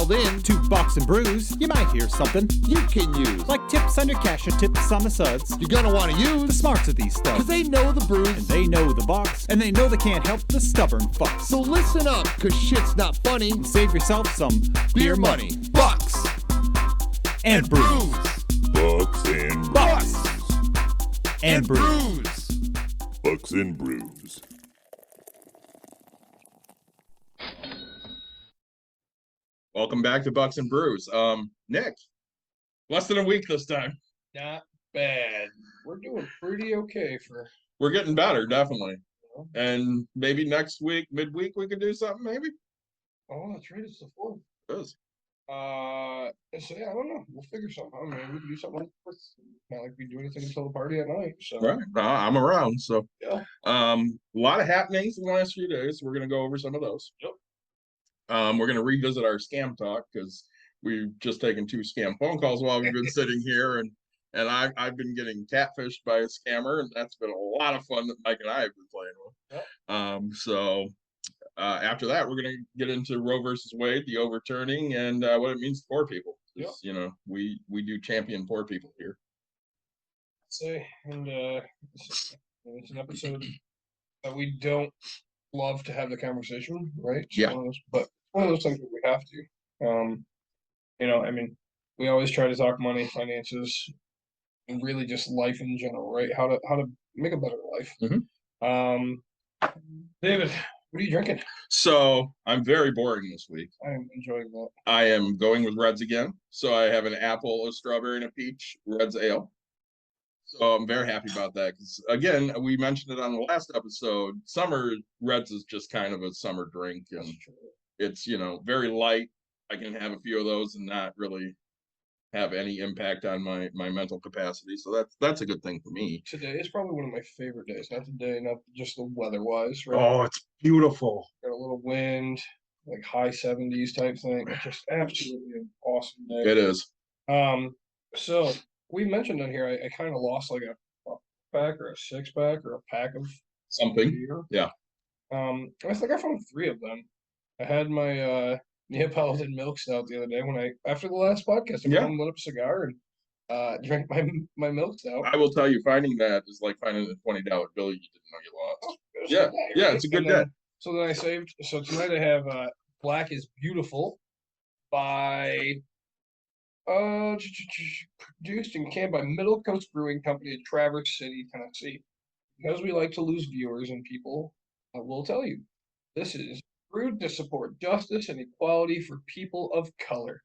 dialed in to Bucks and Brews, you might hear something you can use. like tips on your cash or tips on the suds. You're gonna want to The use, smarts of these studs. because they know the brews. And they know the Bucks, and they know they can't help the stubborn fucks. So listen up, because shit's not funny. And save yourself some beer money. Bucks And brews. Bucks and Bucks Bucks and brews. brews. Bucks and Brews. Welcome back to Bucks and Brews. Nick, less than a week this time. Not bad. We're doing pretty okay for. We're getting better, definitely. And maybe next week, midweek, we could do something, maybe? Oh, that's right. It's the fourth. It is. So yeah, I don't know. We'll figure something out. Maybe we can do something like this. Not like we do anything until the party at night. So Right. I'm around, so. yeah. A lot of happenings in the last few days. We're going to go over some of those. Yep. We're going to revisit our scam talk because we've just taken 2 scam phone calls while we've been sitting here, and I've been getting catfished by a scammer, and that's been a lot of fun that Mike and I have been playing with. Yep. So after that, we're going to get into Roe versus Wade, the overturning, and what it means to poor people. Yep. You know, we do champion poor people here. Say and it's an episode that we don't love to have the conversation, right? It's Yeah. but one of those things that we have to. I mean, we always try to talk money, finances, and really just life in general, right? How to make a better life. David, what are you drinking? So I'm very boring this week. I am enjoying that. I am going with Reds again. So I have an apple, a strawberry, and a peach Reds ale. So I'm very happy about that because, again, we mentioned it on the last episode. Summer Reds is just kind of a summer drink, and it's, very light. I can have a few of those and not really have any impact on my mental capacity. So that's a good thing for me. Today is probably one of my favorite days. Not today, not just the weather-wise, right? Oh, it's beautiful. Got a little wind, like high 70s type thing. It's just absolutely an awesome day. It is. So we mentioned on here, I kind of lost like a pack or a 6-pack or a pack of Something. beer. Yeah. I think I found 3 of them. I had my Neapolitan milk stout the other day after the last podcast. I went home, lit up a cigar and drank my milk stout. I will tell you, finding that is like finding a $20 bill you didn't know you lost. Yeah, Right? it's a good day. So then I saved. So tonight I have Black is Beautiful by produced and canned by Middle Coast Brewing Company in Traverse City, Tennessee. Because we like to lose viewers and people, I will tell you, this is brewed to support justice and equality for people of color.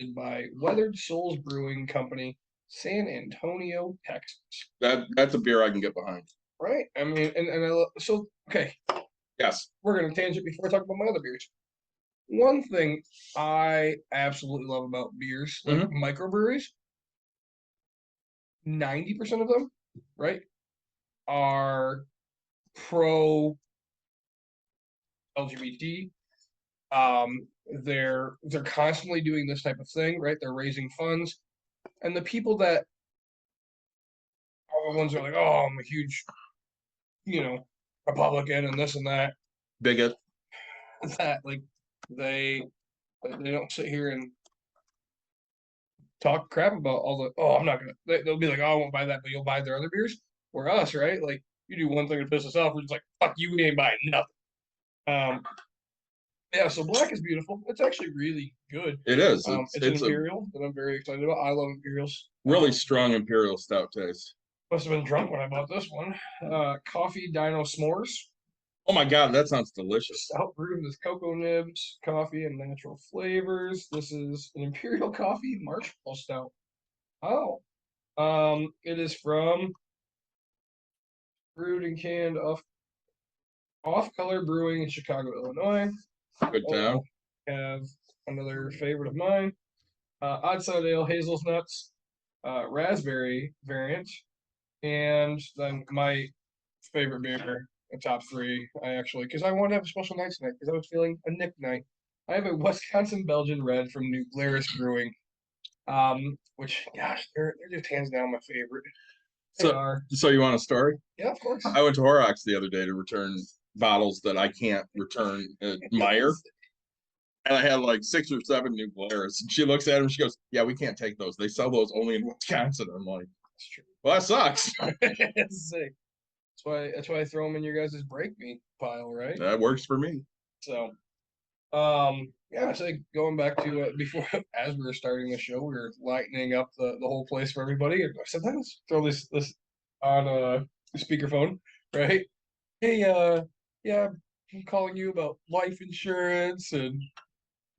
And by Weathered Souls Brewing Company, San Antonio, Texas. That's a beer I can get behind. Right? I mean, okay. Yes. We're going to tangent before I talk about my other beers. One thing I absolutely love about beers, like microbreweries, 90% of them, right, are pro LGBT. They're constantly doing this type of thing, right? They're raising funds, and the people that are the ones that are like, oh, I'm a huge, Republican and this and that. Bigot. That like they don't sit here and talk crap about all the. Oh, I'm not gonna. They'll be like, oh, I won't buy that, but you'll buy their other beers. We're us, right? Like you do one thing to piss us off, we're just like, fuck you, we ain't buying nothing. Yeah, so Black is Beautiful. It's actually really good. It is. It's an Imperial that I'm very excited about. I love Imperials. Really strong Imperial stout taste. Must have been drunk when I bought this one. Coffee Dino S'mores. Oh my God, that sounds delicious. Stout brewed with cocoa nibs, coffee, and natural flavors. This is an Imperial Coffee Marshmallow Stout. Oh. It is from brewed and canned Off Color Brewing in Chicago, Illinois. Good town. Have another favorite of mine. Odd Side Ale, Hazelnuts, Raspberry variant. And then my favorite beer, the top 3, because I wanted to have a special night tonight, because I was feeling a Nick night. I have a Wisconsin Belgian Red from New Glarus Brewing, which, gosh, they're just hands down my favorite. So you want a story? Yeah, of course. I went to Horrocks the other day to return bottles that I can't return at Meyer. And I had like 6 or 7 new Polaris. And she looks at them. She goes, "Yeah, we can't take those. They sell those only in Wisconsin." I'm like, That's true. "Well, that sucks." It's sick. That's why I throw them in your guys' break meat pile, right? That works for me. So, yeah, so going back to before, as we were starting the show, we were lightening up the whole place for everybody. I said, let's throw this on speakerphone, right? Hey, yeah, I'm calling you about life insurance, and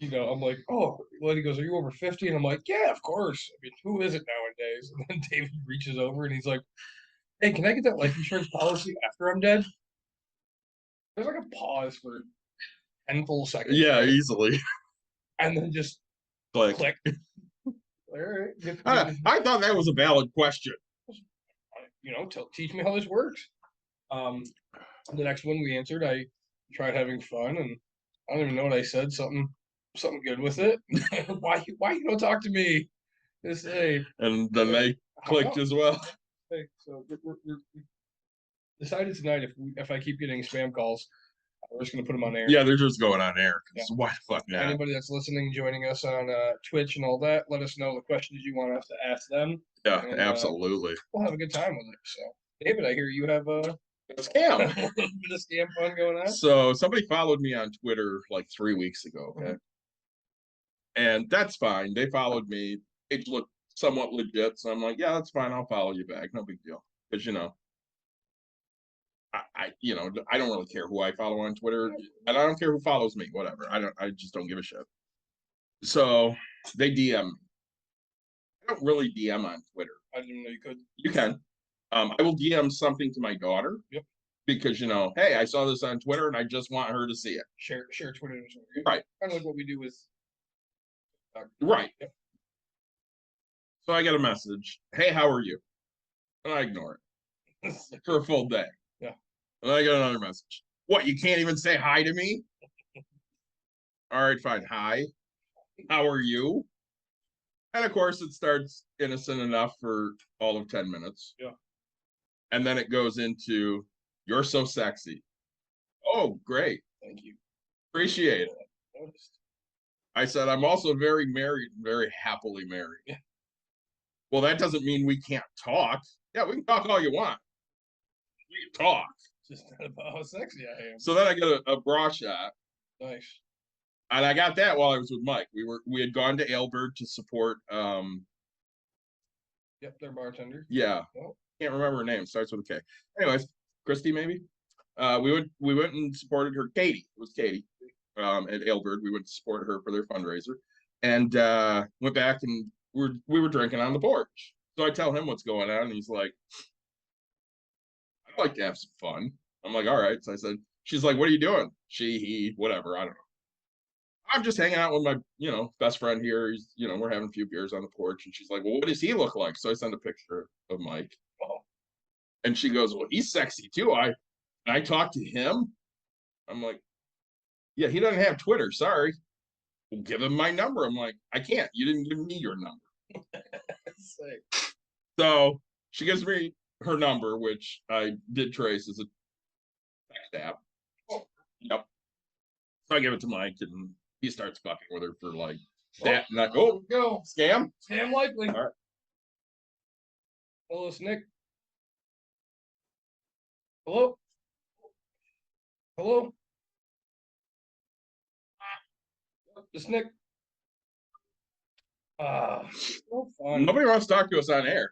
I'm like, oh, Lenny goes, are you over 50? And I'm like, yeah, of course. I mean, who isn't nowadays? And then David reaches over and he's like, hey, can I get that life insurance policy after I'm dead? There's like a pause for 10 full seconds. Yeah, right? easily. And then just Click. click. All right. I thought that was a valid question. Teach me how this works. The next one we answered, I tried having fun, and I don't even know what I said. Something good with it. Why you don't talk to me? Just hey. And then they clicked as well. Hey, so we're decided tonight if I keep getting spam calls, we're just gonna put them on air. Yeah, they're just going on air. Yeah. Why the fuck not? Anybody that's listening, joining us on Twitch and all that, let us know the questions you want us to ask them. Yeah, And, absolutely. We'll have a good time with it. So, David, I hear you have a scam. bit of scam fun going on. So somebody followed me on Twitter like 3 weeks ago. Okay. And that's fine. They followed me. It looked somewhat legit. So I'm like, yeah, that's fine. I'll follow you back. No big deal. Because I don't really care who I follow on Twitter, and I don't care who follows me. Whatever. I just don't give a shit. So they DM me. I don't really DM on Twitter. I didn't know you could. You can. I will DM something to my daughter. Yep. Because hey, I saw this on Twitter and I just want her to see it. Share Twitter. Right. Kind of like what we do with. Right. Yep. So I get a message. Hey, how are you? And I ignore it for a full day. Yeah. And I get another message. What? You can't even say hi to me? All right, fine. Hi. How are you? And of course, it starts innocent enough for all of 10 minutes. Yeah. And then it goes into, you're so sexy. Oh, great. Thank you. Appreciate it. Noticed. I said, I'm also very married, very happily married. Yeah. Well, that doesn't mean we can't talk. Yeah, we can talk all you want. We can talk. Just not about how sexy I am. So then I got a bra shot. Nice. And I got that while I was with Mike. We had gone to Aylbird to support Yep, their bartender. Yeah. Oh. Can't remember her name. Starts with a K. Anyways, Christy maybe. We went and supported her. Katie. It was Katie. At Aylbird. We went to support her for their fundraiser. And went back and we were drinking on the porch. So I tell him what's going on, and he's like, I'd like to have some fun. I'm like, all right. So I said, she's like, what are you doing? He, whatever, I don't know. I'm just hanging out with my, best friend here. He's, we're having a few beers on the porch. And she's like, well, what does he look like? So I send a picture of Mike. Oh. And she goes, well, he's sexy too. I talked to him. I'm like, yeah, he doesn't have Twitter. Sorry. Well, give him my number. I'm like, I can't. You didn't give me your number. So she gives me her number, which I did trace as a text app. Oh. Yep. So I give it to Mike, and he starts fucking with her for like that night. Oh, go. Scam likely. All right. Hello, Snick. Hello. The Snick. So fun. Nobody wants to talk to us on air.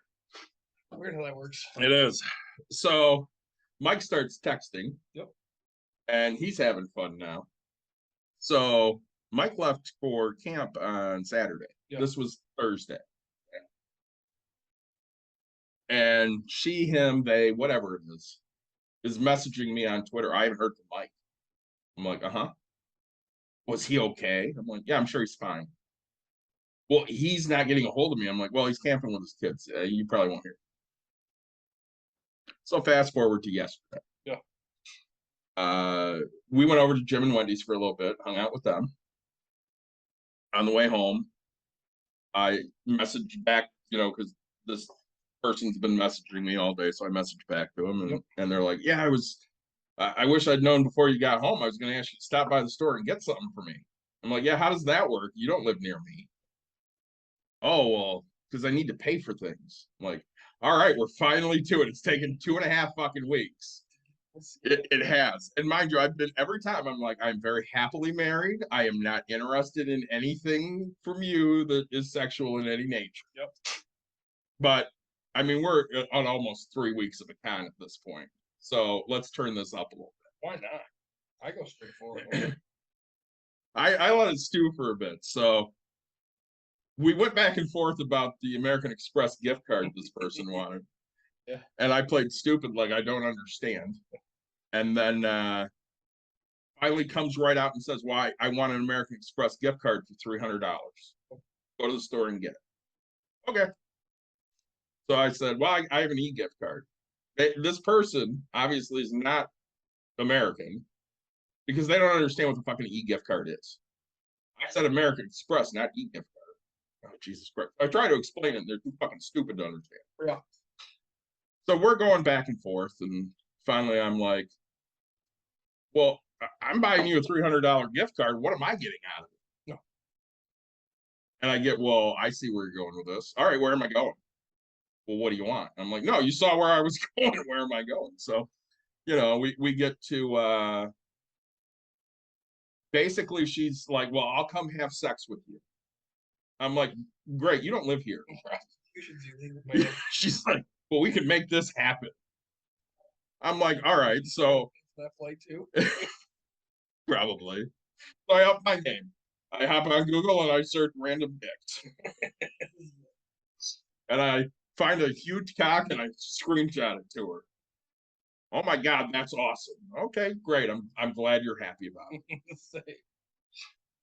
Weird how that works. It is. So Mike starts texting. Yep. And he's having fun now. So Mike left for camp on Saturday. Yep. This was Thursday. And she, him, they, whatever it is messaging me on Twitter. I haven't heard from Mike. I'm like, was he okay? I'm like, yeah, I'm sure he's fine. Well, he's not getting a hold of me. I'm like, well, he's camping with his kids. You probably won't hear. So fast forward to yesterday. Yeah. We went over to Jim and Wendy's for a little bit, hung out with them. On the way home, I messaged back, because this person's been messaging me all day. So I messaged back to them, and they're like, yeah, I wish I'd known before you got home. I was going to ask you to stop by the store and get something for me. I'm like, yeah, how does that work? You don't live near me. Oh, well, because I need to pay for things. I'm like, all right, we're finally to it. It's taken 2.5 fucking weeks. It has. And mind you, I've been every time I'm like, I'm very happily married. I am not interested in anything from you that is sexual in any nature. Yep. But I mean, we're on almost 3 weeks of a con at this point. So let's turn this up a little bit. Why not? I go straight forward. I let it stew for a bit. So we went back and forth about the American Express gift card this person wanted. Yeah. And I played stupid like I don't understand. And then finally comes right out and says, well, I want an American Express gift card for $300. Go to the store and get it. Okay. So I said, well, I have an e-gift card. This person obviously is not American because they don't understand what the fucking e-gift card is. I said American Express, not e-gift card. Oh, Jesus Christ. I try to explain it, and they're too fucking stupid to understand. Yeah. So we're going back and forth, and finally I'm like, well, I'm buying you a $300 gift card. What am I getting out of it? No. And I get, well, I see where you're going with this. All right, where am I going? Well, what do you want? I'm like, no, you saw where I was going. Where am I going? So, we get to basically she's like, well, I'll come have sex with you. I'm like, great, you don't live here. She's like, well, we can make this happen. I'm like, all right, so that flight too. Probably. So I up my game. I hop on Google and I search random dicks. And I find a huge cock and I screenshot it to her. Oh my God, that's awesome. Okay, great. I'm glad you're happy about it.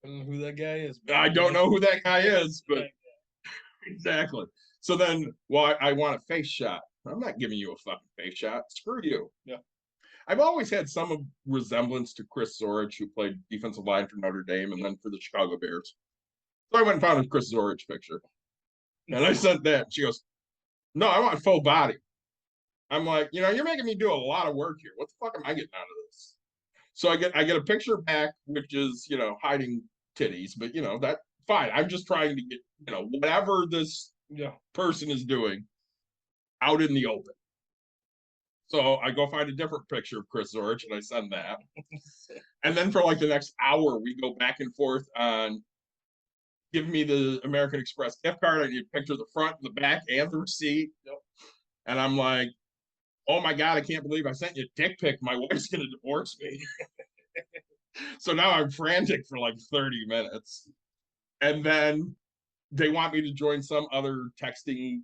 I don't know who that guy is. I don't know who that guy is, but exactly. So then, well, I want a face shot. I'm not giving you a fucking face shot. Screw you. Yeah. I've always had some resemblance to Chris Zorich, who played defensive line for Notre Dame and then for the Chicago Bears. So I went and found a Chris Zorich picture. And I sent that. She goes, no, I want full body. I'm like, you're making me do a lot of work here. What the fuck am I getting out of this? So I get a picture back, which is, hiding titties, but that fine. I'm just trying to get, whatever this person is doing out in the open. So I go find a different picture of Chris Zorich and I send that. And then for like the next hour, we go back and forth on give me the American Express gift card. I need a picture of the front, the back, and the receipt. Yep. And I'm like, oh my God, I can't believe I sent you a dick pic. My wife's going to divorce me. So now I'm frantic for like 30 minutes. And then they want me to join some other texting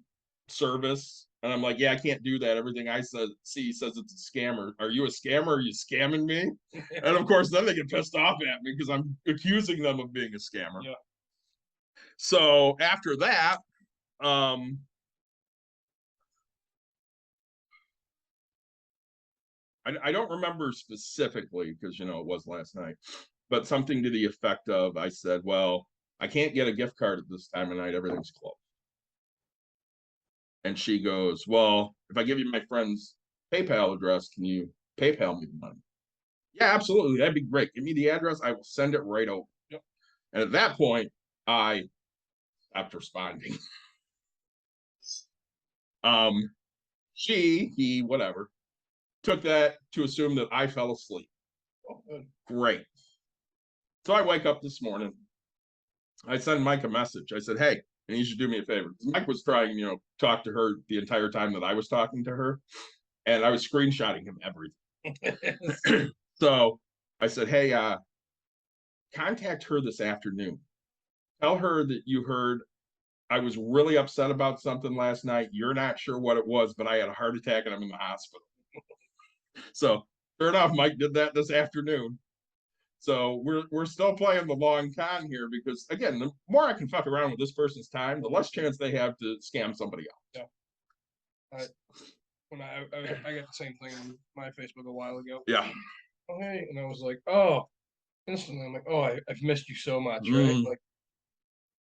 service. And I'm like, yeah, I can't do that. Everything I see says it's a scammer. Are you a scammer? Are you scamming me? And of course, then they get pissed off at me because I'm accusing them of being a scammer. Yeah. So after that, I don't remember specifically because, it was last night, but something to the effect of, I said, well, I can't get a gift card at this time of night. Everything's closed. And she goes, well, if I give you my friend's PayPal address, can you PayPal me the money? Yeah, absolutely. That'd be great. Give me the address. I will send it right over. Yep. And at that point, I stopped responding. He, whatever, took that to assume that I fell asleep. Oh, good. Great. So I wake up this morning. I send Mike a message. I said, hey, and you should do me a favor. Mike was trying, talk to her the entire time that I was talking to her. And I was screenshotting him everything. So I said, hey, contact her this afternoon. Tell her that you heard I was really upset about something last night. You're not sure what it was, but I had a heart attack and I'm in the hospital. So sure enough, Mike did that this afternoon. So we're still playing the long con here because, again, the more I can fuck around with this person's time, the less chance they have to scam somebody else. Yeah. I got the same thing on my Facebook a while ago. Yeah. Oh, hey. And I was like, oh, instantly I'm like, oh, I've missed you so much, right? Like,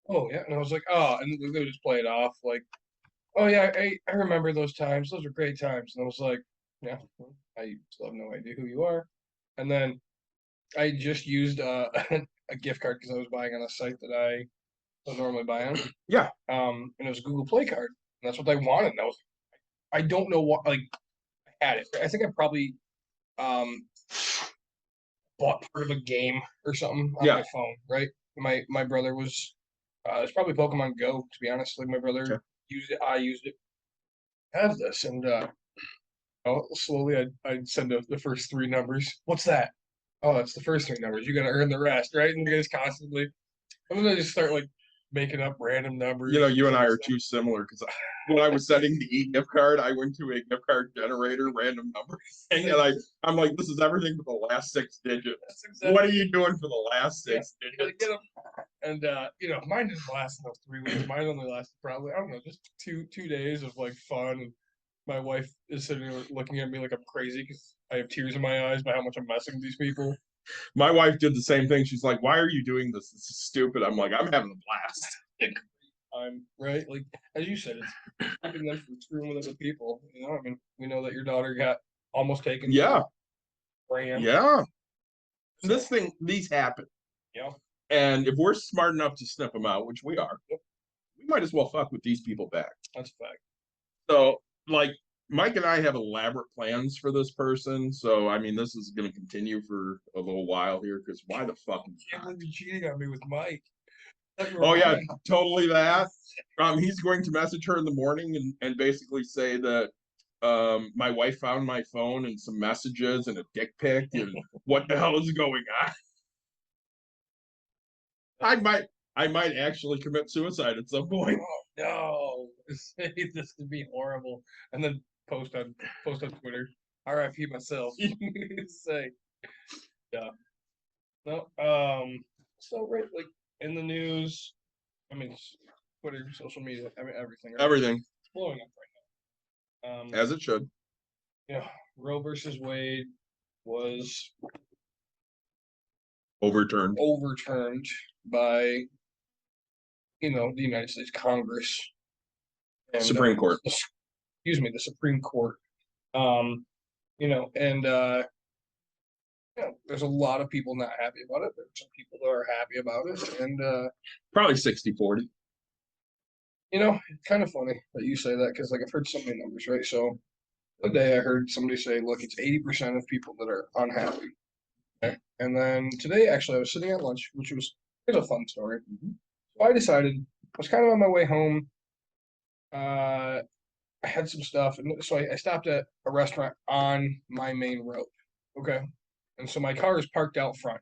oh, yeah. And I was like, oh, and they would just play it off like, oh, yeah, I remember those times. Those were great times. And I was like, yeah, I still have no idea who you are. And then I just used a gift card because I was buying on a site that I don't normally buy on. Yeah. And it was a Google Play card. And that's what they wanted. And I don't know what, like, I had it. I think I probably bought part of a game or something on my phone, right? My brother was, it's probably Pokemon Go, to be honest. Like, my brother used it, I used it. I have this, and slowly I'd send the first three numbers. What's that? Oh, that's the first three numbers. You got to earn the rest, right? And you guys constantly, I'm gonna just start like making up random numbers. You know, you and I are too similar because when I was setting the e-gift card, I went to a gift card generator, random numbers, and I'm like, this is everything for the last 6 digits. Exactly. What are you doing for the last 6 digits? Get them. And mine didn't last enough 3 weeks. Mine only lasted probably, I don't know, just two days of like fun. And my wife is sitting there looking at me like I'm crazy because I have tears in my eyes by how much I'm messing with these people. My wife did the same thing. She's like, why are you doing this? This is stupid. I'm like, I'm having a blast. I'm right. Like, as you said, it's keeping them from screwing with other people. I mean, we know that your daughter got almost taken. Yeah. Ram. Yeah. So, these happen. Yeah. And if we're smart enough to sniff them out, which we are, we might as well fuck with these people back. That's a fact. So, like, Mike and I have elaborate plans for this person. So, I mean, this is going to continue for a little while here because why the fuck? I can't believe you're cheating on me with Mike. Oh, yeah, totally that. He's going to message her in the morning and basically say that my wife found my phone and some messages and a dick pic and what the hell is going on? I might actually commit suicide at some point. Oh, no, this could be horrible. And then post on Twitter. R.I.P. myself. Say, yeah. No. So right, like in the news, I mean, Twitter, social media, I mean everything. Right? Everything. It's blowing up right now. As it should. Yeah. Roe versus Wade was overturned by the United States Congress and Supreme Court. Excuse me, the Supreme Court. There's a lot of people not happy about it. There's some people that are happy about it, and probably 60-40. It's kind of funny that you say that because like I've heard so many numbers, right? So the day I heard somebody say, look, it's 80% of people that are unhappy. Okay? And then today, actually, I was sitting at lunch, which was a fun story. So I decided, I was kind of on my way home. I had some stuff, and so I stopped at a restaurant on my main road. Okay. And so my car is parked out front.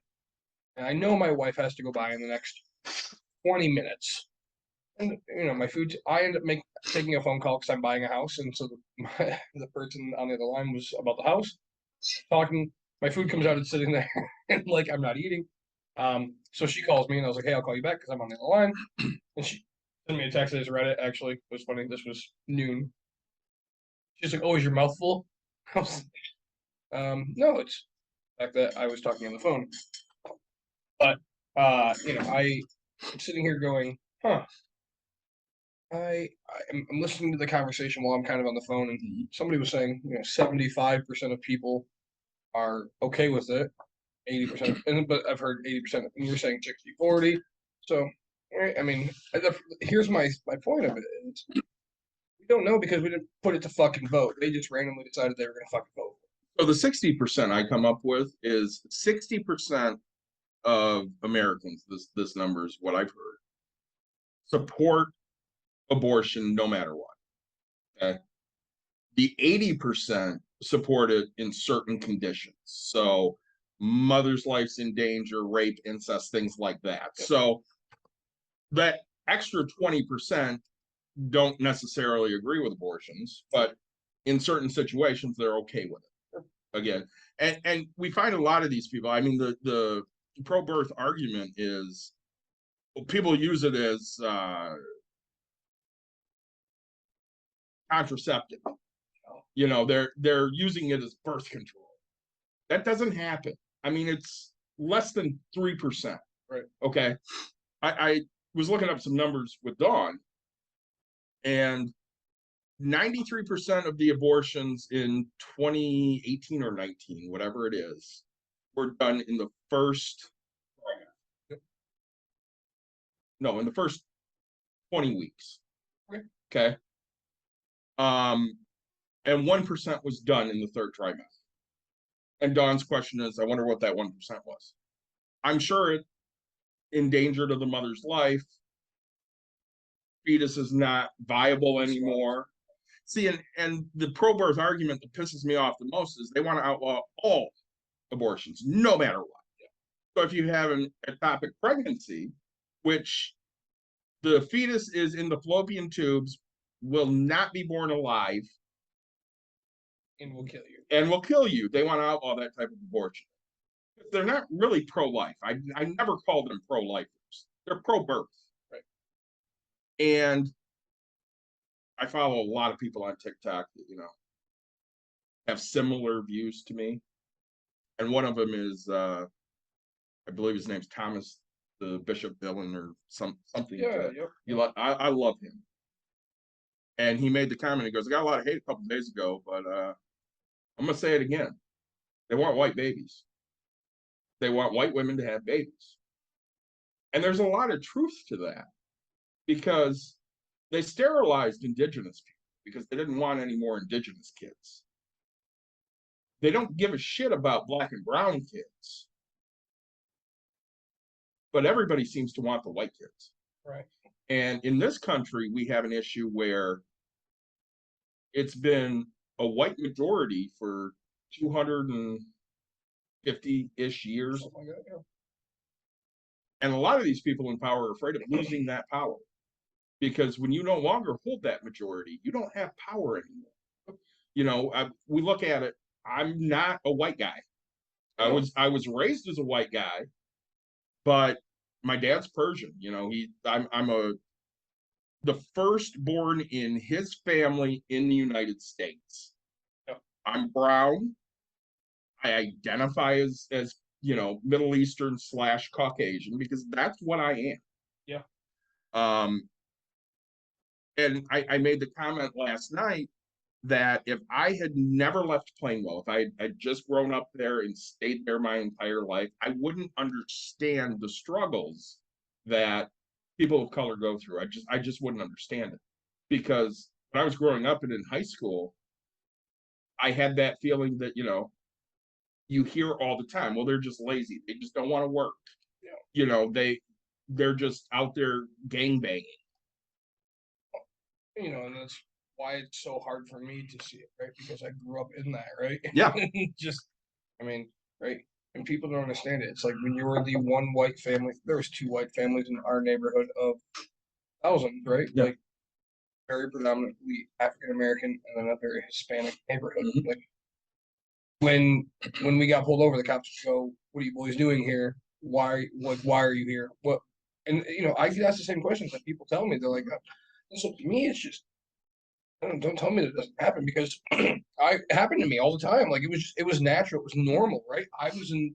And I know my wife has to go by in the next 20 minutes. And, my food, I end up taking a phone call because I'm buying a house. And so the person on the other line was about the house, talking. My food comes out, it's sitting there, and like I'm not eating. So she calls me, and I was like, hey, I'll call you back because I'm on the other line. And she sent me a text. I just read it, actually. It was funny. This was noon. She's like, oh, is your mouth full? I was like, no, it's the fact that I was talking on the phone. But, I'm sitting here going, I'm listening to the conversation while I'm kind of on the phone, and somebody was saying, 75% of people are okay with it, 80%, but I've heard 80%, and you're saying 60-40. So, I mean, here's my point of it. We don't know because we didn't put it to fucking vote. They just randomly decided they were going to fucking vote. So the 60% I come up with is 60% of Americans, this number is what I've heard, support abortion no matter what. Okay. The 80% support it in certain conditions. So mother's life's in danger, rape, incest, things like that. So that extra 20% don't necessarily agree with abortions, but in certain situations, they're okay with it. Again, and we find a lot of these people, I mean, the pro-birth argument is, people use it as contraceptive. They're using it as birth control. That doesn't happen. I mean, it's less than 3%. Right. Okay. I was looking up some numbers with Dawn, and 93% of the abortions in 2018 or 19, whatever it is, were done in the first No, in the first 20 weeks. Okay. Okay. And 1% was done in the third trimester. And Dawn's question is, I wonder what that 1% was. I'm sure it endangered the mother's life. Fetus is not viable anymore. See, and the pro-birth argument that pisses me off the most is they want to outlaw all abortions, no matter what. So if you have an ectopic pregnancy, which the fetus is in the fallopian tubes, will not be born alive, And will kill you. and will kill you. They want to outlaw that type of abortion. They're not really pro-life. I never call them pro-lifers. They're pro-birth. Right. And I follow a lot of people on TikTok that, you know, have similar views to me. And one of them is, I believe his name's Thomas, the Bishop Dillon or something. Yeah, yep. I love him. And he made the comment, he goes, I got a lot of hate a couple of days ago, but I'm going to say it again. They want white babies. They want white women to have babies. And there's a lot of truth to that because they sterilized indigenous people because they didn't want any more indigenous kids. They don't give a shit about black and brown kids. But everybody seems to want the white kids. Right. And in this country, we have an issue where it's been a white majority for 250-ish years. Something like that, yeah. And a lot of these people in power are afraid of losing that power. Because when you no longer hold that majority, you don't have power anymore. You know, we look at it, I'm not a white guy. I was raised as a white guy, but my dad's Persian. You know, I'm the firstborn in his family in the United States. Yep. I'm brown. I identify as you know, Middle Eastern / Caucasian because that's what I am. Yeah. And I made the comment last night that if I had never left Plainwell, if I had just grown up there and stayed there my entire life, I wouldn't understand the struggles that people of color go through. I just wouldn't understand it. Because when I was growing up and in high school, I had that feeling that, you know, you hear all the time, well, they're just lazy. They just don't want to work. Yeah. You know, they're just out there gangbanging. You know, and that's why it's so hard for me to see it, right? Because I grew up in that, right? Yeah. Just, I mean, right? And people don't understand it. It's like when you were the one white family, there was 2 white families in our neighborhood of thousands, right? Yeah. Like very predominantly African American and then a very Hispanic neighborhood. Mhm. Like when we got pulled over, the cops would go, "What are you boys doing here? Why are you here? What?" And you know, I get asked the same questions that people tell me. They're like, so to me, it's just don't tell me that it doesn't happen because it happened to me all the time. Like it was natural, it was normal, right? I was in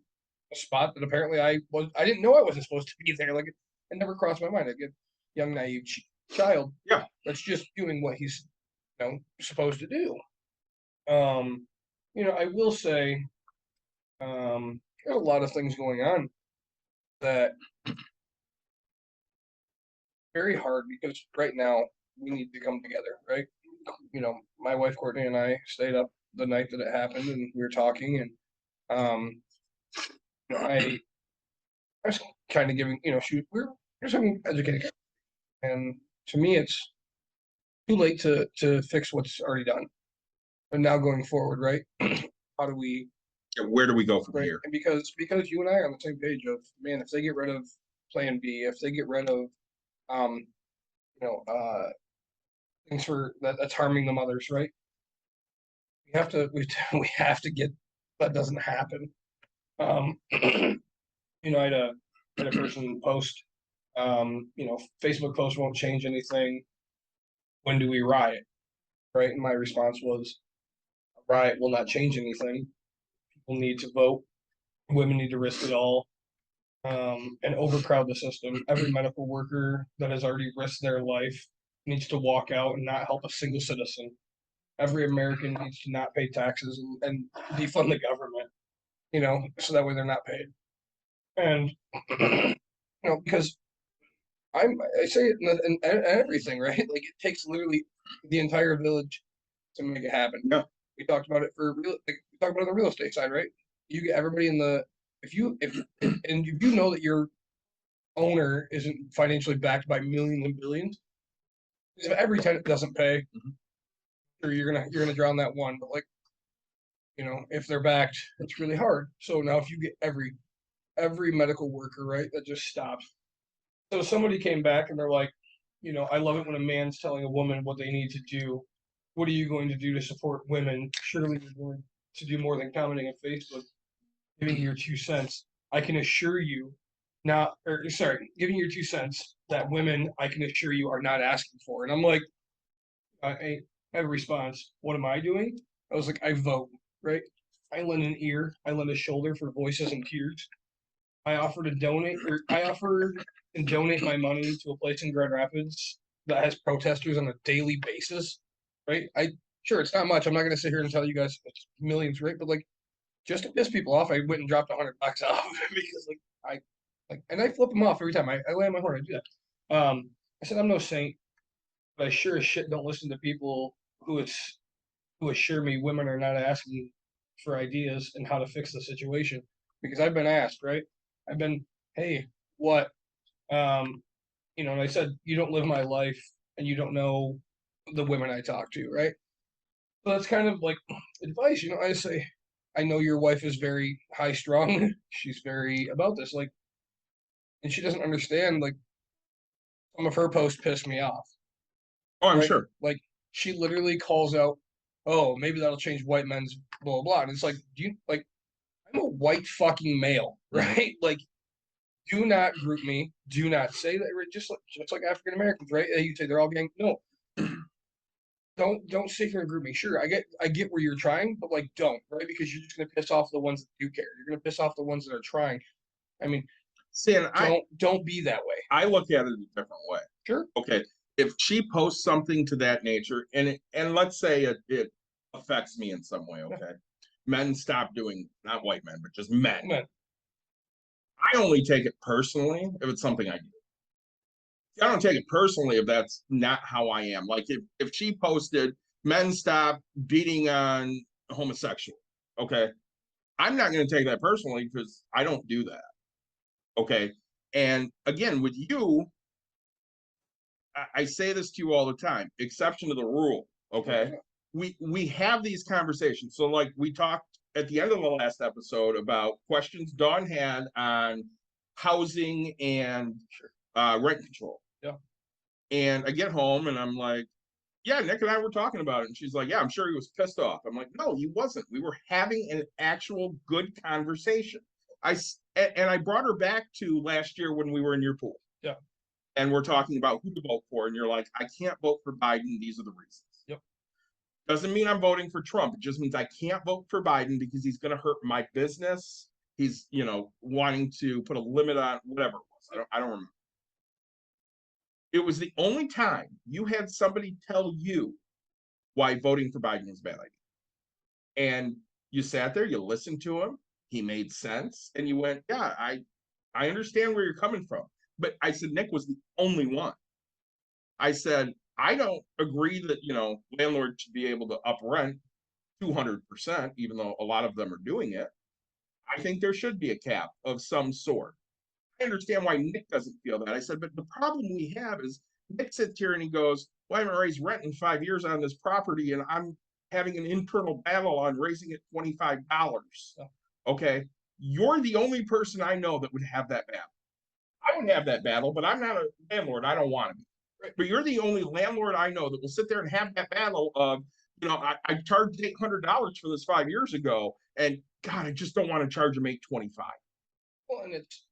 a spot that apparently I didn't know I wasn't supposed to be there. Like it never crossed my mind. I get young naive child, Yeah, that's just doing what he's supposed to do. You know, I will say, there's a lot of things going on that very hard because right now we need to come together, right? You know, my wife Courtney and I stayed up the night that it happened, and we were talking, and I was kind of giving, you know, we're just having educated, and to me, it's too late to fix what's already done, but now going forward, right? How do we? where do we go from here? And because you and I are on the same page of man, if they get rid of Plan B, if they get rid of you know, things for that's harming the mothers, right? We have to get that doesn't happen. You know, I had a person post, you know, Facebook post won't change anything. When do we riot? Right? And my response was, a riot will not change anything. People need to vote. Women need to risk it all. And overcrowd the system. Every medical worker that has already risked their life needs to walk out and not help a single citizen. Every American needs to not pay taxes and defund the government, you know, so that way they're not paid. And, you know, because I say it in everything, right? Like it takes literally the entire village to make it happen. Yeah. We talked about it for real. Like, we talked about it on the real estate side, right? You get everybody in the if you know that your owner isn't financially backed by millions and billions, if every tenant doesn't pay, sure you're gonna drown that one. But like, if they're backed, it's really hard. So now if you get every medical worker, right, that just stops. So somebody came back and they're like, I love it when a man's telling a woman what they need to do. What are you going to do to support women? Surely you're going to do more than commenting on Facebook, giving your 2 cents. I can assure you, giving your 2 cents that women, I can assure you, are not asking for. And I'm like, I have a response. What am I doing? I was like, I vote, right? I lend an ear, I lend a shoulder for voices and tears. I offer to donate my money to a place in Grand Rapids that has protesters on a daily basis, right? Sure, it's not much. I'm not going to sit here and tell you guys it's millions, right? But like, just to piss people off, I went and dropped $100 off because and I flip them off every time. I lay on my horn. I do that. I said I'm no saint, but I sure as shit don't listen to people who assure me women are not asking for ideas and how to fix the situation, because I've been asked, right? I've been, hey, what? And I said, you don't live my life and you don't know the women I talk to, right? So that's kind of like advice, I say, I know your wife is very high strung. She's very about this, like, and she doesn't understand, like, some of her posts piss me off. Oh, I'm right? sure. Like, she literally calls out, oh, maybe that'll change white men's blah, blah, blah. And it's like, I'm a white fucking male, right? Like, do not group me. Do not say that. Just like African Americans, right? You say they're all gang. No, don't sit here and group me. Sure, I get where you're trying, but like, don't, right? Because you're just gonna piss off the ones that do care. You're gonna piss off the ones that are trying. I mean, See, and don't be that way. I look at it a different way. Sure. Okay, if she posts something to that nature, and let's say it affects me in some way, okay, yeah. Men stop doing, not white men, but just men. I only take it personally if it's something I do. I don't take it personally if that's not how I am. Like if she posted, men stop beating on homosexual, okay, I'm not going to take that personally because I don't do that. Okay. And again, with you, I say this to you all the time, exception to the rule. Okay. We have these conversations. So like we talked at the end of the last episode about questions Dawn had on housing and rent control. Yeah. And I get home and I'm like, yeah, Nick and I were talking about it. And she's like, yeah, I'm sure he was pissed off. I'm like, no, he wasn't. We were having an actual good conversation. And I brought her back to last year when we were in your pool. Yeah. And we're talking about who to vote for. And you're like, I can't vote for Biden. These are the reasons. Yep. Doesn't mean I'm voting for Trump. It just means I can't vote for Biden because he's going to hurt my business. He's, wanting to put a limit on whatever it was. I don't remember. It was the only time you had somebody tell you why voting for Biden was a bad idea. And you sat there, you listened to him, he made sense, and you went, yeah, I understand where you're coming from. But I said, Nick was the only one. I said, I don't agree that, landlords should be able to up rent 200%, even though a lot of them are doing it. I think there should be a cap of some sort. I understand why Nick doesn't feel that. I said, but the problem we have is Nick sits here and he goes, well, I haven't raised rent in 5 years on this property, and I'm having an internal battle on raising it $25. Okay, you're the only person I know that would have that battle. I don't have that battle, but I'm not a landlord. I don't want to be. Right? But you're the only landlord I know that will sit there and have that battle of, I charged $800 for this 5 years ago, and God, I just don't want to charge them $825. Well, and it's,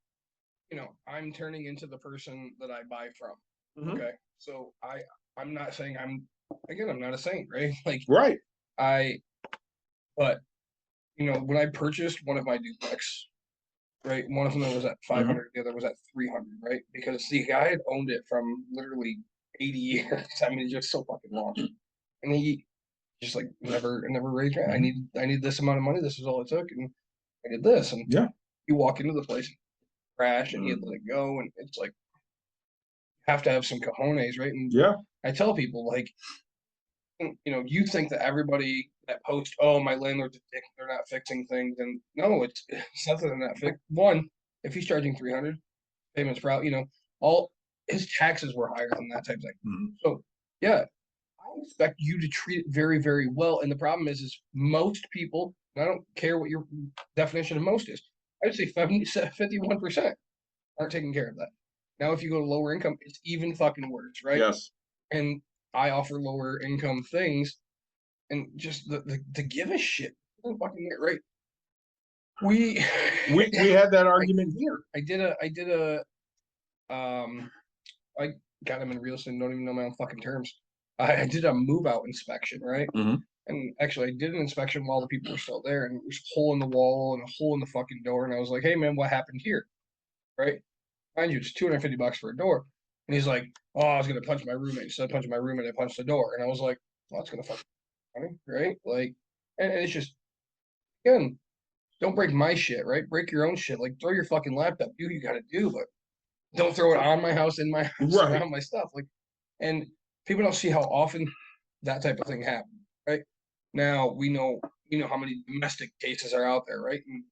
I'm turning into the person that I buy from. Mm-hmm. Okay, so I'm not saying I'm not a saint, right? Like, right. But when I purchased one of my duplex, right, one of them was at 500, mm-hmm. The other was at 300, right? Because the guy had owned it from literally 80 years. I mean, it's just so fucking long. And he just like never raised rent. I need this amount of money. This is all it took, and I did this. And yeah, you walk into the place, crash, and you let it go, and it's like, have to have some cojones, right? And Yeah. I tell people, like, you think that everybody that posts, oh, my landlord's a dick, they're not fixing things, and no, it's not that they're not fixing. One, if he's charging 300 payments per hour, all his taxes were higher than that type of thing. Mhm. So yeah, I expect you to treat it very, very well. And the problem is most people, and I don't care what your definition of most is, I would say 51% aren't taking care of that. Now, if you go to lower income, it's even fucking worse, right? Yes. And I offer lower income things, and just the give a shit. Fucking get right. We had that argument here. I did a I got him in real estate, don't even know my own fucking terms. I did a move out inspection, right? Mhm. And actually, I did an inspection while the people were still there, and there's a hole in the wall and a hole in the fucking door. And I was like, "Hey, man, what happened here?" Right? Mind you, it's $250 for a door. And he's like, "Oh, I was gonna punch my roommate. Instead of punching my roommate, I punched the door." And I was like, "Well, that's gonna fucking funny, right?" Like, and it's just again, don't break my shit, right? Break your own shit. Like, throw your fucking laptop. Do what you gotta do, but don't throw it on my house, in my house, Right. around my stuff. Like, and people don't see how often that type of thing happens, right? Now we know how many domestic cases are out there, right? And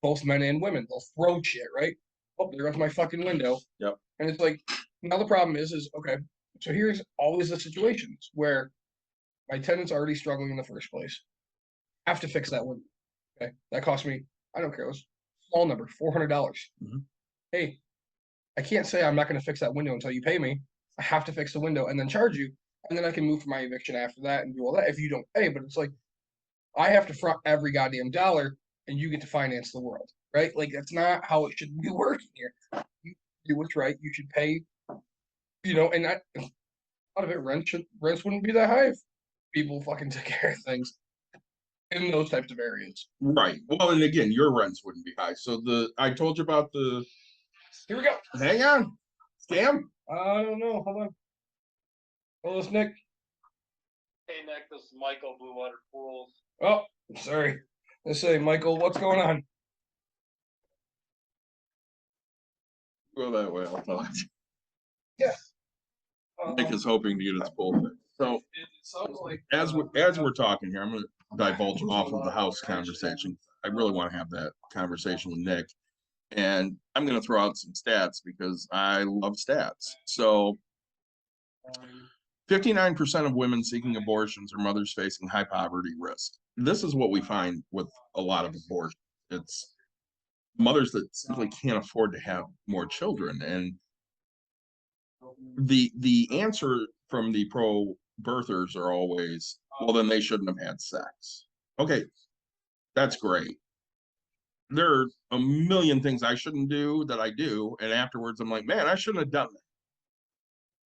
both men and women, they'll throw shit, right? Oh, there goes my fucking window. Yep. And it's like, now the problem is okay, so here's always the situations where my tenant's already struggling in the first place. I have to fix that window. Okay. That cost me, I don't care, it was small number, $400. Mhm. Hey, I can't say I'm not going to fix that window until you pay me. I have to fix the window and then charge you. And then I can move for my eviction after that and do all that if you don't pay. But it's like, I have to front every goddamn dollar and you get to finance the world, right? Like, that's not how it should be working here. You do what's right. You should pay, and that, a lot of it, rents wouldn't be that high if people fucking took care of things in those types of areas. Right. Well, and again, your rents wouldn't be high. So I told you about the. Here we go. Hang on. Scam. I don't know. Hold on. Hello, it's Nick. Hey Nick, this is Michael, Blue Water Pools. Oh, sorry. Let's say, Michael, what's going on? Go that way. I'll tell you. Yeah. Nick is hoping to get his pool fixed. So It sounds like as we're talking here, I'm going to divulge off of the house conversation. I really want to have that conversation with Nick, and I'm going to throw out some stats because I love stats. So 59% of women seeking abortions are mothers facing high poverty risk. This is what we find with a lot of abortions. It's mothers that simply can't afford to have more children. And the answer from the pro-birthers are always, well, then they shouldn't have had sex. Okay, that's great. There are a million things I shouldn't do that I do, and afterwards I'm like, man, I shouldn't have done that.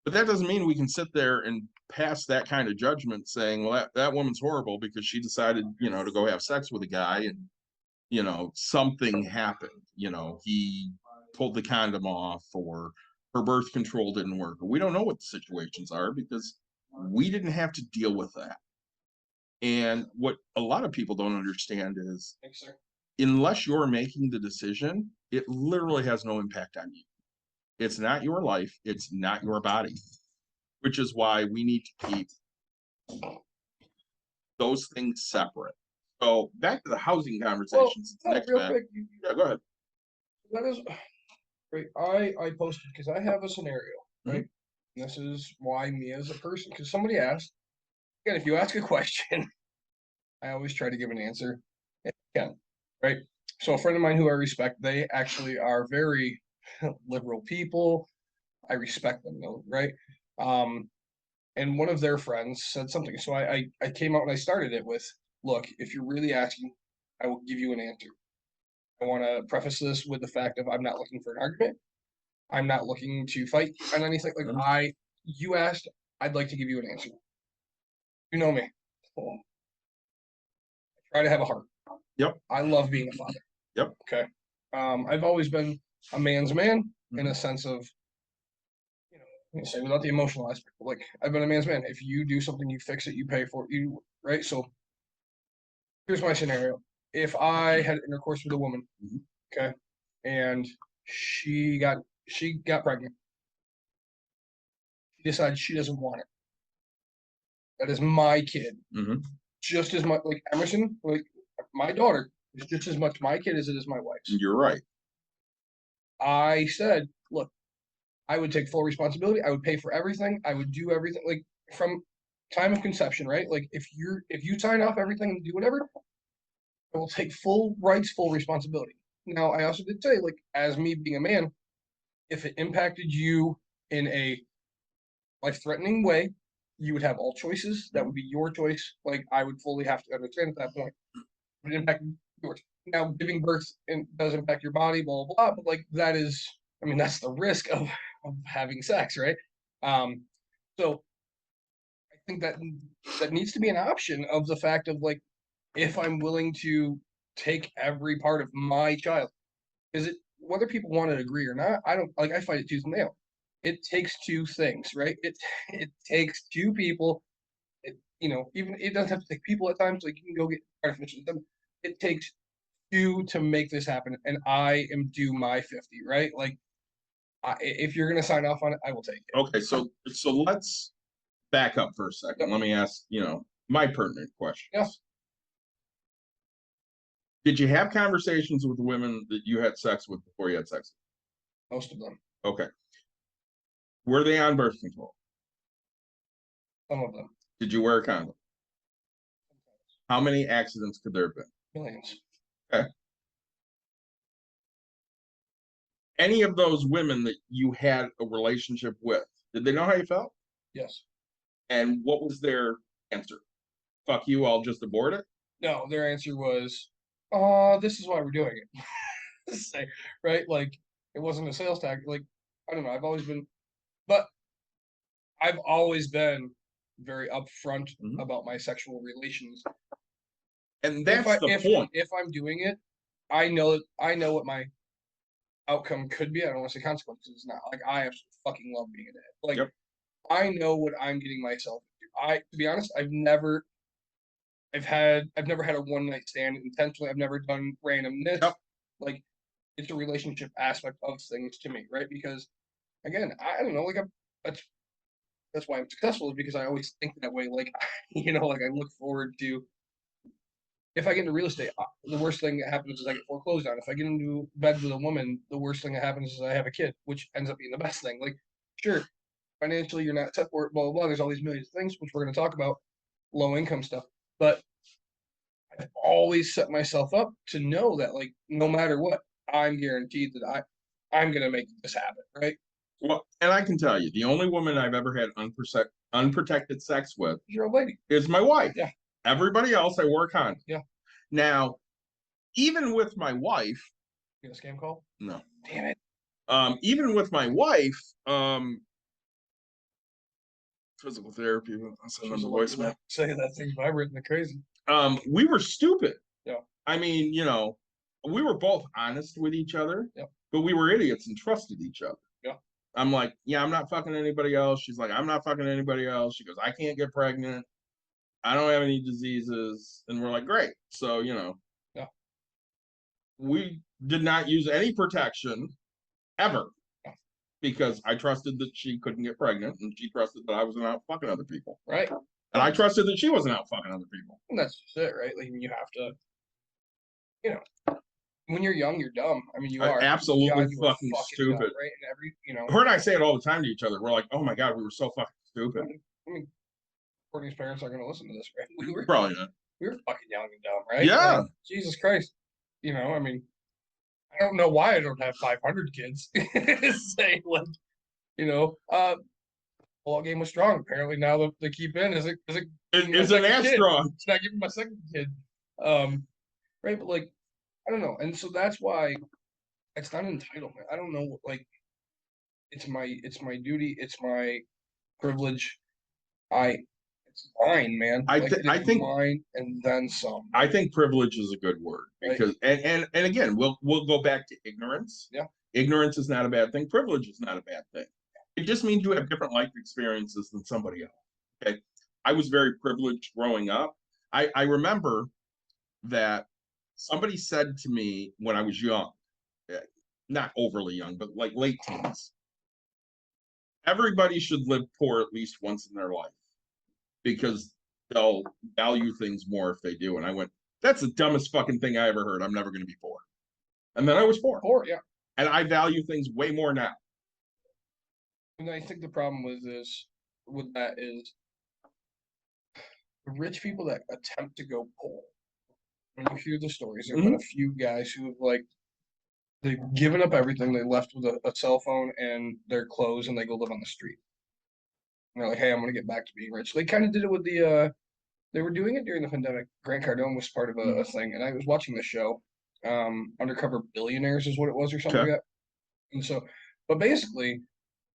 But that doesn't mean we can sit there and pass that kind of judgment saying, well, that woman's horrible because she decided, to go have sex with a guy and, something happened. He pulled the condom off or her birth control didn't work. We don't know what the situations are because we didn't have to deal with that. And what a lot of people don't understand is Thanks, sir. unless you're making the decision, it literally has no impact on you. It's not your life. It's not your body, which is why we need to keep those things separate. So back to the housing conversations. Well, real quick, Yeah, go ahead. that is great. I posted because I have a scenario, right? And this is why me as a person, because somebody asked, again, if you ask a question, I always try to give an answer if I can, right? So a friend of mine who I respect, they actually are very liberal people. I respect them, though, right? And one of their friends said something. So I came out and I started it with, look, if you're really asking, I will give you an answer. I want to preface this with the fact of I'm not looking for an argument. I'm not looking to fight on anything. Like you asked, I'd like to give you an answer. You know me. I try to have a heart. Yep. I love being a father. Yep. Okay. I've always been a man's man in a sense of, say without the emotional aspect. Like I've been a man's man. If you do something, you fix it, you pay for it, right? So here's my scenario. If I had intercourse with a woman, okay, and she got pregnant, she decides she doesn't want it. That is my kid. Mhm. Just as much like Emerson, like my daughter is just as much my kid as it is my wife's. You're right. I said, look, I would take full responsibility. I would pay for everything. I would do everything like from time of conception, right? Like if you sign off everything and do whatever, I will take full rights, full responsibility. Now, I also did say, like, as me being a man, if it impacted you in a life-threatening way, you would have all choices. That would be your choice. Like, I would fully have to understand at that point. It impacted yours. Now, giving birth does impact your body, blah, blah, blah. But, like, that is, I mean, that's the risk of having sex, right? So I think that needs to be an option of the fact of, like, if I'm willing to take every part of my child, is it whether people want to agree or not? I don't like. I fight it tooth and nail. It takes two things, right? It takes two people. Even it doesn't have to take people at times. Like you can go get artificial. It takes two to make this happen, and I am due my 50, right? Like, if you're gonna sign off on it, I will take it. Okay, so let's back up for a second. Let me ask, my pertinent questions. Yeah. Did you have conversations with the women that you had sex with before you had sex? Most of them, Okay. Were they on birth control? some of them, Did you wear a condom? How many accidents could there have been? millions. Any of those women that you had a relationship with, did they know how you felt? Yes. And what was their answer? Fuck you, I'll just abort it? No, their answer was, this is why we're doing it. Say, right? Like it wasn't a sales tactic. Like, I don't know, but I've always been very upfront Mhm. about my sexual relations. And that's the point. If I'm doing it, I know what my outcome could be. I don't want to say consequences. It's not like I absolutely fucking love being a dad. Like Yep. I know what I'm getting myself into. To be honest, I've never had a one night stand intentionally. I've never done randomness. Yep. Like it's a relationship aspect of things to me, right? Because again, I don't know, like that's why I'm successful is because I always think that way. Like, like I look forward to if I get into real estate, the worst thing that happens is I get foreclosed on. If I get into bed with a woman, the worst thing that happens is I have a kid, which ends up being the best thing. Like, sure, financially you're not set for it, blah blah blah. There's all these millions of things which we're going to talk about, low income stuff, but I've always set myself up to know that like no matter what, I'm guaranteed that I'm gonna make this happen, right? Well, and I can tell you, the only woman I've ever had unprotected sex with You're a lady. is my wife. Yeah. Everybody else I wore a condom. Yeah. Now, even with my wife, You get a scam call? no. Damn it. Even with my wife, physical therapy, She's a voicemail. Say that thing vibrating like crazy. we were stupid. Yeah. I mean, we were both honest with each other, yeah. but we were idiots and trusted each other. Yeah. I'm like, yeah, I'm not fucking anybody else. She's like, I'm not fucking anybody else. She goes, I can't get pregnant. I don't have any diseases. And we're like, great. So, yeah. We did not use any protection ever because I trusted that she couldn't get pregnant and she trusted that I wasn't out fucking other people. Right. And I trusted that she wasn't out fucking other people. And that's just it, right? Like you have to, when you're young, you're dumb. I mean, you are absolutely you are fucking stupid, dumb, right? And her and I say it all the time to each other. We're like, oh my god, we were so fucking stupid. I mean, Courtney's parents aren't going to listen to this, right? We were probably not. We were fucking young and dumb, right? Yeah. Like, Jesus Christ. I mean, I don't know why I don't have 500 kids. Say like, ball game was strong. Apparently now the keep in isn't as strong. It's not giving my second kid. Right, but like I don't know, and so that's why it's not entitlement. I don't know, like it's my duty, it's my privilege. It's mine, man. I think mine and then some. I think privilege is a good word because right. and again we'll go back to ignorance. Yeah. Ignorance is not a bad thing. Privilege is not a bad thing. It just means you have different life experiences than somebody else. Okay. I was very privileged growing up. I remember that somebody said to me when I was young, not overly young, but like late teens, everybody should live poor at least once in their life because they'll value things more if they do. And I went, that's the dumbest fucking thing I ever heard. I'm never going to be poor. And then I was poor. Or yeah. And I value things way more now. And I think the problem with that is the rich people that attempt to go poor. When you hear the stories, there's been a few guys who have like they've given up everything. They left with a cell phone and their clothes, and they go live on the street. And they're like, "Hey, I'm gonna get back to being rich." They kind of did it with the. They were doing it during the pandemic. Grant Cardone was part of a thing, and I was watching the show. Undercover Billionaires is what it was, or something like that. And so, but basically,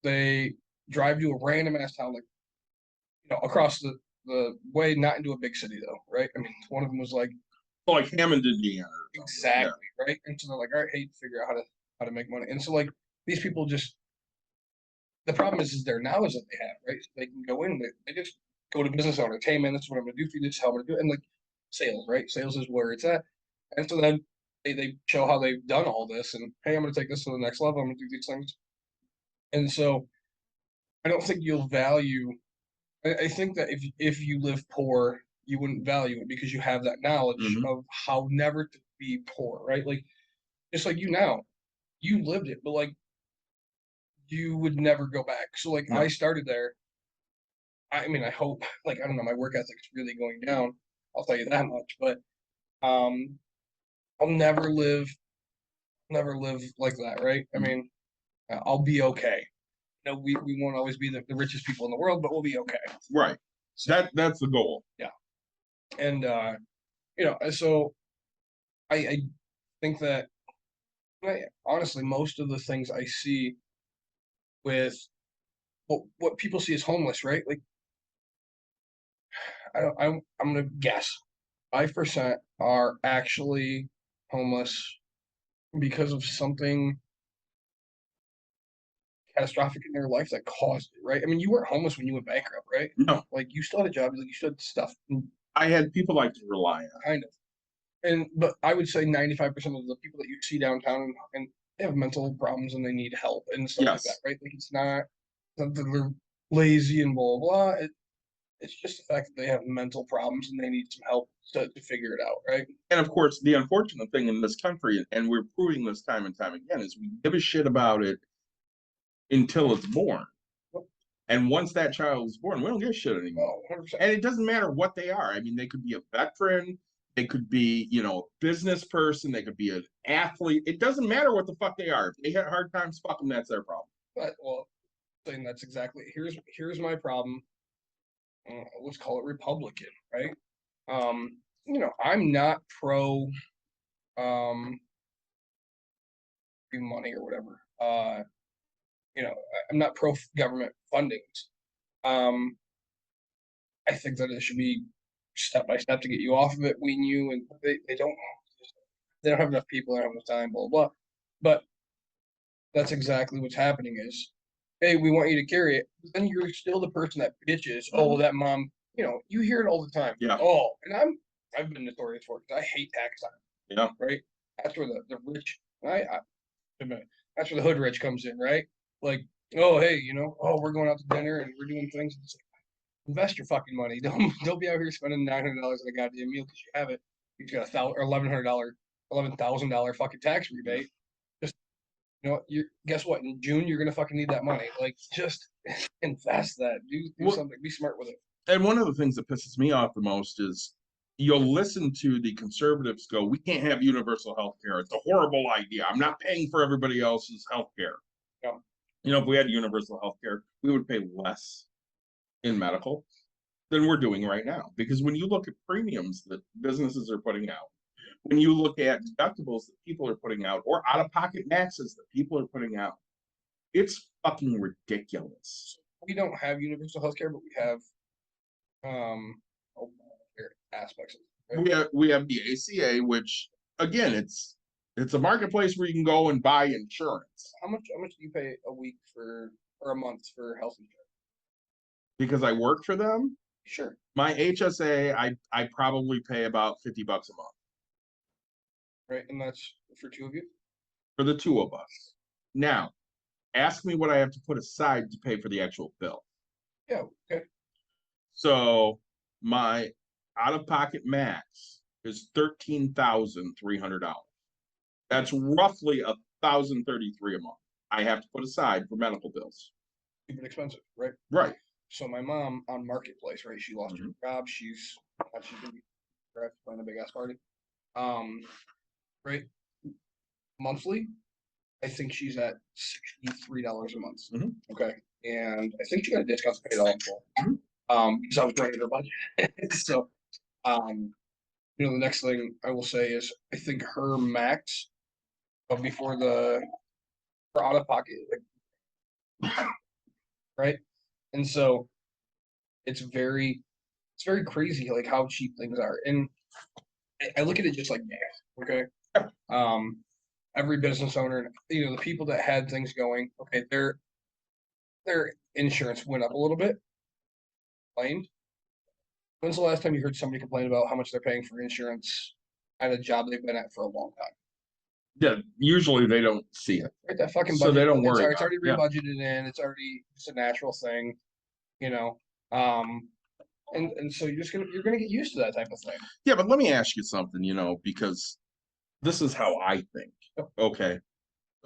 they drive to a random ass town, like across the way, not into a big city though, right? I mean, one of them was like Hammond, Indiana. Exactly, right? And so they're like, all right, hey, figure out how to make money. And so like these people just the problem is their knowledge that they have, right? So they can go in, they just go to business owner, hey man, this is what I'm gonna do for you, this is how I'm gonna do it. And like sales, right? Sales is where it's at. And so then they show how they've done all this and hey, I'm gonna take this to the next level, I'm gonna do these things. And so I don't think you'll value I think that if you live poor, you wouldn't value it because you have that knowledge of how never to be poor, right? Like, just like you now, you lived it, but like, you would never go back. So like, I started there. I mean, I hope, like, I don't know, my work ethic's really going down. I'll tell you that much, but I'll never live like that, right? I mean, I'll be okay. We won't always be the richest people in the world, but we'll be okay. Right. So, that's the goal. Yeah. And so I think that honestly, most of the things I see with what people see as homeless, right? Like I'm gonna guess 5% are actually homeless because of something catastrophic in their life that caused it, right? I mean, you weren't homeless when you went bankrupt, right? No. Like you still had a job, like you still had stuff. I had people like to rely on. Kind of. But I would say 95% of the people that you see downtown and they have mental problems and they need help and stuff like that, right? Like it's not that they're lazy and blah blah. It's just the fact that they have mental problems and they need some help to figure it out, right? And of course, the unfortunate thing in this country, and we're proving this time and time again, is we give a shit about it until it's born. And once that child is born, we don't give a shit anymore. Oh, 100%. And it doesn't matter what they are. I mean, they could be a veteran, they could be, a business person, they could be an athlete. It doesn't matter what the fuck they are. If they had hard times, fuck them, that's their problem. But, well, saying that's exactly here's my problem. Let's call it Republican, right? I'm not pro free money or whatever. I'm not pro government fundings. I think that it should be step by step to get you off of it, wean you, and they don't have enough people, they don't have enough time, blah blah. But that's exactly what's happening is, hey, we want you to carry it. But then you're still the person that bitches, oh, that mom, you hear it all the time. Yeah. Oh, and I've been notorious for it because I hate tax time. Yeah. Right? That's where the rich, that's where the hood rich comes in, right? Like, oh, hey, we're going out to dinner and we're doing things. It's like, invest your fucking money. Don't be out here spending $900 on a goddamn meal because you have it. You got $11,000 fucking tax rebate. Just guess what? In June you're gonna fucking need that money. Like, just invest that. Do something. Be smart with it. And one of the things that pisses me off the most is you'll listen to the conservatives go, we can't have universal health care. It's a horrible idea. I'm not paying for everybody else's health care. Yeah. If we had universal health care, we would pay less in medical than we're doing right now. Because when you look at premiums that businesses are putting out, when you look at deductibles that people are putting out, or out-of-pocket maxes that people are putting out, it's fucking ridiculous. We don't have universal health care, but we have aspects of it. We have the ACA, which again, it's a marketplace where you can go and buy insurance. How much do you pay a week or a month for health insurance? Because I work for them? Sure. My HSA, I probably pay about $50 a month. Right, and that's for two of you? For the two of us. Now, Ask me what I have to put aside to pay for the actual bill. Yeah, okay. So my out-of-pocket max is $13,300. That's roughly $1,033 a month. I have to put aside for medical bills. Stupid expensive, right? Right. So my mom on Marketplace, right? She lost her Mhm. job. She's gonna be playing a big ass party. Right? Monthly, I think she's at $63 a month. Mhm. Okay. And I think she got a discount to pay it all in full. Because I was running her budget. So you know, the next thing I will say is I think her max before her out of pocket, like, right? And so it's very crazy like how cheap things are. And I look at it just like gas, okay? Every business owner, you know, the people that had things going, okay, their insurance went up a little bit. Complained. When's the last time you heard somebody complain about how much they're paying for insurance at a job they've been at for a long time? Yeah, usually they don't see it. Right, that fucking So budget. they don't worry It's already about rebudgeted in. It's already just a natural thing, you know. And so you're gonna get used to that type of thing. Yeah, but let me ask you something, because this is how I think. Yep. Okay.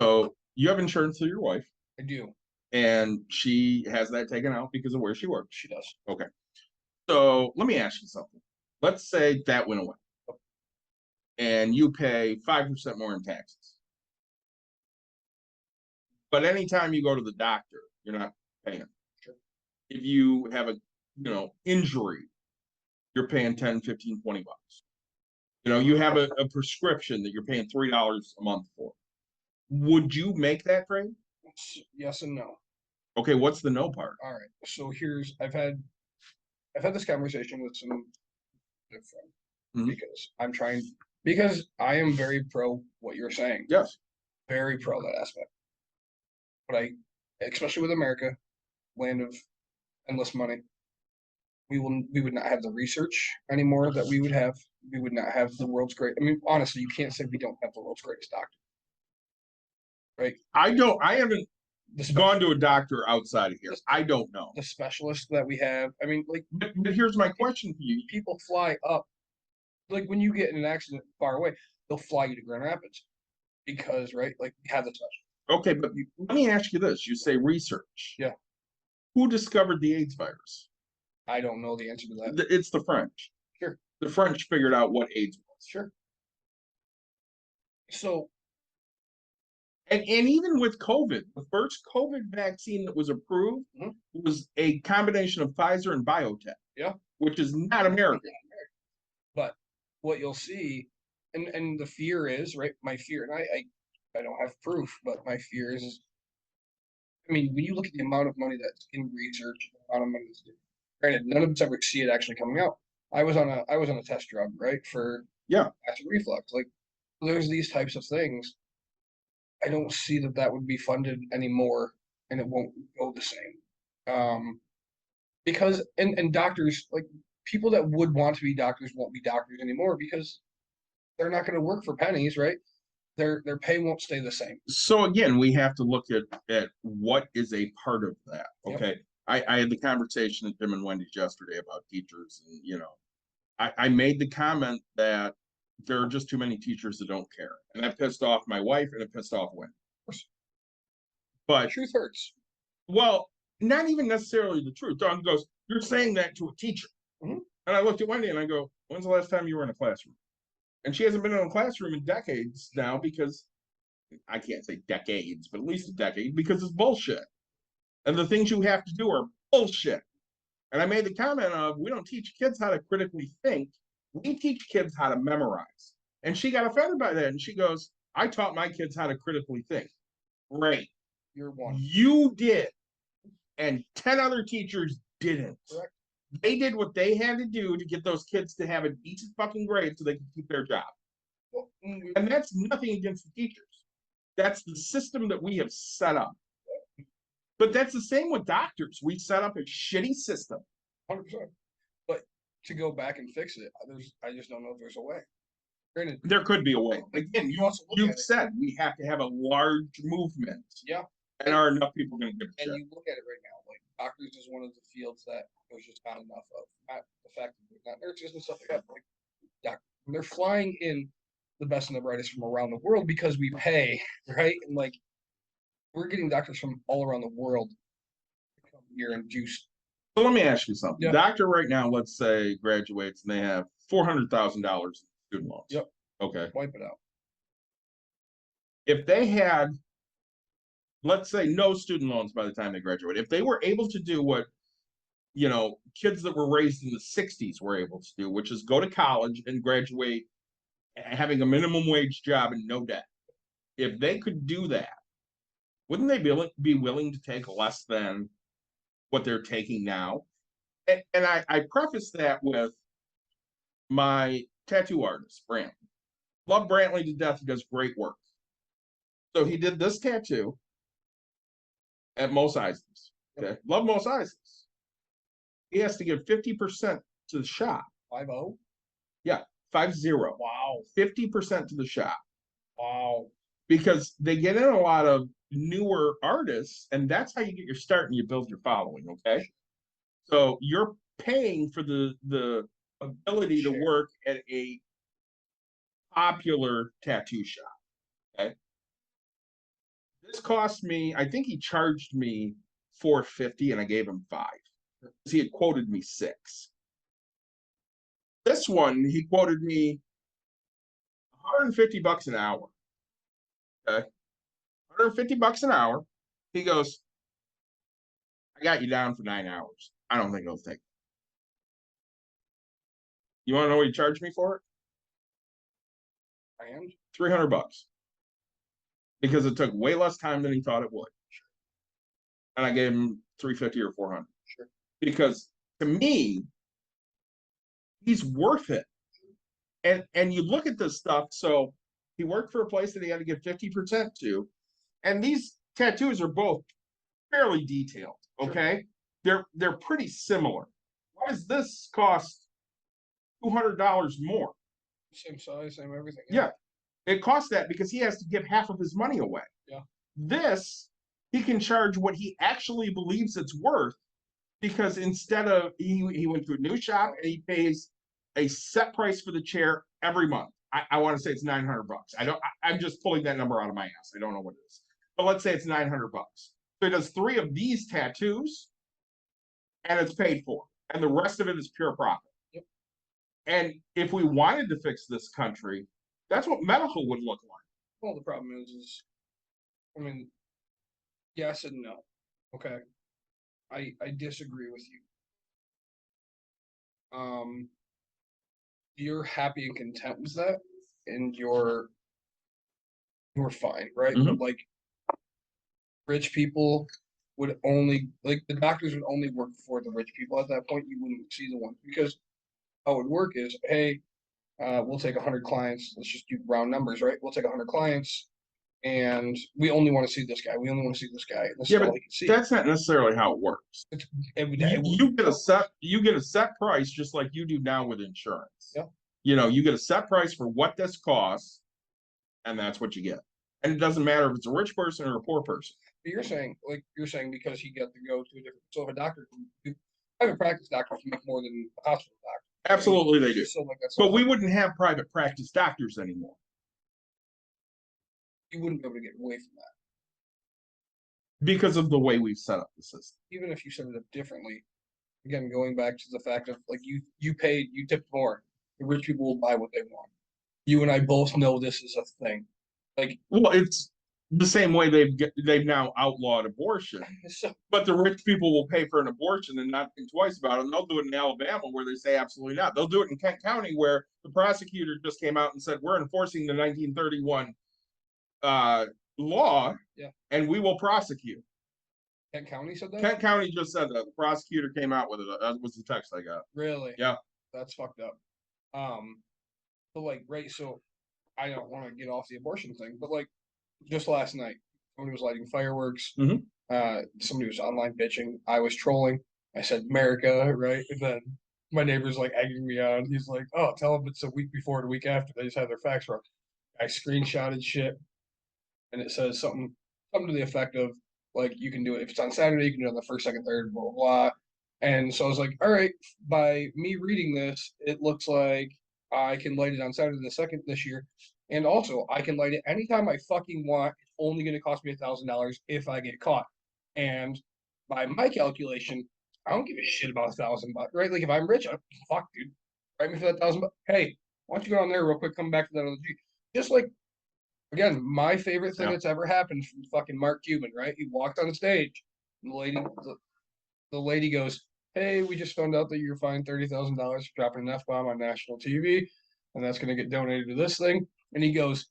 So you have insurance through your wife, I do. and she has that taken out because of where she works. She does. Okay. So let me ask you something. Let's say that went away, and you pay 5% more in taxes. But anytime you go to the doctor, you're not paying. Sure. If you have a, injury, you're paying 10, 15, 20 bucks. You have a prescription that you're paying $3 a month for. Would you make that trade? Yes and no. Okay, what's the no part? All right. So I've had this conversation with some good friends Mhm. because I am very pro what you're saying. Yes. Very pro that aspect. But especially with America, land of endless money, we would not have the research anymore that we would have. We would not have the world's great. I mean, honestly, you can't say we don't have the world's greatest doctor, right? I haven't gone to a doctor outside of here. I don't know. The specialists that we have. I mean, like, But here's my question for you. people fly up. Like when you get in an accident far away, they'll fly you to Grand Rapids because, right? Like, we have the specialist. Okay, but let me ask you this. You say research. Yeah. Who discovered the AIDS virus? I don't know the answer to that. It's the French. Sure. The French figured out what AIDS was. Sure. So, And even with COVID, the first COVID vaccine that was approved was a combination of Pfizer and biotech. Yeah. Which is not American. But what you'll see, and the fear is, right? My fear, and I don't have proof, but my fear is, I mean, when you look at the amount of money that's in research, the amount of money that's granted, none of us ever see it actually coming out. I was on a test drug, right, for acid reflux. Like, there's these types of things. I don't see that would be funded anymore, and it won't go the same. Because and doctors, like, people that would want to be doctors won't be doctors anymore because they're not going to work for pennies, right? Their pay won't stay the same. So again, we have to look at what is a part of that. Okay. Yep. I had the conversation with Tim and Wendy's yesterday about teachers, and I made the comment that there are just too many teachers that don't care. And that pissed off my wife and it pissed off Wendy. But Truth hurts. well, not even necessarily the truth. Don goes, "You're saying that to a teacher." Mhm. And I looked at Wendy and I go, "When's the last time you were in a classroom?" And she hasn't been in a classroom in decades now, because I can't say decades, but at least a decade, because it's bullshit. And the things you have to do are bullshit. And I made the comment of, we don't teach kids how to critically think. We teach kids how to memorize. And she got offended by that. And she goes, "I taught my kids how to critically think." Great. You're one. You did. And 10 other teachers didn't. Correct. They did what they had to do to get those kids to have a decent fucking grade so they can keep their job. Well, And that's nothing against the teachers. That's the system that we have set up. But that's the same with doctors. We set up a shitty system. 100%. But to go back and fix it, I just don't know if there's a way. Granted, There could be a way. Again, you also look at you've it. said we have to have a large movement. Yeah. And are enough people going to give a And shit? you look at it right now, like doctors is one of the fields that there's just not enough of. Not the fact that there's not nurses and stuff like that, but like they're flying in the best and the brightest from around the world because we pay, right? And like we're getting doctors from all around the world to come here and juice. So let me ask you something. Yeah. Doctor right now, let's say graduates and they have $400,000 in student loans. Yep. Okay. Wipe it out. If they had, let's say, no student loans by the time they graduate, if they were able to do what, kids that were raised in the 60s were able to do, which is go to college and graduate having a minimum wage job and no debt. If they could do that, wouldn't they be willing to take less than what they're taking now? And I preface that with my tattoo artist, Brantley. Love Brantley to death. He does great work. So he did this tattoo at Mos Eisley's. Okay. Love Mos Eisley's. He has to give 50% to the shop. 5-0? Yeah, 50. Wow. 50% to the shop. Wow. Because they get in a lot of newer artists, and that's how you get your start and you build your following, okay? So you're paying for the ability to work at a popular tattoo shop, okay? This cost me, I think he charged me $450 and I gave him $5. He had quoted me $6. This one, he quoted me $150 an hour. Okay. $150 an hour. He goes, I got you down for 9 hours. I don't think it'll take it. You want to know what he charged me for it? And $300. Because it took way less time than he thought it would. And I gave him $350 or $400. Sure. Because to me, he's worth it. And you look at this stuff, so he worked for a place that he had to give 50% to, and these tattoos are both fairly detailed, okay? Sure. They're pretty similar. Why does this cost $200 more? same size, same everything. Yeah. It costs that because he has to give half of his money away. Yeah. This, he can charge what he actually believes it's worth, because instead of, he went to a new shop and he pays a set price for the chair every month. I want to say it's $900. I'm just pulling that number out of my ass. I don't know what it is, but let's say it's $900. So he does 3 of these tattoos and it's paid for, and the rest of it is pure profit. Yep. And if we wanted to fix this country, that's what medical would look like. Well, the problem is, I mean, yes and no. Okay. I disagree with you. You're happy and content with that, and you're fine, right? Mhm. But like rich people would only, like, the doctors would only work for the rich people at that point. You wouldn't see the ones, because how it would work is, hey, we'll take 100 clients. Let's just do round numbers, right? We'll take 100 clients, and we only want to see this guy. We only want to see this guy. This Yeah, is all but we can see. that's not necessarily how it works. You get a set price, just like you do now with insurance. Yeah. You get a set price for what this costs, and that's what you get. And it doesn't matter if it's a rich person or a poor person. But you're saying because he got to go to a different, so if a doctor private practice doctors make more than a hospital doctor. Absolutely, they do. So like that's But we wouldn't have private practice doctors anymore. You wouldn't be able to get away from that. Because of the way we've set up the system. Even if you set it up differently, again, going back to the fact of like you tipped more. The rich people will buy what they want. You and I both know this is a thing. Like, well, it's the same way they've now outlawed abortion. so, But the rich people will pay for an abortion and not think twice about it. And they'll do it in Alabama where they say absolutely not. They'll do it in Kent County where the prosecutor just came out and said, we're enforcing the 1931 law, and we will prosecute. Kent County said that? Kent County just said that. The prosecutor came out with it. That was the text I got. Really? Yeah. That's fucked up. But like, right, so I don't want to get off the abortion thing, but like just last night, somebody was lighting fireworks. Mhm. Somebody was online bitching. I was trolling. I said America, right? And then my neighbor's like egging me on. He's like, oh, tell them it's a week before and a week after. They just had their facts wrong. I screenshotted shit, and it says something to the effect of Like you can do it if it's on Saturday, you can do it on the first, second, third, blah blah blah. And so I was like, all right, by me reading this, it looks like I can light it on Saturday the 2nd this year. And also I can light it anytime I fucking want. It's only gonna cost me $1,000 if I get caught. And by my calculation, I don't give a shit about $1,000, right? Like if I'm rich, fuck dude. Write me for that $1,000. Hey, why don't you go on there real quick, come back to that other G. Just like again, my favorite thing that's ever happened from fucking Mark Cuban, right? He walked on the stage, and the lady goes, "Hey, we just found out that you're fined $30,000 for dropping an F-bomb on national TV, and that's going to get donated to this thing." And he goes,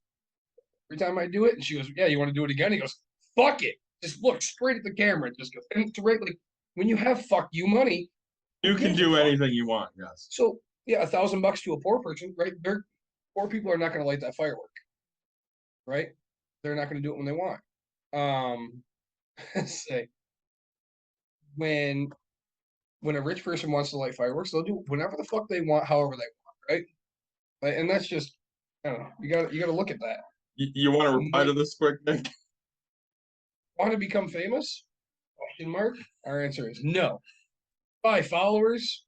"Every time I do it," and she goes, "Yeah, you want to do it again?" He goes, "Fuck it." Just look straight at the camera and just go, and it's right, like when you have fuck you money, You can do anything you want, yes. so yeah, $1,000 to a poor person, right? Poor people are not going to light that firework, right? They're not going to do it when they want. Say when a rich person wants to light fireworks, they'll do whenever the fuck they want, however they want, right? Like, and that's just, I don't know. You got to look at that. You want to reply to this quick, Nick? Want to become famous? Question mark. Our answer is no. Buy followers,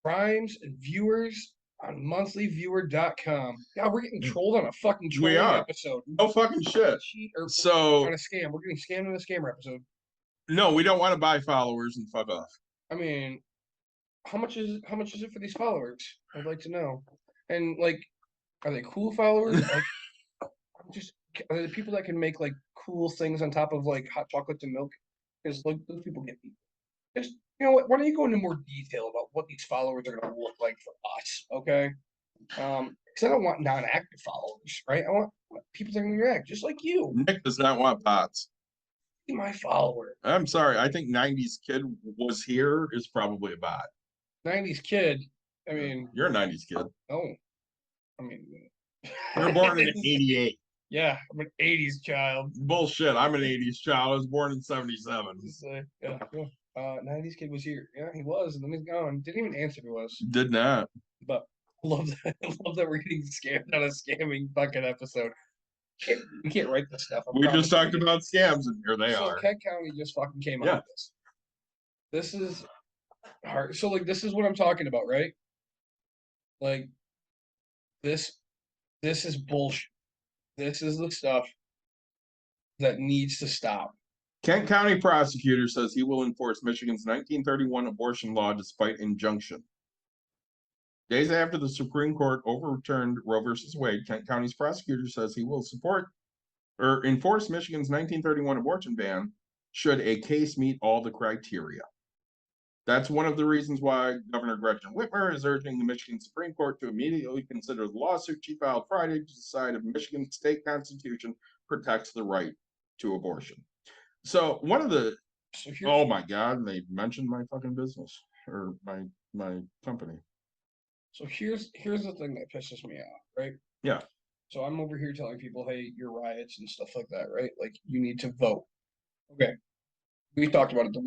primes, and viewers on monthlyviewer.com. God, we're getting trolled on a fucking trolling episode. No fucking shit. So on a scam. We're getting scammed in a scammer episode. No, we don't want to buy followers and fuck off. I mean, how much is it for these followers? I'd like to know. And like, are they cool followers? Like, are they people that can make like cool things on top of like hot chocolate and milk? Because like those people get people. Just you know what? Why don't you go into more detail about what these followers are going to look like for us? Okay. Because I don't want non-active followers, right? I want people that are going to react just like you. Nick does not want bots. Be my follower. I'm sorry. I think 90s kid was here is probably a bot. 90s kid. I mean, you're a 90s kid. Oh, I mean, you're born in 88. Yeah, I'm an 80s child. Bullshit. I'm an 80s child. I was born in 77. Yeah. 90s kid was here. Yeah, he was, and then he's gone. Didn't even answer to us. Did not. But love that we're getting scammed on a scamming fucking episode. We can't write this stuff. We just talked about scams, and here they are. Kent County just fucking came out with this. This is hard. So, like, this is what I'm talking about, right? Like, this is bullshit. This is the stuff that needs to stop. Kent County prosecutor says he will enforce Michigan's 1931 abortion law despite injunction. Days after the Supreme Court overturned Roe v. Wade, Kent County's prosecutor says he will support or enforce Michigan's 1931 abortion ban should a case meet all the criteria. That's one of the reasons why Governor Gretchen Whitmer is urging the Michigan Supreme Court to immediately consider the lawsuit she filed Friday to decide if Michigan's state constitution protects the right to abortion. So one of the, oh my God, they mentioned my fucking business or my company. So here's the thing that pisses me off, right? Yeah. So I'm over here telling people, hey, your riots and stuff like that, right? Like you need to vote. Okay. We talked about it. The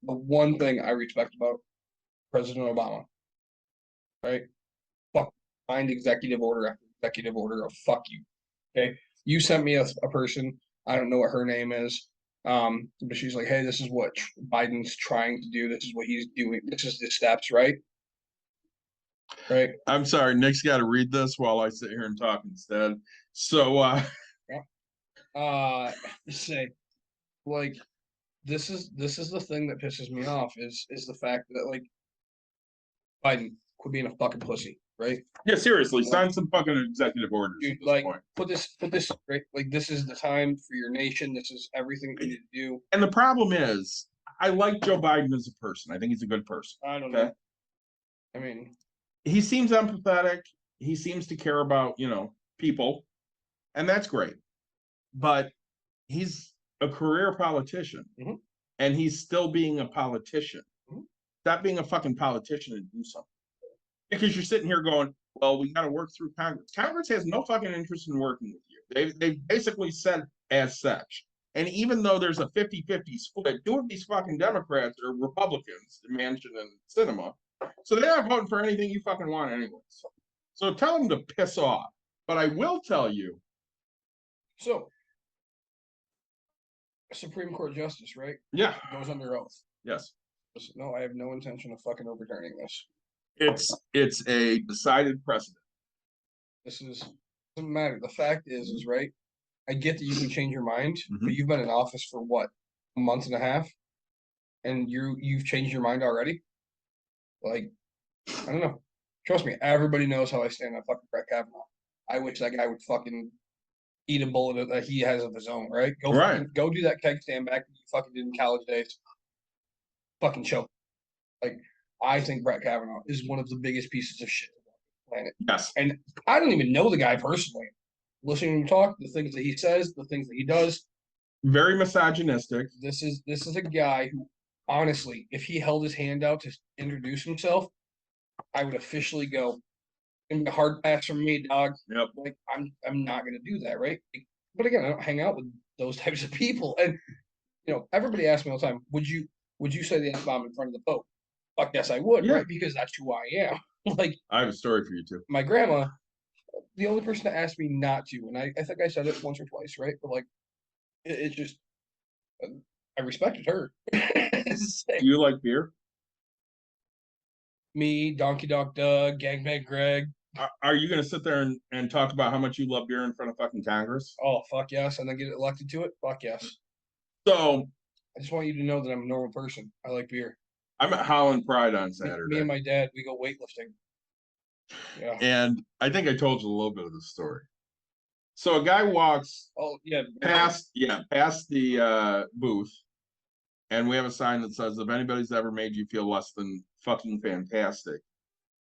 one thing I respect about President Obama, right? Fuck, find executive order after executive order of fuck you. Okay. You sent me a person, I don't know what her name is. But she's like, hey, this is what Biden's trying to do. This is what he's doing. This is the steps, right? Right. I'm sorry, Nick's got to read this while I sit here and talk instead. So, say, like, this is the thing that pisses me off is the fact that like Biden quit being a fucking pussy, right? Yeah, seriously, sign some fucking executive orders. Dude, like, put this right. Like, this is the time for your nation. This is everything you need to do. And the problem is, I like Joe Biden as a person. I think he's a good person. I don't know. I mean, he seems empathetic. He seems to care about, people. And that's great. But he's a career politician. Mm-hmm. And he's still being a politician. Mm-hmm. Stop being a fucking politician and do something. Because you're sitting here going, well, we got to work through Congress. Congress has no fucking interest in working with you. They basically said as such. And even though there's a 50-50 split, two of these fucking Democrats are Republicans, Manchin and Sinema. So they're not voting for anything you fucking want anyway. So tell them to piss off. But I will tell you. So, Supreme Court justice, right? Yeah. Goes under oath. Yes. No, I have no intention of fucking overturning this. It's a decided precedent. Doesn't matter. The fact is right. I get that you can change your mind, Mhm. but you've been in office for what, a month and a half, and you've changed your mind already. Like, I don't know. Trust me, everybody knows how I stand on fucking Brett Kavanaugh. I wish that guy would fucking eat a bullet that he has of his own, right? Go do that keg stand back that you fucking did in college days. Fucking choke. Like, I think Brett Kavanaugh is one of the biggest pieces of shit on the planet. Yes. And I don't even know the guy personally. Listening to him talk, the things that he says, the things that he does. Very misogynistic. This is a guy who, honestly, if he held his hand out to introduce himself, I would officially go, "It's a hard pass from me, dog." Yep. Like, I'm not gonna do that, right? But again, I don't hang out with those types of people. And everybody asks me all the time, would you say the F-bomb in front of the Pope? Fuck yes, I would, Yeah. right? Because that's who I am. Like, I have a story for you too. my grandma, the only person that asked me not to, and I think I said it once or twice, right? But like, it's just, I respected her. You like beer? Me, Donkey Dog Doug, Gangbang Greg. Are you gonna sit there and talk about how much you love beer in front of fucking Congress? Oh, fuck yes. And then get elected to it? Fuck yes. So I just want you to know that I'm a normal person. I like beer. I'm at Holland Pride on Me Saturday. and my dad, we go weightlifting. Yeah. And I think I told you a little bit of the story. So a guy walks Oh, yeah. past the booth, and we have a sign that says, if anybody's ever made you feel less than fucking fantastic,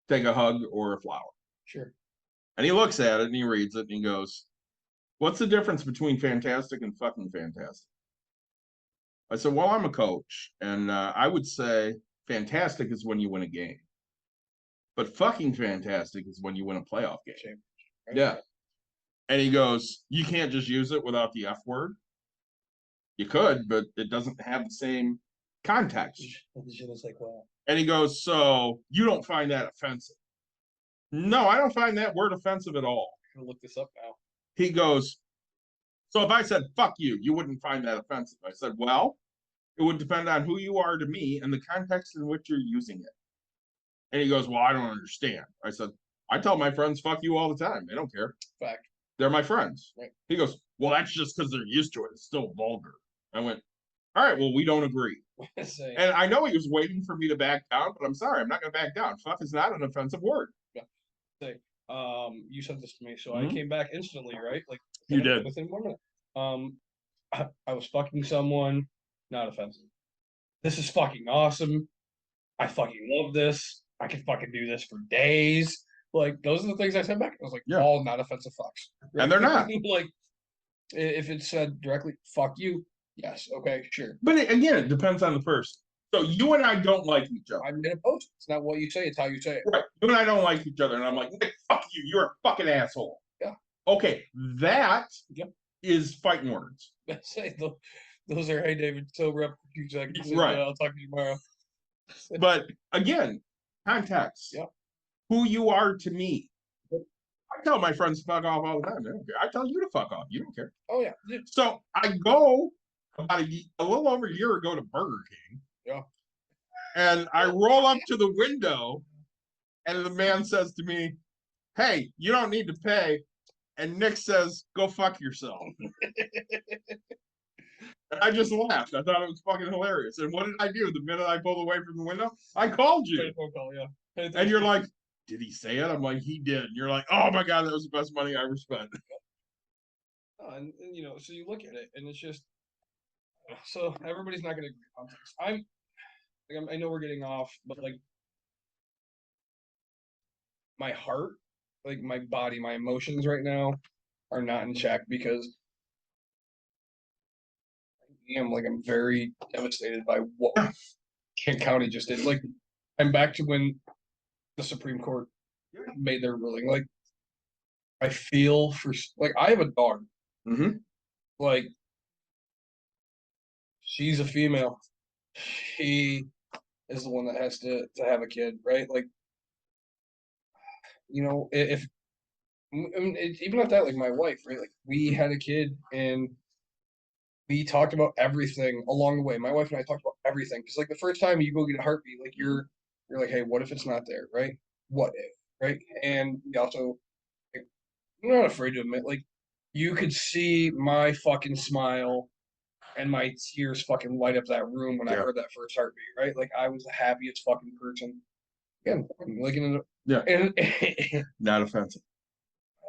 take a hug or a flower. Sure. And he looks at it and he reads it and he goes, what's the difference between fantastic and fucking fantastic? I said, well, I'm a coach, and I would say fantastic is when you win a game. But fucking fantastic is when you win a playoff game. Right? Yeah. And he goes, you can't just use it without the F word. You could, but it doesn't have the same context. It's like, wow. And he goes, so you don't find that offensive? No, I don't find that word offensive at all. I'm gonna look this up now. He goes, so if I said, fuck you, you wouldn't find that offensive. I said, well, it would depend on who you are to me and the context in which you're using it. And he goes, well, I don't understand. I said, I tell my friends, fuck you all the time. They don't care. Fact. They're my friends. Right. He goes, well, that's just because they're used to it. It's still vulgar. I went, all right, well, we don't agree. Say, And I know he was waiting for me to back down, but I'm sorry, I'm not going to back down. Fuck is not an offensive word. you sent this to me, so Mhm. I came back instantly, right? Like, You did. within 1 minute. I was fucking someone, not offensive. This is fucking awesome. I fucking love this. I could fucking do this for days. Like, those are the things I said back. I was like, Yeah. all not offensive fucks. And they're not. Like, if it said directly, fuck you, yes, okay, sure. But again, it depends on the person. So you and I don't like each other. I'm gonna post. It's not what you say, it's how you say it. Right. You and I don't like each other. And I'm like, fuck you. You're a fucking asshole. Yeah. Okay. That Yep. is fighting words. Say those are, hey David, sober up for 2 seconds. Right. I'll talk to you tomorrow. But again, context. Yep. Who you are to me. I tell my friends to fuck off all the time. They don't care. I tell you to fuck off. You don't care. Oh yeah. So I go about a little over a year ago to Burger King. Yeah. And I roll up to the window, and the man says to me, hey, you don't need to pay. And Nick says, go fuck yourself. And I just laughed. I thought it was fucking hilarious. And what did I do the minute I pulled away from the window? I called you. Phone call, yeah. And you're like, did he say it? I'm like, he did. And you're like, oh my God, that was the best money I ever spent. And so you look at it, and it's just, so everybody's not going to agree on things. I know we're getting off, but like, my heart, like my body, my emotions right now are not in check because I'm very devastated by what Kent County just did. Like, I'm back to when the Supreme Court made their ruling. Like, I feel for, like, I have a daughter. Mm-hmm. Like, she's a female. She is the one that has to have a kid, right? Like, if I mean, it's, even at that, like my wife, right? Like, we had a kid and we we talked about everything along the way. My wife and I talked about everything because, like, the first time you go get a heartbeat, like you're like, hey, what if it's not there, right? What if, right? And we also, like, I'm not afraid to admit, like, you could see my fucking smile and my tears fucking light up that room when I heard that first heartbeat, right? Like, I was the happiest fucking person. Again, I'm looking at it, and Not offensive.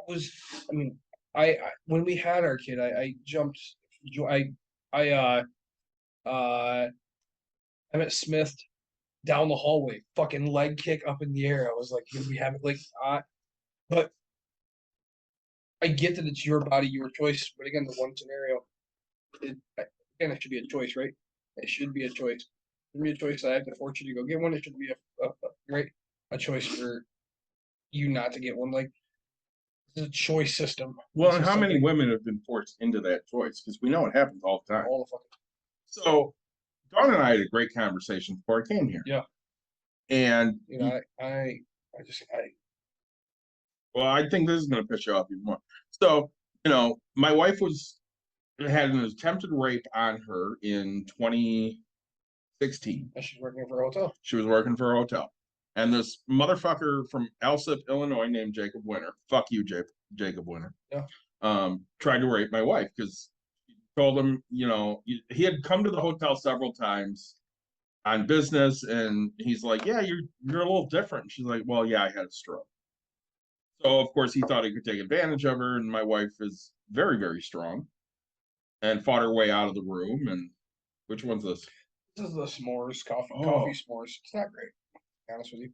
was, I mean, I when we had our kid, I jumped, I I met Smith down the hallway, fucking leg kick up in the air. I was like, we have like, but I get that it's your body, your choice. But again, the one scenario, again, it should be a choice, right? It should be a choice. It should be a choice that I have to force you to go get one. It should be a choice for you not to get one. Like, it's a choice system. Well, This and is how many something- women have been forced into that choice? Because we know it happens all the time. all the fucking So Dawn and I had a great conversation before I came here. Yeah. And you know, I well, I think this is going to piss you off even more. So, my wife had an attempted rape on her in 2016. she's working for a hotel. She was working for a hotel. And this motherfucker from Alsip, Illinois, named Jacob Winter, fuck you, Jacob Winter, tried to rape my wife because he told him, he had come to the hotel several times on business, and he's like, yeah, you're a little different. She's like, well, yeah, I had a stroke. So, of course, he thought he could take advantage of her, and my wife is very, very strong and fought her way out of the room. And which one's this? This is the s'mores coffee s'mores. It's not great, to be honest with you.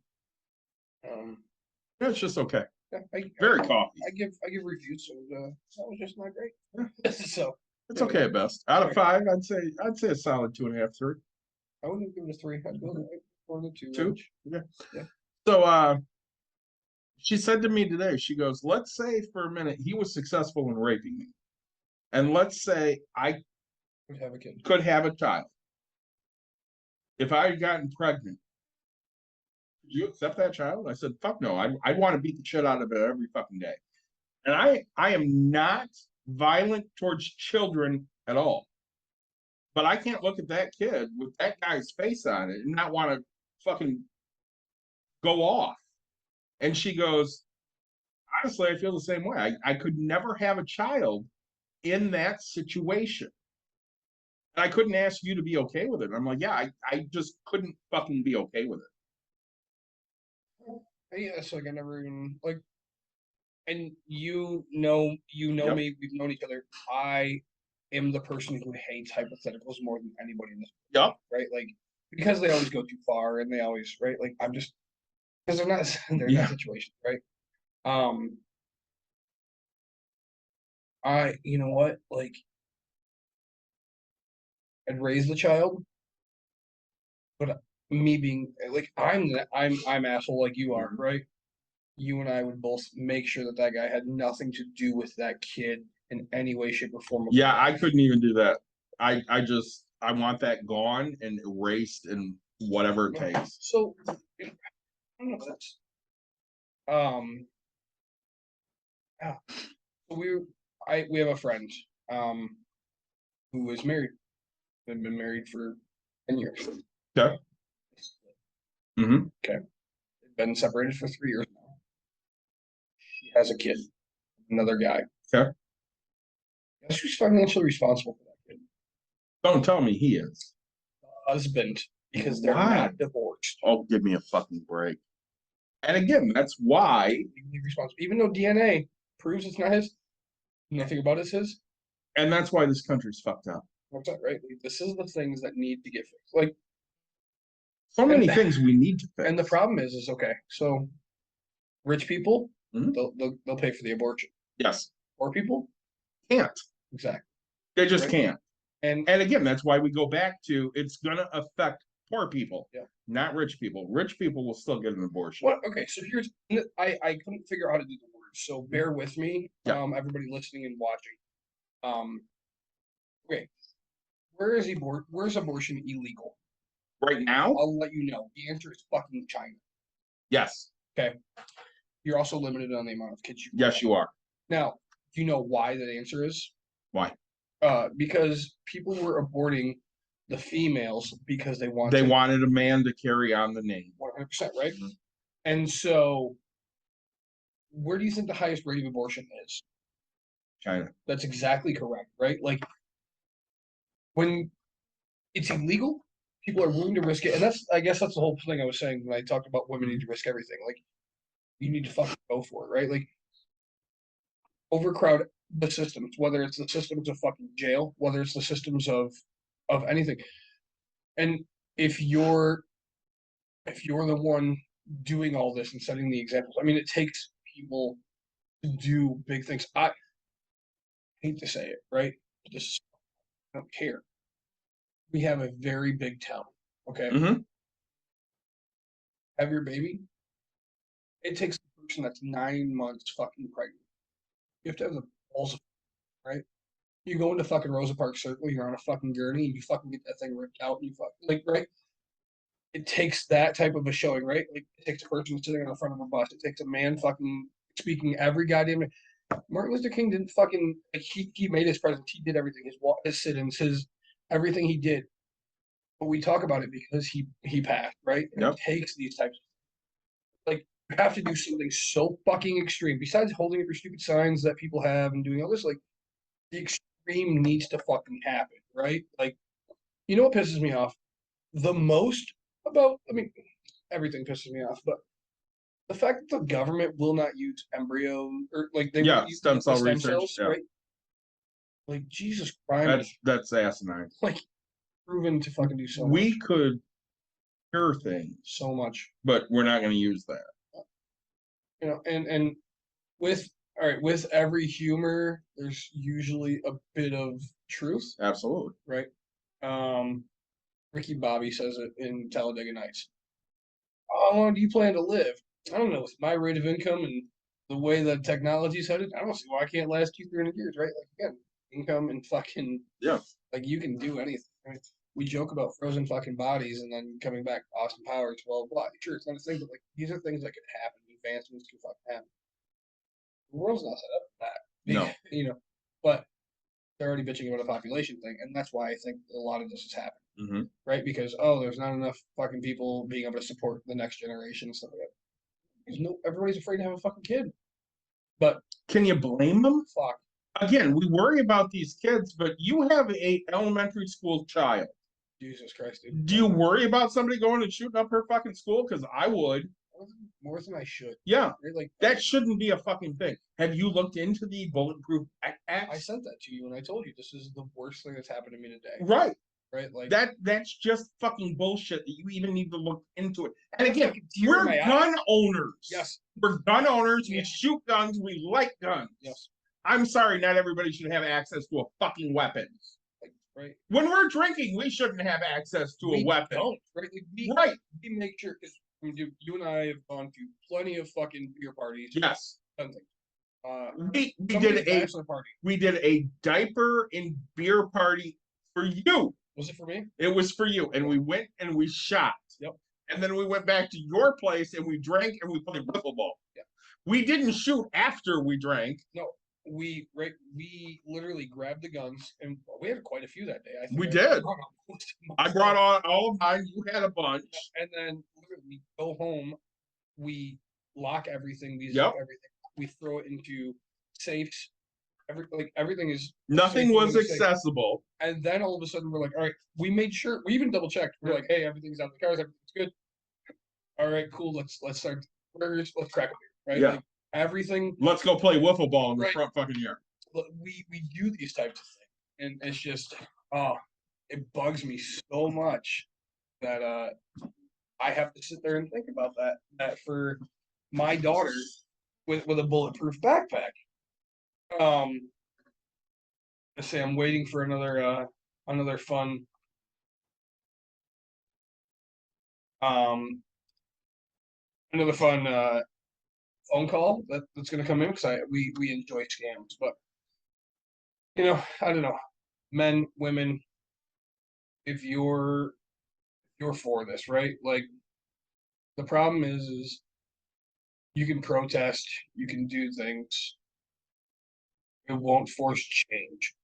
It's just okay. Yeah, Very coffee. I give reviews, so that was just not great. So It's okay at best. Out of 5, I'd say a solid 2.5, 3. I wouldn't give it a 3. I'd go for the 2. 2? Yeah. So she said to me today, she goes, let's say for a minute he was successful in raping me. And let's say I could have a child. If I had gotten pregnant, would you accept that child? I said, fuck no. I'd want to beat the shit out of it every fucking day. And I am not violent towards children at all. But I can't look at that kid with that guy's face on it and not want to fucking go off. And she goes, honestly, I feel the same way. I could never have a child in that situation. And I couldn't ask you to be okay with it. And I'm like, yeah, I just couldn't fucking be okay with it. Yeah, it's like I never even like, and you know Yep. me. We've known each other. I am the person who hates hypotheticals more than anybody in this. Yep. Right, like because they always go too far, and they always Like I'm just because they're not in Yeah. that situation, right? You know what, like I'd raise the child, but me being like I'm asshole like you are, right? You and I would both make sure that guy had nothing to do with that kid in any way, shape, or form. Yeah, I couldn't even do that. I want that gone and erased and whatever it takes. So I don't know. That's yeah. So we have a friend who is married. They've been married for 10 years. Okay. Mm-hmm. Okay. They've been separated for 3 years now. She has a kid, another guy. Okay. Guess who's financially responsible for that kid? Don't tell me he is. The husband, because they're Why? not divorced. Oh, give me a fucking break. And again, that's why. Legally responsible. Even though DNA proves it's not his, nothing about it's his. And that's why this country's fucked up. That's that, right? Like, this is the things that need to get fixed. Like So many things we need to fix. And the problem is okay. So rich people, Mhm. they'll pay for the abortion. Yes. Poor people, Can't. exactly. They just Right. can't. And And again, that's why we go back to it's gonna affect poor people, Yeah. not rich people. Rich people will still get an abortion. what? Okay, so here's I couldn't figure out how to do the words, so bear with me. Yeah. Everybody listening and watching. Okay, where's abortion illegal? Right now? I'll let you know. The answer is fucking China. Yes. You're also limited on the amount of kids you can Yes, have. you are. Now, do you know why that answer is? Why? because people were aborting the females because they wanted They wanted a man to carry on the name. 100%, right? And so, where do you think the highest rate of abortion is? China. That's exactly correct, right? Like, when it's illegal, people are willing to risk it. And I guess that's the whole thing I was saying when I talked about women need to risk everything. Like, you need to fucking go for it, right? Like, overcrowd the systems, whether it's the systems of fucking jail, whether it's the systems of anything. And if you're the one doing all this and setting the examples, I mean, it takes people to do big things. I hate to say it, right? Just I don't care. We have a very big town. Okay. Mhm. Have your baby. It takes a person that's 9 months fucking pregnant. You have to have the balls, right? You go into fucking Rosa Parks Circle, you're on a fucking gurney, and you fucking get that thing ripped out, and you fucking like, right? It takes that type of a showing, right? Like, it takes a person sitting on the front of a bus. It takes a man fucking speaking every goddamn. Martin Luther King didn't fucking like he made his presence. He did everything. His sit-ins, his everything he did. But we talk about it because he passed, right? And Yep. it takes these types of, like, you have to do something so fucking extreme. Besides holding up your stupid signs that people have and doing all this, like, the extreme needs to fucking happen, right? Like, you know what pisses me off the most about, I mean, everything pisses me off, but the fact that the government will not use embryo or like they Yeah, won't use stem the cell stem research, cells, yeah. right? Like, Jesus Christ, That's asinine. like, proven to fucking do so much. We could cure things, So much, but we're not going to use that. you know, and with all right, with every humor, there's usually a bit of truth, Absolutely. right? Ricky Bobby says it in Talladega Nights. How long do you plan to live? I don't know. With my rate of income and the way that technology's headed, I don't see why I can't last 200-300 years, right? Like, again, income and fucking Yeah. like, you can do anything. Right? We joke about frozen fucking bodies and then coming back, Austin Powers, blah blah. Sure, it's not a thing, but like, these are things that could happen. Advancements can fucking happen. The world's not set up for that. No. You know, but they're already bitching about a population thing, and that's why I think a lot of this is happening. Mhm. Right? Because there's not enough fucking people being able to support the next generation and stuff like that. Everybody's afraid to have a fucking kid. But Can you blame them? fuck, Again, we worry about these kids, but you have a elementary school child. Jesus Christ, dude. Do you worry about somebody going and shooting up her fucking school? Because I would. More than I should. Yeah, Right? Like, that shouldn't be a fucking thing. Have you looked into the bulletproof I backpacks? sent that to you and I told you this is the worst thing that's happened to me today. Right. Right? Like, That's just fucking bullshit that you even need to look into it. And again, like a tear in we're my eye. gun owners. Yes. We're gun owners. Yeah. We shoot guns. We like guns. Yes. I'm sorry, not everybody should have access to a fucking weapon. Like, right? When we're drinking, we shouldn't have access to a weapon. Don't, right? Like, Right. We make sure, because I mean, dude, you and I have gone to plenty of fucking beer parties. Yes. Done things. We Somebody's did a bachelor party. we did a diaper and beer party for you. Was it for me? It was for you. And we went and we shot. Yep. And then we went back to your place and we drank and we played wiffle ball. Yeah. We didn't shoot after we drank. No. We literally grabbed the guns and we had quite a few that day. I think We did. I brought on, all of mine. You had a bunch. and then literally we go home, we lock everything, we Yep. zip everything, we throw it into safes. Everything is Nothing safe was within the safe. accessible. And then all of a sudden we're like, all right, we made sure we even double checked. We're like, hey, everything's out of the cars, everything's good. All right, cool. Let's start burgers. Let's crack a beer, right? Yeah. Like, everything. Let's go play wiffle ball in the Right. front fucking yard. We do these types of things, and it's just it bugs me so much that I have to sit there and think about that for my daughter with a bulletproof backpack. I say I'm waiting for another fun phone call that's going to come in, because we enjoy scams, but I don't know, men, women, if you're for this, right? Like, the problem is you can protest, you can do things, it won't force change.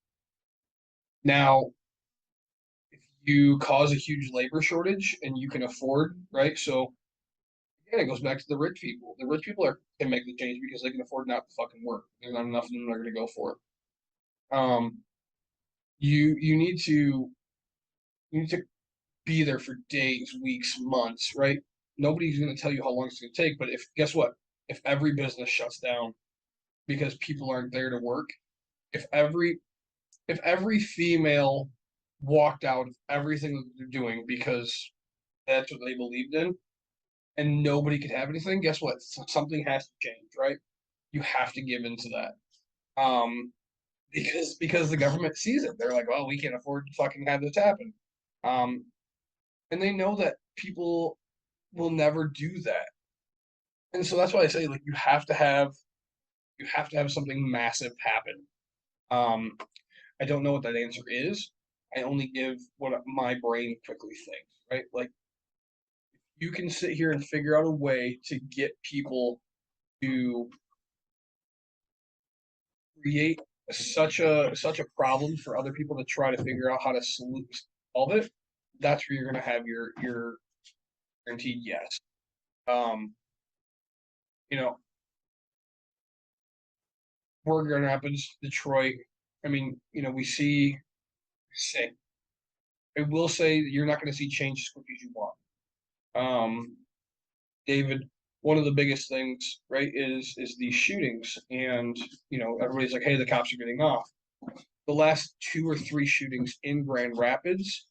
Now, if you cause a huge labor shortage and you can afford, right? So again, it goes back to the rich people. The rich people can make the change because they can afford not to fucking work. There's not enough of them that are going to go for it. You need to be there for days, weeks, months, right? Nobody's going to tell you how long it's going to take. But guess what? If every business shuts down because people aren't there to work, if every female walked out of everything that they're doing because that's what they believed in, and nobody could have anything, guess what? Something has to change, right? You have to give into that. Because the government sees it. They're like, well, we can't afford to fucking have this happen. And they know that people will never do that. And so that's why I say, like, you have to have something massive happen. I don't know what that answer is. I only give what my brain quickly thinks, right? Like, you can sit here and figure out a way to get people to create such a problem for other people to try to figure out how to solve it. That's where you're going to have your guaranteed yes. You know, Grand Rapids, Detroit. I mean, we say. I will say that you're not going to see change as quick as you want. David, one of the biggest things, right, is these shootings, and everybody's like, hey, the cops are getting off. The last 2 or 3 shootings in Grand Rapids,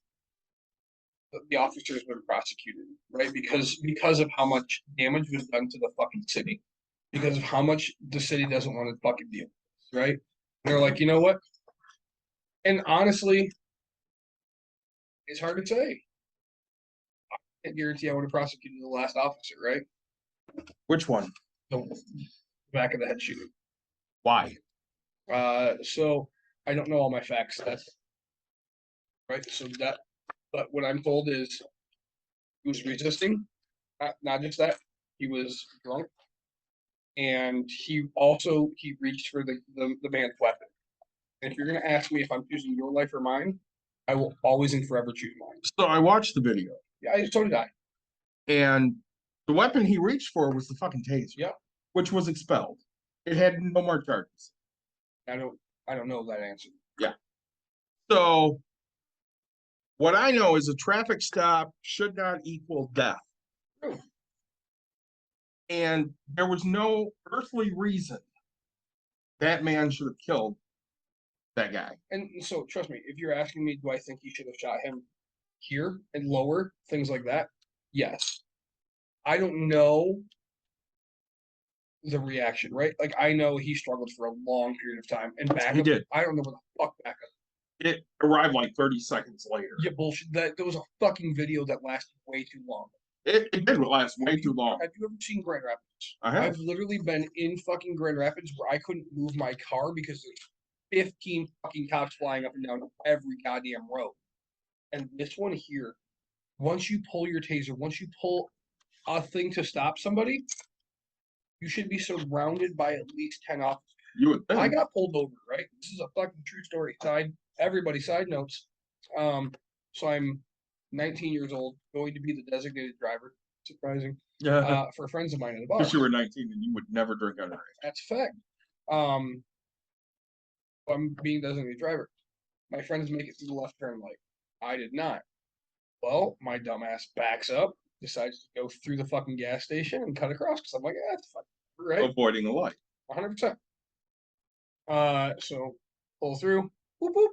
the officers have been prosecuted, right? Because of how much damage was done to the fucking city, because of how much the city doesn't want to fucking deal with, right? And they're like, you know what? And honestly, it's hard to say. I can't guarantee I would have prosecuted the last officer, right? Which one? The back of the head shooting. Why? So I don't know all my facts. That's right. But what I'm told is he was resisting. Not just that, he was drunk, and he reached for the man's weapon. And if you're gonna ask me if I'm choosing your life or mine, I will always and forever choose mine. So I watched the video, Yeah, so did I. and the weapon he reached for was the fucking taser. Yep. Which was expelled. It had no more charges. I don't know that answer. Yeah. So what I know is a traffic stop should not equal death. True. And there was no earthly reason that man should have killed that guy. And so trust me, if you're asking me, do I think he should have shot him here and lower, things like that? Yes. I don't know the reaction, right? Like, I know he struggled for a long period of time, and He did. I don't know what the fuck backup. It arrived like 30 seconds later. Yeah, bullshit. There was a fucking video that lasted way too long. It did last way too long. Have you ever seen Grand Rapids? I have. I've literally been in fucking Grand Rapids where I couldn't move my car because there's 15 fucking cops flying up and down every goddamn road. And this one here, once you pull your taser, once you pull a thing to stop somebody, you should be surrounded by at least 10 officers. You would think. I got pulled over, right? This is a fucking true story. Side notes. So I'm 19 years old, going to be the designated driver. Surprising. Yeah. For friends of mine in the bar. Because you were 19 and you would never drink underage. That's a fact. I'm being designated driver. My friends make it through the left turn light. I did not. Well, my dumbass backs up, decides to go through the fucking gas station and cut across because I'm like, yeah, that's fucking right. Avoiding the light. 100%. So pull through. Boop, boop.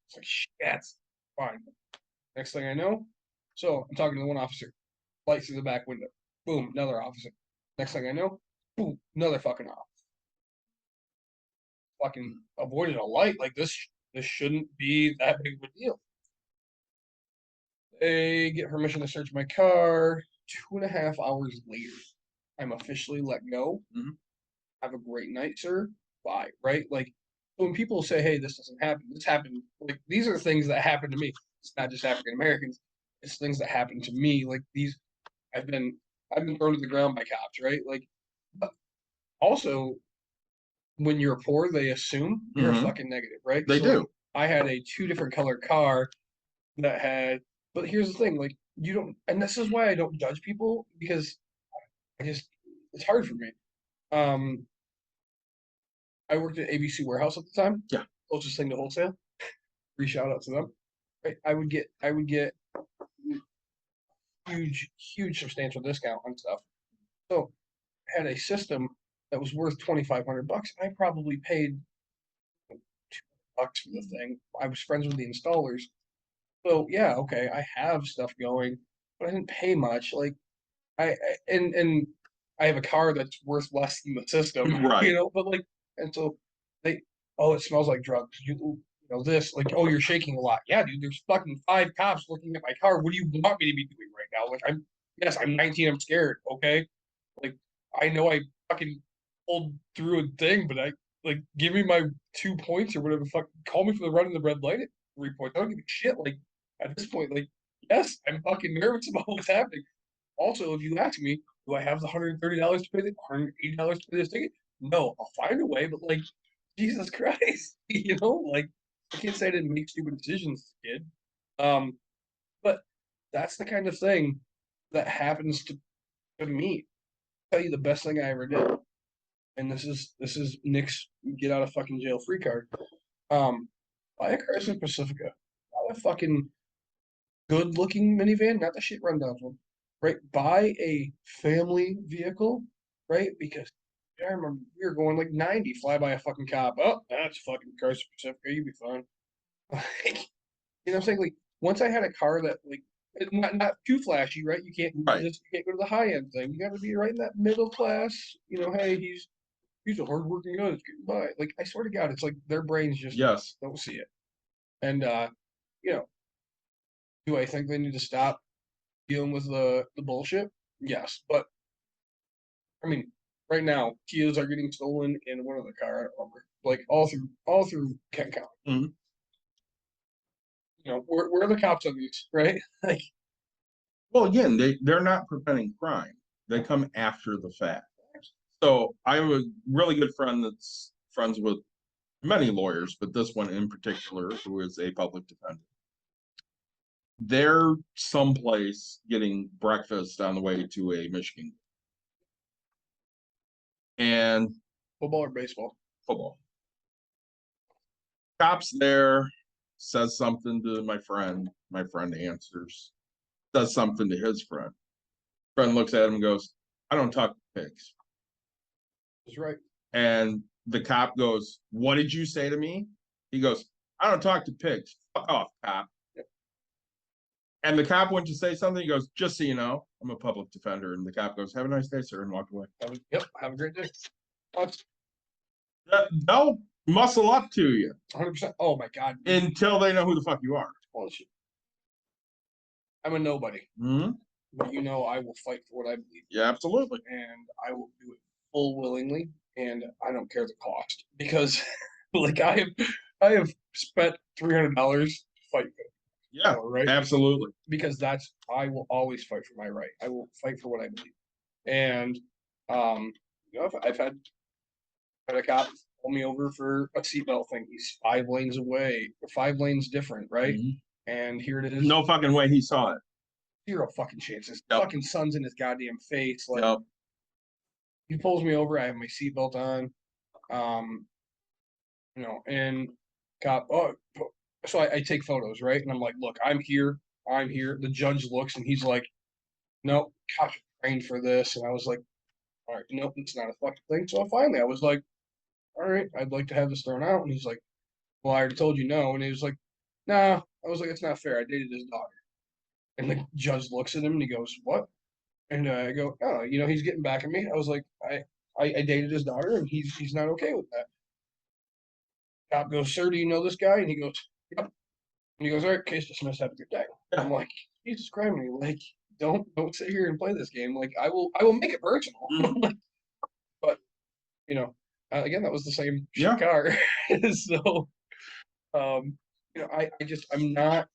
It's like, shit. Fine. Next thing I know, so I'm talking to one officer. Light through the back window. Boom, another officer. Next thing I know, boom, another fucking officer. Fucking avoided a light. Like, this shouldn't be that big of a deal. They get permission to search my car. 2.5 hours later, I'm officially let go. Mm-hmm. Have a great night, sir. Bye. Right? Like, when people say, hey, this doesn't happen, this happened. Like, these are things that happen to me. It's not just African Americans. It's things that happen to me. Like, these, I've been thrown to the ground by cops, right? Like, but also, when you're poor, they assume you're a fucking negative, right? They do. I had a 2 different color car that had, but here's the thing, like you don't, and this is why I don't judge people because it's hard for me. Um, I worked at ABC Warehouse at the time. Yeah. Closest thing to wholesale. Free shout out to them. Right? I would get huge substantial discount on stuff. So I had a system that was worth $2,500. I probably paid $2 for the thing. I was friends with the installers. So yeah, okay, I have stuff going, but I didn't pay much. Like and I have a car that's worth less than the system, Right. you know. But like, and so they, oh, it smells like drugs. You know this, like, oh, you're shaking a lot. Yeah, dude, there's fucking 5 cops looking at my car. What do you want me to be doing right now? Like, I'm 19, I'm scared. Okay, like I know I fucking pulled through a thing, but I like give me my 2 points or whatever. Fuck, call me for the running the red light at 3 points. I don't give a shit. Like at this point, like yes, I'm fucking nervous about what's happening. Also, if you ask me, do I have the $130 to pay this, $180 to pay this ticket? No, I'll find a way, but like, Jesus Christ, you know, like I can't say I didn't make stupid decisions as a kid. But that's the kind of thing that happens to me. I'll tell you the best thing I ever did. And this is Nick's get out of fucking jail free card. Buy a Chrysler Pacifica. Buy a fucking good looking minivan, not the shit rundown one. Right? Buy a family vehicle, right? Because I remember we were going like 90, fly by a fucking cop. Oh, that's fucking Chrysler Pacifica. You'll be fine. Like, you know what I'm saying? Like, once I had a car that like not too flashy, right? You can't Right. you can't go to the high end thing. You got to be right in that middle class. You know, hey, he's a hardworking guy that's getting by. Like, I swear to God, it's like their brains just Yes. don't see it. And you know, do I think they need to stop dealing with the bullshit? Yes, but I mean, right now, Kias are getting stolen in one other car. I don't remember, like all through Kent County. Mhm. You know, where are the cops on these, right? Like, Well, again, they're not preventing crime. They come after the fact. So I have a really good friend that's friends with many lawyers, but this one in particular, who is a public defender. They're someplace getting breakfast on the way to a Michigan and football or baseball. football. Cops there, says something to my friend. My friend answers, says something to his friend. Friend looks at him and goes, "I don't talk to pigs." That's right. And the cop goes, "What did you say to me?" He goes, "I don't talk to pigs. Fuck off, cop." Yep. And the cop went to say something. He goes, "Just so you know, I'm a public defender." And the cop goes, "Have a nice day, sir," and walked away. Yep. Have a great day. They'll muscle up to you 100%. Oh my God. until they know who the fuck you are. Bullshit. I'm a nobody, Mm-hmm. but you know I will fight for what I believe, Yeah, absolutely. and I will do it full willingly, and I don't care the cost because, like, I have spent $300 to fight for it. Yeah, Right. absolutely. Because I will always fight for my right. I will fight for what I believe. And you know, I've had a cop pull me over for a seatbelt thing. He's 5 lanes away, 5 lanes different, right? Mhm. And here it is. No fucking way he saw it. 0 fucking chances. Yep. Fucking sun's in his goddamn face. Like, Yep. he pulls me over. I have my seatbelt on. You know, and cop. Oh, so I take photos, right? And I'm like, look, I'm here. I'm here. The judge looks and he's like, nope, cops are trained for this. And I was like, all right, nope, it's not a fucking thing. So finally, I was like, all right, I'd like to have this thrown out. And he's like, well, I already told you no. And he was like, nah. I was like, it's not fair. I dated his daughter. And the judge looks at him and he goes, what? And I go, oh, you know, he's getting back at me. I was like, I dated his daughter and he's not okay with that. Cop goes, sir, do you know this guy? And he goes, yep. And he goes, all right, case dismissed. Have a good day. I'm like, Jesus Christ, like, don't sit here and play this game. Like, I will make it personal. But you know, again, that was the same shit car. So, you know, I'm not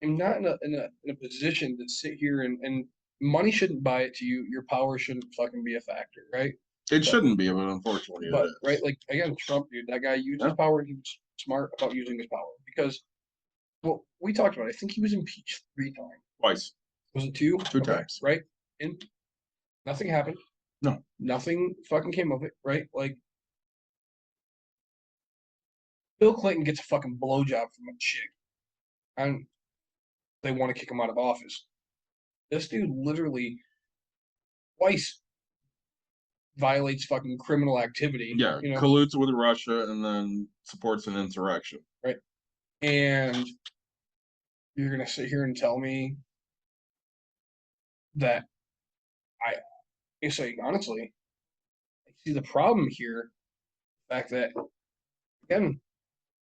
in a position to sit here and money shouldn't buy it to you. Your power shouldn't fucking be a factor, right? It shouldn't be, but unfortunately, But it is. right, like again, Trump, dude, that guy used his power. He was smart about using his power because, well, we talked about it. I think he was impeached 3 times. Twice. Was it 2? 2 times. Right? And nothing happened. No. Nothing fucking came of it, right? Like, Bill Clinton gets a fucking blowjob from a chick, and they want to kick him out of office. This dude literally twice violates fucking criminal activity. Yeah, you know, colludes with Russia and then supports an insurrection. right? And you're gonna sit here and tell me that I say honestly, I see the problem here. The fact that again,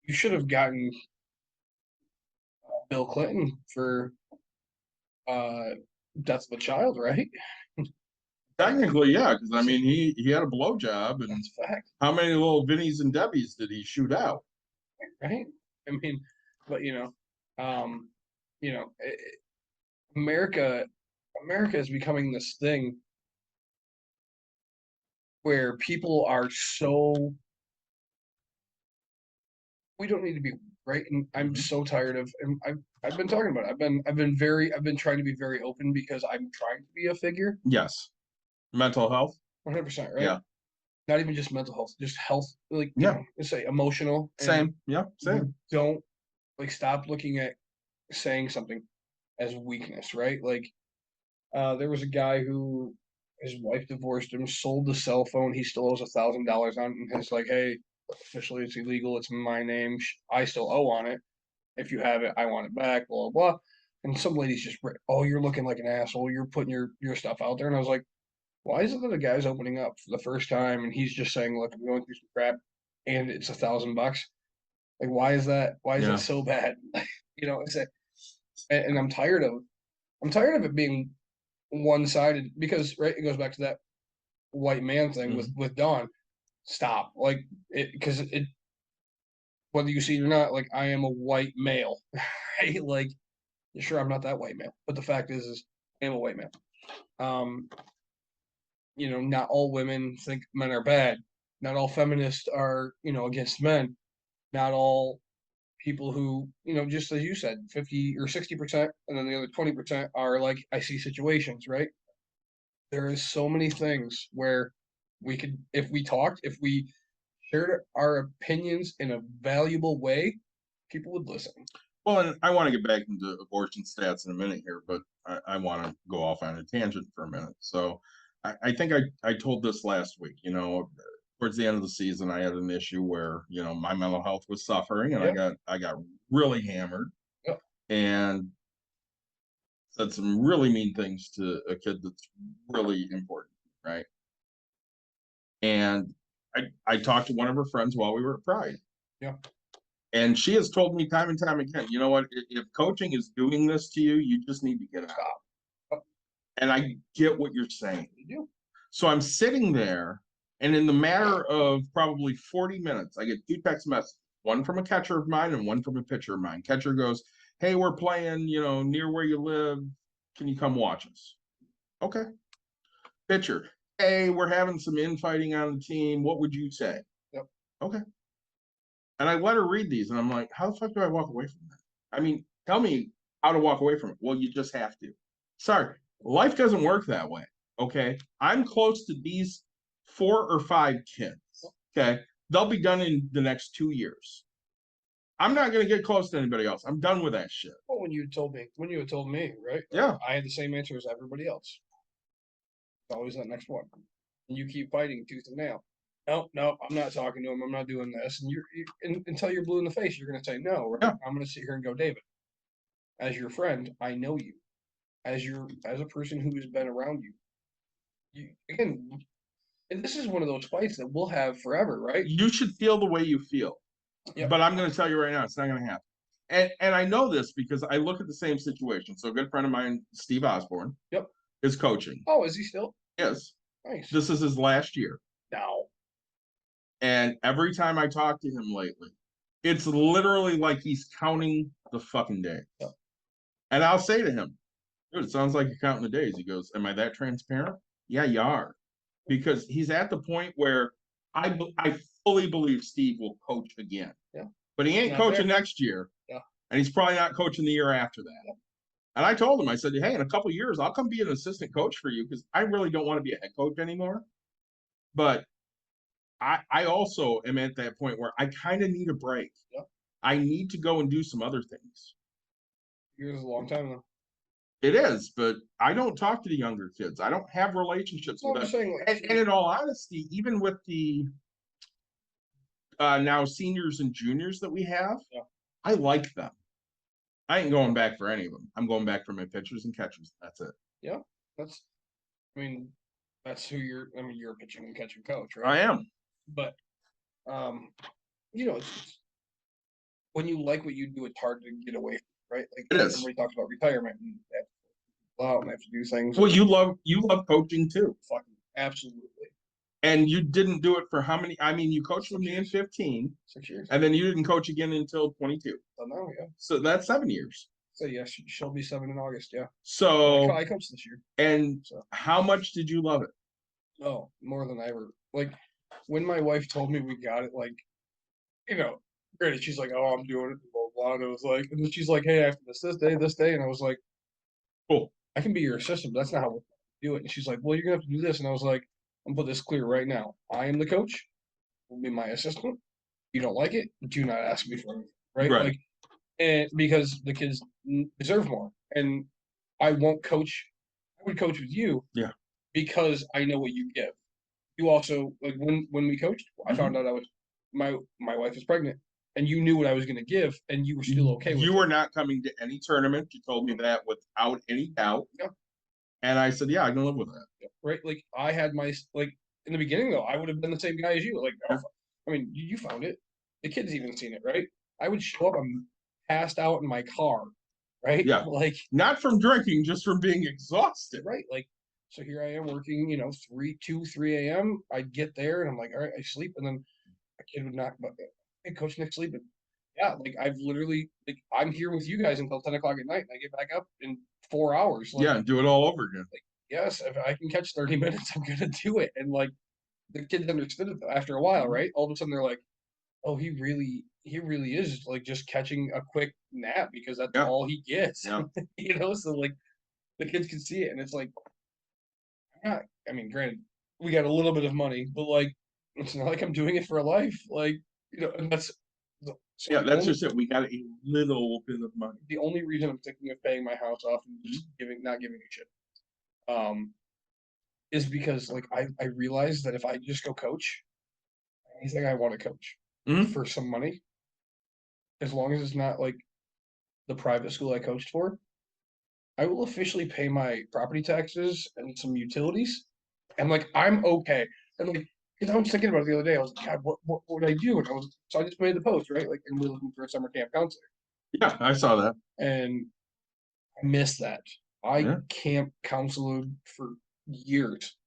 you should have gotten Bill Clinton for death of a child, right? Technically, yeah, because I mean he had a blowjob, and That's a fact, how many little Vinnies and Debbies did he shoot out? right? I mean, but America is becoming this thing where people are so we don't need to be right, and I'm so tired of. And I've been talking about it. I've been trying to be very open because I'm trying to be a figure. Yes, mental health. 100%, right? Yeah. Not even just mental health, just health, like Yeah. Let's say emotional. and Same. Yeah. you Same. Don't stop looking at saying something as weakness, right? Like, there was a guy who his wife divorced him, sold the cell phone. He still owes $1,000 on it, and it's like, hey, officially it's illegal. It's in my name. I still owe on it. If you have it, I want it back. Blah blah. Blah. And some ladies just, oh, you're looking like an asshole. You're putting your stuff out there. And I was like, why is it that a guy's opening up for the first time and he's just saying, look, I'm going through some crap, and it's $1,000? Like, why is that? Why is Yeah. that so bad? It's and I'm tired of it being one-sided because right, it goes back to that white man thing with Dawn. Stop, like it, because it, whether you see it or not, like I am a white male, right? Like, sure, I'm not that white male, but the fact is I am a white male. Not all women think men are bad. Not all feminists are, against men. Not all people who, just as you said, 50 or 60%, and then the other 20% are like, I see situations, right? There is so many things where we could, if we talked, if we shared our opinions in a valuable way, people would listen. Well, and I want to get back into abortion stats in a minute here, but I want to go off on a tangent for a minute. So I think I told this last week, towards the end of the season, I had an issue where, my mental health was suffering, and I got really hammered and said some really mean things to a kid that's really important, right? And I talked to one of her friends while we were at Pride. Yeah. And she has told me time and time again, you know what, if coaching is doing this to you, you just need to get out. And I get what you're saying. You do. So I'm sitting there, and in the matter of probably 40 minutes, I get 2 text messages, one from a catcher of mine and one from a pitcher of mine. Catcher goes, hey, we're playing, near where you live. Can you come watch us? Okay. Pitcher, hey, we're having some infighting on the team. What would you say? Yep. Okay. And I let her read these, and I'm like, how the fuck do I walk away from that? I mean, tell me how to walk away from it. Well, you just have to. Sorry, life doesn't work that way, okay? I'm close to these 4 or 5 kids, okay? They'll be done in the next 2 years. I'm not going to get close to anybody else. I'm done with that shit. Well, when you had told me, right? Yeah. I had the same answer as everybody else. It's always that next one. And you keep fighting tooth and nail. No, I'm not talking to him. I'm not doing this. And until you're blue in the face, you're going to say no, right? Yeah. I'm going to sit here and go, David, as your friend, I know you. As a person who has been around you, again, and this is one of those fights that we'll have forever, right? You should feel the way you feel. Yep. But I'm going to tell you right now, it's not going to happen. And I know this because I look at the same situation. So a good friend of mine, Steve Osborne, is coaching. Oh, is he still? Yes. Nice. This is his last year. No. And every time I talk to him lately, it's literally like he's counting the fucking days. Yep. And I'll say to him, dude, it sounds like you're counting the days. He goes, am I that transparent? Yeah, you are. Because he's at the point where I fully believe Steve will coach again. Yeah. but he ain't Not coaching there. next year. Yeah. And he's probably not coaching the year after that. Yeah. And I told him, I said, hey, in a couple of years, I'll come be an assistant coach for you because I really don't want to be a head coach anymore. But I also am at that point where I kind of need a break. Yeah. I need to go and do some other things. Years is a long time though. It is, but I don't talk to the younger kids. I don't have relationships No, I'm with just them. saying, like, And in all honesty, even with the now seniors and juniors that we have, Yeah. I like them. I ain't going back for any of them. I'm going back for my pitchers and catchers. That's it. yeah, that's. I mean, that's who you're. I mean, you're a pitching and catching coach, I right? am. But, it's when you like what you do, it's hard to get away from, right? Like It is. everybody talks about retirement and they have to go out and they have to do things. Well, you love coaching too. Fucking absolutely. And you didn't do it for how many? I mean, you coached with 6 me in years. 15, 6 years. and then you didn't coach again until 22. So now, yeah. So that's 7 years. So yeah, she'll be 7 in August. Yeah. So I coached this year. and So how much did you love it? oh, more than I ever like. When my wife told me we got it, like, granted, she's like, "Oh, I'm doing it," blah blah. And it was like, and then she's like, "Hey, after this day," and I was like, Cool. I can be your assistant, but that's not how we do it. And she's like, "Well, you're gonna have to do this," and I was like, "I'm gonna put this clear right now. I am the coach. Will be my assistant. You don't like it, do not ask me for anything, right? Right. Like, and because the kids deserve more, and I won't coach. I would coach with you, Yeah. because I know what you give. You also like when we coached, I found out I was my wife is pregnant, and you knew what I was going to give, and you were still okay with You it. were not coming to any tournament. You told me that without any doubt. Yeah. And I said, yeah, I can live with that. Right? Like I had my like in the beginning though, I would have been the same guy as you. Like, Yeah. I mean, you found it. The kids even seen it, right? I would show up, I'm passed out in my car, right? Yeah. Like Not from drinking, just from being exhausted. right, like so here I am working, 3 a.m. I'd get there and I'm like, all right, I sleep, and then a kid would knock, but hey, Coach Nick's sleeping. Yeah, like I've literally like I'm here with you guys until 10 o'clock at night, and I get back up in 4 hours. Like, Yeah, do it all over again. yes, if I can catch 30 minutes, I'm gonna do it. And like the kids understood it though, after a while, right? All of a sudden they're like, oh, he really is like just catching a quick nap because that's Yeah. all he gets. Yeah. So like the kids can see it, and it's like I mean, granted, we got a little bit of money, but like it's not like I'm doing it for a life. Like, and that's so Yeah, the that's only, just it. We got a little bit of money. the only reason I'm thinking of paying my house off and just not giving a shit. Is because like I realized that if I just go coach anything I want to coach Mhm. for some money, as long as it's not like the private school I coached for, I will officially pay my property taxes and some utilities, and like I'm okay. And like, because I was thinking about it the other day, I was like, God, what would I do? And so I just made the post, right? Like, and we're looking for a summer camp counselor, Yeah, I saw that. and I miss that. I Yeah. camp counseled for years.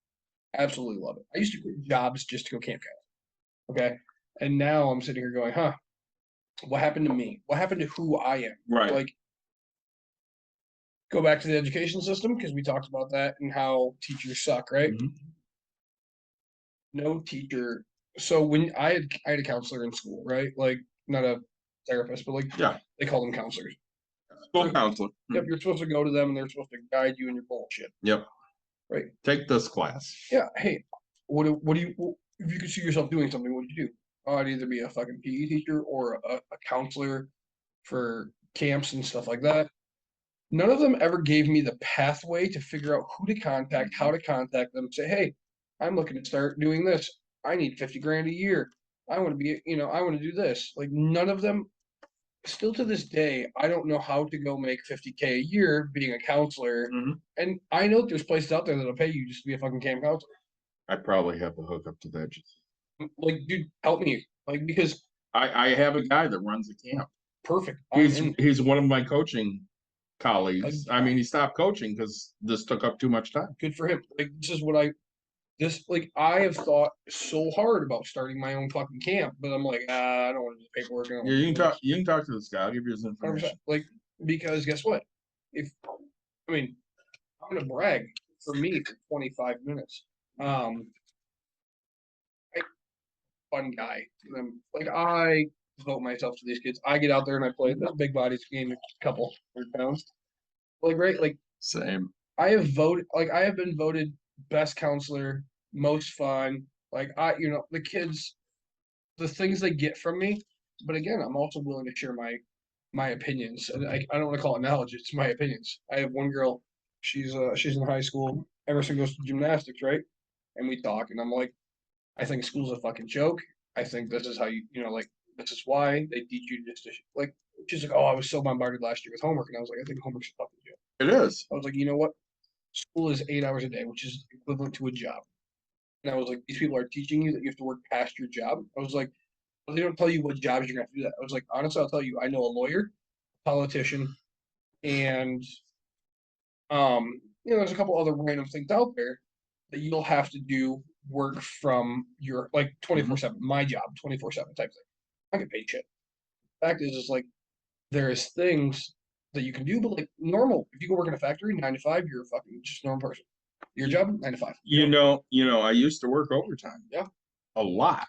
Absolutely love it. I used to quit jobs just to go camp counsel. Okay, and now I'm sitting here going, huh? What happened to me? What happened to who I am? Right. Like, go back to the education system because we talked about that and how teachers suck, right? Mhm. No teacher. So when I had a counselor in school, right? Like not a therapist, but like Yeah. they call them counselors. School counselor. Yep, you're supposed to go to them and they're supposed to guide you in your bullshit. Yep. Right. Take this class. Yeah. Hey, what do you if you could see yourself doing something, what would you do? Oh, I'd either be a fucking PE teacher or a counselor for camps and stuff like that. None of them ever gave me the pathway to figure out who to contact, how to contact them, say, hey, I'm looking to start doing this. I need 50 grand a year. I want to be, I want to do this. Like none of them, still to this day, I don't know how to go make 50K a year being a counselor. Mhm. And I know there's places out there that'll pay you just to be a fucking camp counselor. I probably have to hook up to that. Like, dude, help me. Like, because I have a guy that runs a camp. perfect. He's one of my coaching colleagues. I mean, he stopped coaching because this took up too much time. Good for him. Like, this is what I have thought so hard about starting my own fucking camp, but I'm like, I don't want to do paperwork. I don't Yeah, wanna you do can talk. this. You can talk to this guy. I'll give you his 100%. information. Like, because guess what? I'm gonna brag for me for 25 minutes. I fun guy. Like devote myself to these kids. I get out there and I play this big bodies game, a couple 100 pounds. Like, right, like Same. I have been voted best counselor, most fun. Like the kids, the things they get from me. But again, I'm also willing to share my opinions. And I don't want to call it knowledge, it's my opinions. I have one girl, she's in high school. Emerson goes to gymnastics, right? And we talk, and I'm like, I think school's a fucking joke. I think this is how like this is why they teach you just to like. She's like, oh, I was so bombarded last year with homework, and I was like, I think homework's a fucking joke. It is. I was like, you know what? School is 8 hours a day, which is equivalent to a job. And I was like, these people are teaching you that you have to work past your job. I was like, well, they don't tell you what jobs you're gonna have to do that. I was like, honestly, I'll tell you, I know a lawyer, politician, and there's a couple other random things out there that you'll have to do work from your like 24/7, my job, 24/7 type thing. I get paid shit. Fact is like there's things that you can do, but like normal. If you go work in a factory, 9 to 5, you're a fucking just normal person. Your job, 9 to 5. You know, I used to work overtime. Yeah. A lot.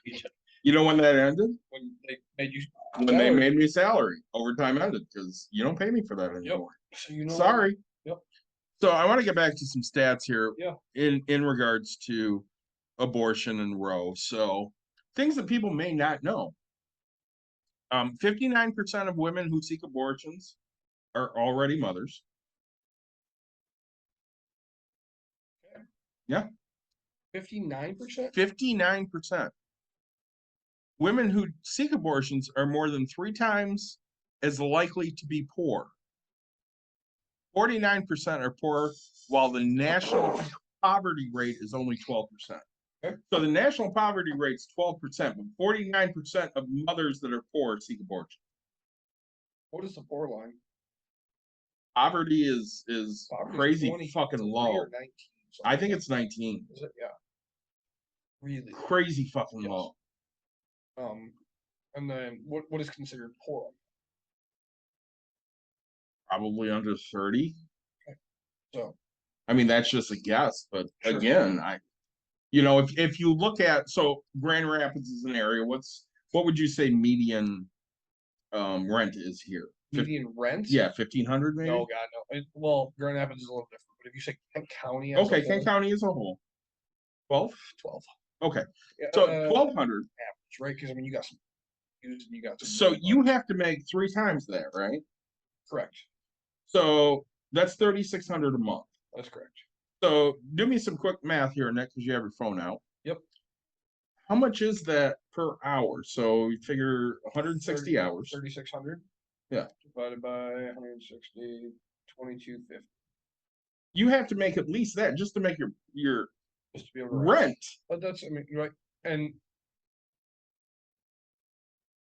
You know when that ended? When they made you When they made me salary. Overtime ended because you don't pay me for that anymore. So you know. Sorry. Yep. So I want to get back to some stats here. Yeah. In regards to abortion and Roe. So things that people may not know. 59% of women who seek abortions are already mothers. Yeah. 59%? 59%. Women who seek abortions are more than 3 times as likely to be poor. 49% are poor, while the national poverty rate is only 12%. Okay. So the national poverty rate is 12%, but 49% of mothers that are poor seek abortion. What is the poor line? Poverty is Poverty's crazy 20, fucking 20 low. or 19, I think it's 19. Is it? Yeah. Really? Crazy fucking Yes. low. And then what is considered poor? Probably under 30. So I mean, that's just a guess, but Sure. again, if you look at, so Grand Rapids is an area, what would you say median rent is here? median rent? Yeah, 1,500 maybe. No, God, no. Well, Grand Rapids is a little different, but if you say Kent County, Okay, Kent County as a whole. 12. 12. Okay, so 1,200. Average, right? Because I mean, you got some used and you got some. So you have to make 3 times that, right? Correct. So that's 3,600 a month. That's correct. So do me some quick math here, Nick, because you have your phone out. Yep. How much is that per hour? So you figure 160 hours. 3,600. Yeah. Divided by 160, 2250. You have to make at least that just to make your Just to be able to rent. But that's, I mean, right. And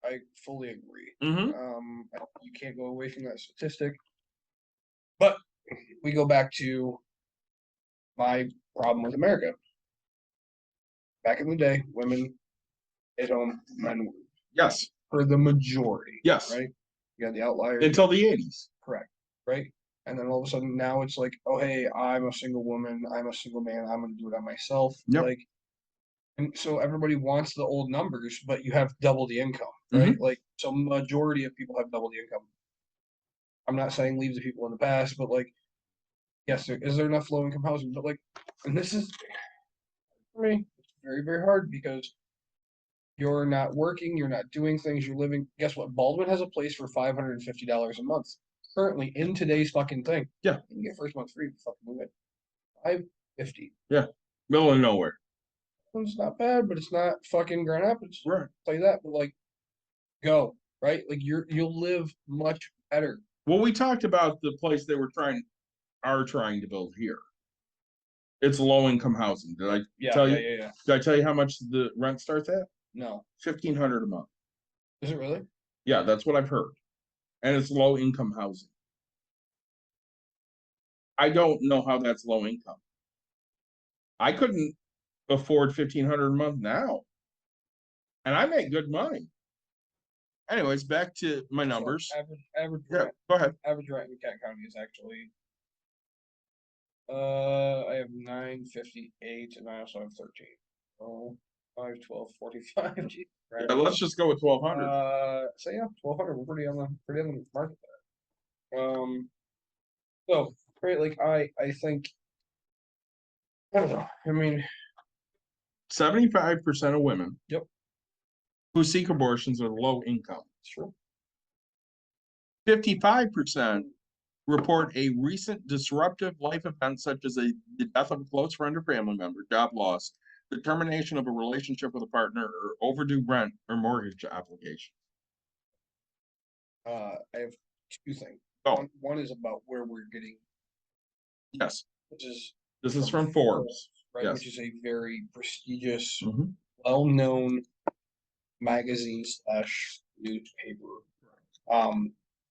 I fully agree. Mm-hmm. You can't go away from that statistic. But we go back to my problem with America. Back in the day, women at home, men Yes. for the majority. Yes. Right? You got the outliers. Until the 80s. Correct. Right? And then all of a sudden now it's like, oh hey, I'm a single woman, I'm a single man, I'm gonna do it on myself. Yep. Like, and so everybody wants the old numbers, but you have double the income, right? Like, so majority of people have double the income. I'm not saying leave the people in the past, but like, yes, is there enough low income housing? But like, and this is for me, it's very, very hard because you're not working, you're not doing things, you're living. Guess what? Baldwin has a place for $550 a month. Currently in today's fucking thing. Yeah. You can get first month free, fucking move it. $550. Yeah. Middle of nowhere. It's not bad, but it's not fucking Grand Rapids. Right. I'll tell you that, but like, go, right? Like you'll live much better. Well, we talked about the place they are trying to build here. It's low income housing. Did I tell you? Yeah. Did I tell you how much the rent starts at? No. $1,500 a month. Is it really? Yeah, that's what I've heard. And it's low income housing. I don't know how that's low income. I couldn't afford $1,500 a month now. And I make good money. Anyways, back to my numbers. So average Yeah, rent. go ahead. Average rent in Kent County is actually I have 958 and I also have 13. Oh, 5, 12, 45. Right? Let's just go with 1,200. So yeah, 1,200. We're pretty on the market there. So right, like I think I don't know. I mean, 75% of women Yep. who seek abortions are low income. it's true. 55% report a recent disruptive life event such as the death of a close friend or family member, job loss, the termination of a relationship with a partner, or overdue rent or mortgage obligation. I have two things. Oh. One is about where we're getting, Yes, which is this is from Forbes. right? Yes. Which is a very prestigious, Mhm. well-known magazine/newspaper.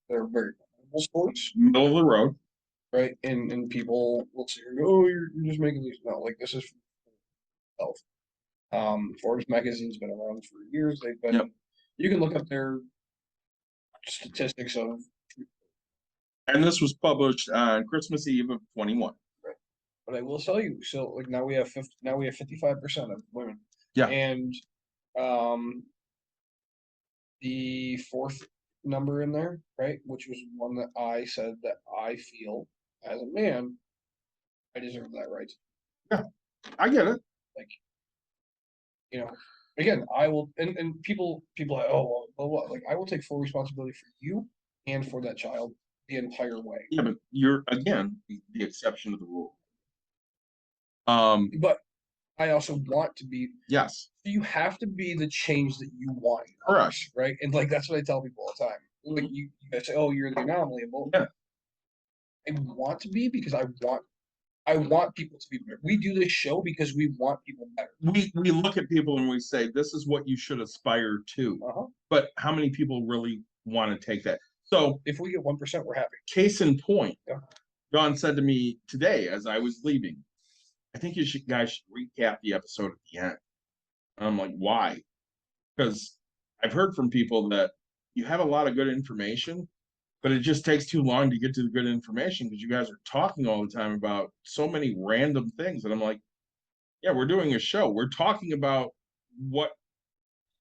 They're very reputable source, Middle of the road. right? And people will say, "Oh, you're just making these." No, like this is health. Forbes magazine's been around for years. They've been. Yep. You can look up their statistics of. And this was published on Christmas Eve of 21. But I will tell you, so like now we have 55% of women. Yeah. And the fourth number in there, right, which was one that I said that I feel as a man, I deserve that right. I get it. You know, again, I will, and people like, oh, well, what? Like I will take full responsibility for you and for that child the entire way. Yeah, but you're again the exception to the rule. But I also want to be. Yes. You have to be the change that you want. Correct. Right, and like that's what I tell people all the time. Like you guys say, "Oh, you're the anomaly." Well, Yeah. I want to be because I want people to be better. We do this show because we want people better. We look at people and we say, this is what you should aspire to. But how many people really want to take that? So if we get 1%, we're happy. Case in point, Yeah. John said to me today as I was leaving, I think you guys should recap the episode at the end. And I'm like, why? Because I've heard from people that you have a lot of good information, but it just takes too long to get to the good information because you guys are talking all the time about so many random things. And I'm like, yeah, we're doing a show. We're talking about what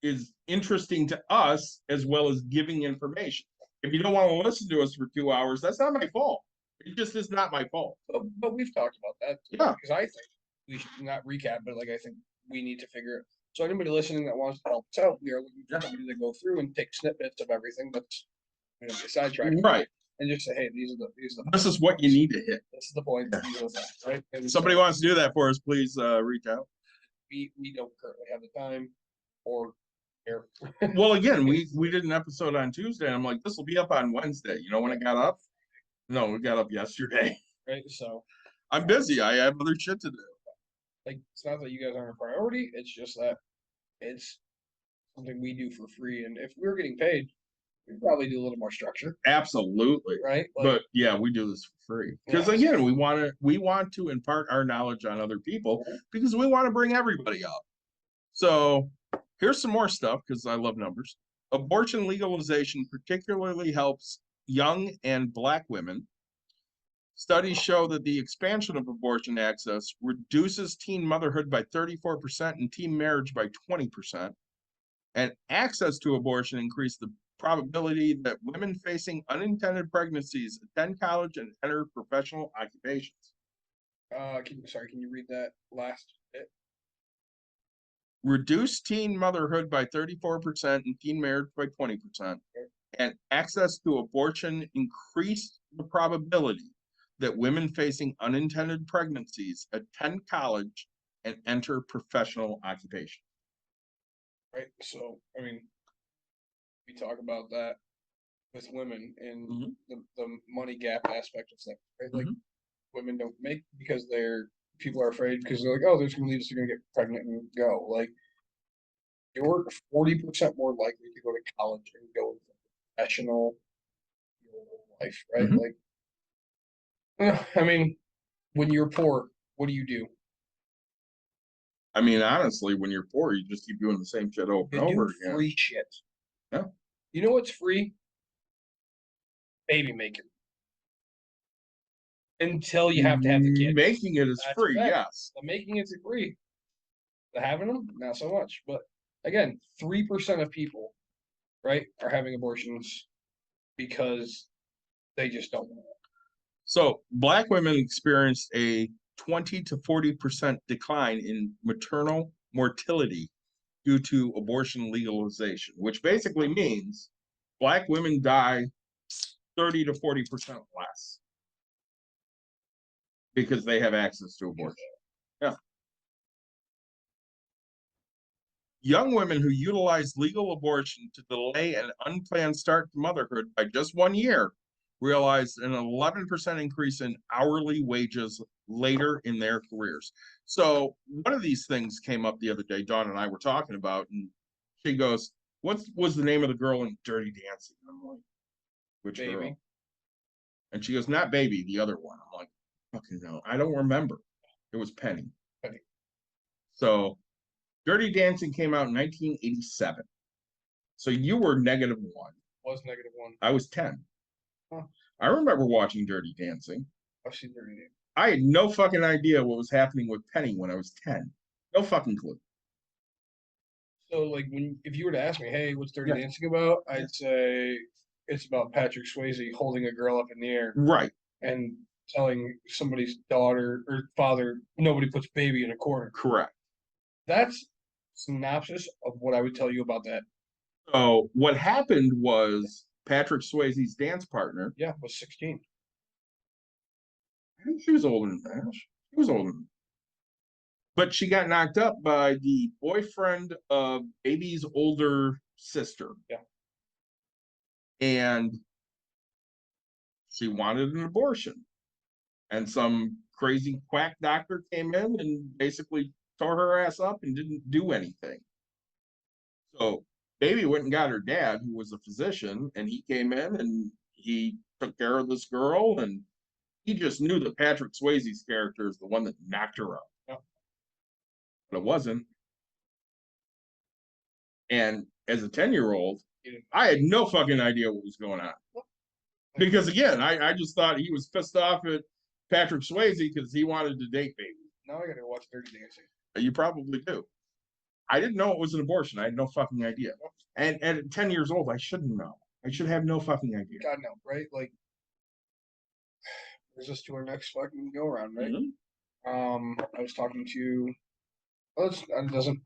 is interesting to us as well as giving information. If you don't want to listen to us for 2 hours, that's not my fault. It just is not my fault. But we've talked about that. Yeah. Because I think we should not recap, but like I think we need to figure it. So anybody listening that wants to help us out, we are looking for somebody to go through and take snippets of everything that's sidetracked. Right. And just say, hey, these are the This is what you need to hit. This is the point. These are the facts, right? And If somebody so wants to do that for us, please reach out. we don't currently have the time or care. Well, again, we did an episode on Tuesday. And I'm like, this will be up on Wednesday. You know when it got up? No, we got up yesterday. Right. So I'm busy. I have other shit to do. like it's not that you guys aren't a priority, it's just that it's something we do for free. And if we were getting paid, we'd probably do a little more structure. Absolutely. Right. Like, But yeah, we do this for free. Because again, we want to impart our knowledge on other people because we want to bring everybody up. So here's some more stuff because I love numbers. Abortion legalization particularly helps young and Black women. Studies show that the expansion of abortion access reduces teen motherhood by 34% and teen marriage by 20%. And access to abortion increased the probability that women facing unintended pregnancies attend college and enter professional occupations. Can you read that last bit? Reduced teen motherhood by 34% and teen marriage by 20%. And access to abortion increased the probability that women facing unintended pregnancies attend college and enter professional occupation. Right. So, I mean, we talk about that with women and the money gap aspect of things, right? Like women don't make because people are afraid because they're like, oh, they're just gonna leave us, they're gonna get pregnant and go. Like you're 40% more likely to go to college and go into professional life, right? Like I mean, when you're poor, what do you do? I mean, honestly, when you're poor, you just keep doing the same shit over and over again. Free shit. Yeah. You know what's free? Baby making. Until you have to have the kid. Making it is free, yes. The making it's free. The having them, not so much. But again, 3% of people, right, are having abortions because they just don't want it. So Black women experienced a 20 to 40% decline in maternal mortality due to abortion legalization, which basically means Black women die 30 to 40% less because they have access to abortion. Yeah. Young women who utilize legal abortion to delay an unplanned start to motherhood by just 1 year realized an 11% increase in hourly wages later in their careers. So one of these things came up the other day, Dawn and I were talking about, and she goes, what was the name of the girl in Dirty Dancing? I'm like, which Baby. girl? And she goes, not Baby, the other one. I'm like, fucking no, I don't remember. It was Penny. Penny. So Dirty Dancing came out in 1987. So you were -1. Was -1. I was 10. Huh. I remember watching Dirty Dancing. I've seen Dirty Dancing. I had no fucking idea what was happening with Penny when I was 10. No fucking clue. So, like, if you were to ask me, hey, what's Dirty Yeah. Dancing about? I'd say it's about Patrick Swayze holding a girl up in the air Right. and telling somebody's daughter or father, nobody puts baby in a corner. Correct. That's synopsis of what I would tell you about that. So what happened was Patrick Swayze's dance partner. Yeah, was 16. I think she was older than that. She was older than that. But she got knocked up by the boyfriend of Baby's older sister. Yeah. And she wanted an abortion. And some crazy quack doctor came in and basically tore her ass up and didn't do anything. So Baby went and got her dad, who was a physician, and he came in and he took care of this girl, and he just knew that Patrick Swayze's character is the one that knocked her up. Yeah. But it wasn't. And as a 10-year-old, I had no fucking idea what was going on. Because again, I just thought he was pissed off at Patrick Swayze because he wanted to date Baby. Now I gotta watch Dirty Dancing. You probably do. I didn't know it was an abortion. I had no fucking idea. And at 10 years old, I shouldn't know. I should have no fucking idea. God no, right? Like, brings us to our next fucking go around, right? Mhm. I was talking to. Well, I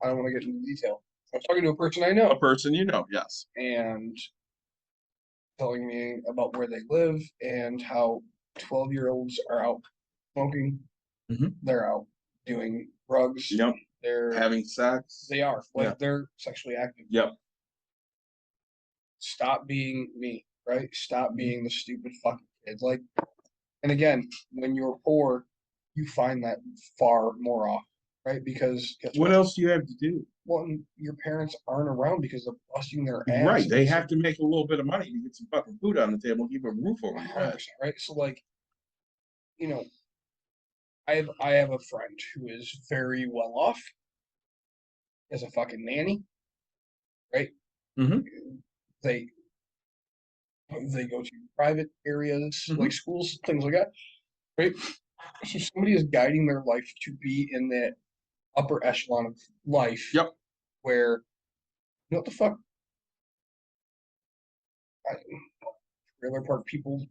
don't want to get into detail. I was talking to a person I know, A person you know, yes. and telling me about where they live and how 12-year-olds are out smoking. Mhm. They're out doing drugs. Yep. They're Having sex. They are like Yeah. they're sexually active. Yep. Stop being me, right? Stop being the stupid fucking kid. Like, and again, when you're poor, you find that far more often, right? Because guess What else do you have to do? Well, your parents aren't around because they're busting their ass. Right. They have to make a little bit of money to get some fucking food on the table and keep a roof over their 100%, head. right? So, like, you know, I have a friend who is very well off as a fucking nanny, right? Mhm. They go to private areas Mhm. like schools, things like that, right? So somebody is guiding their life to be in that upper echelon of life. Yep. Where, you know what the fuck? Trailer park people,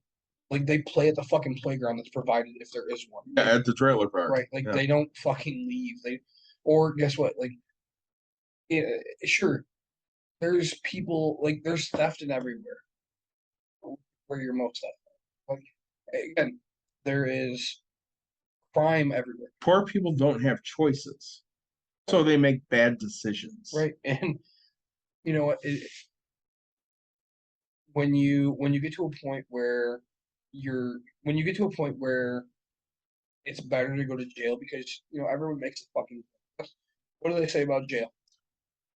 like, they play at the fucking playground that's provided if there is one. Yeah, at the trailer park. Right, like, Yeah. they don't fucking leave. Or guess what? Like, sure, there's people, like, there's theft in everywhere. Where you're most theft. Like, again, there is crime everywhere. Poor people don't have choices, so they make bad decisions. Right, and you know what? When you get to a point where it's better to go to jail because everyone makes a fucking. What do they say about jail?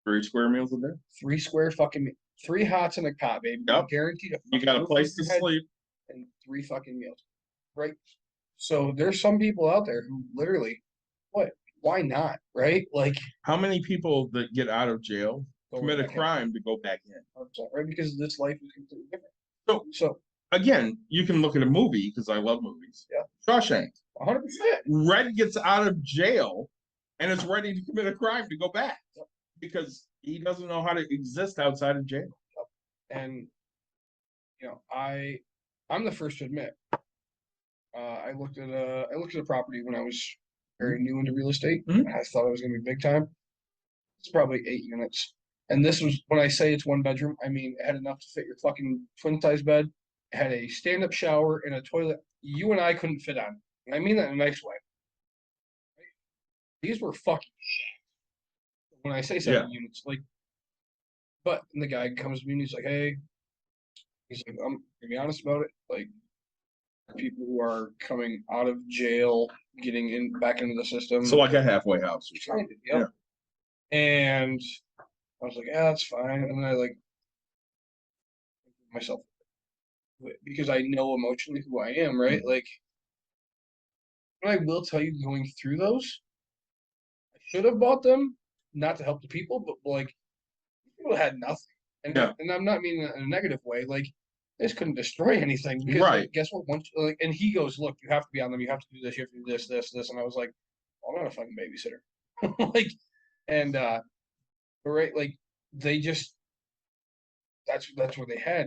3 square meals a day. 3 square fucking 3 hots and a cot, baby. Yep. Guaranteed. You got a place to sleep. And 3 fucking meals, right? So there's some people out there who literally, why not, right? Like, How many people that get out of jail commit a back in. crime to go back in? 100%, right? Because this life is completely different. So So again, you can look at a movie because I love movies. Yeah. Shawshank. 100%. Red gets out of jail and is ready to commit a crime to go back because He doesn't know how to exist outside of jail. And I'm the first to admit. I looked at a property when I was very new into real estate. Mhm. I thought it was gonna be big time. It's probably 8 units. And this was when I say it's 1 bedroom, I mean it had enough to fit your fucking twin size bed. It had a stand-up shower and a toilet you and I couldn't fit on. And I mean that in a nice way. These were fucking shit. When I say 7 units, like, but and the guy comes to me and he's like, hey, I'm gonna be honest about it. Like, people who are coming out of jail, getting in back into the system. So like a halfway house. Kind of, yep. And I was like, yeah, that's fine. And then I like myself because I know emotionally who I am, right? Like, I will tell you, going through those, I should have bought them, not to help the people, but like people had nothing. And and I'm not meaning it in a negative way. Like, they just couldn't destroy anything because like, guess what? Once like, and he goes, look, you have to be on them. You have to do this. You have to do this, this, this. And I was like, well, I'm not a fucking babysitter. Like, and right, like they just that's what they had.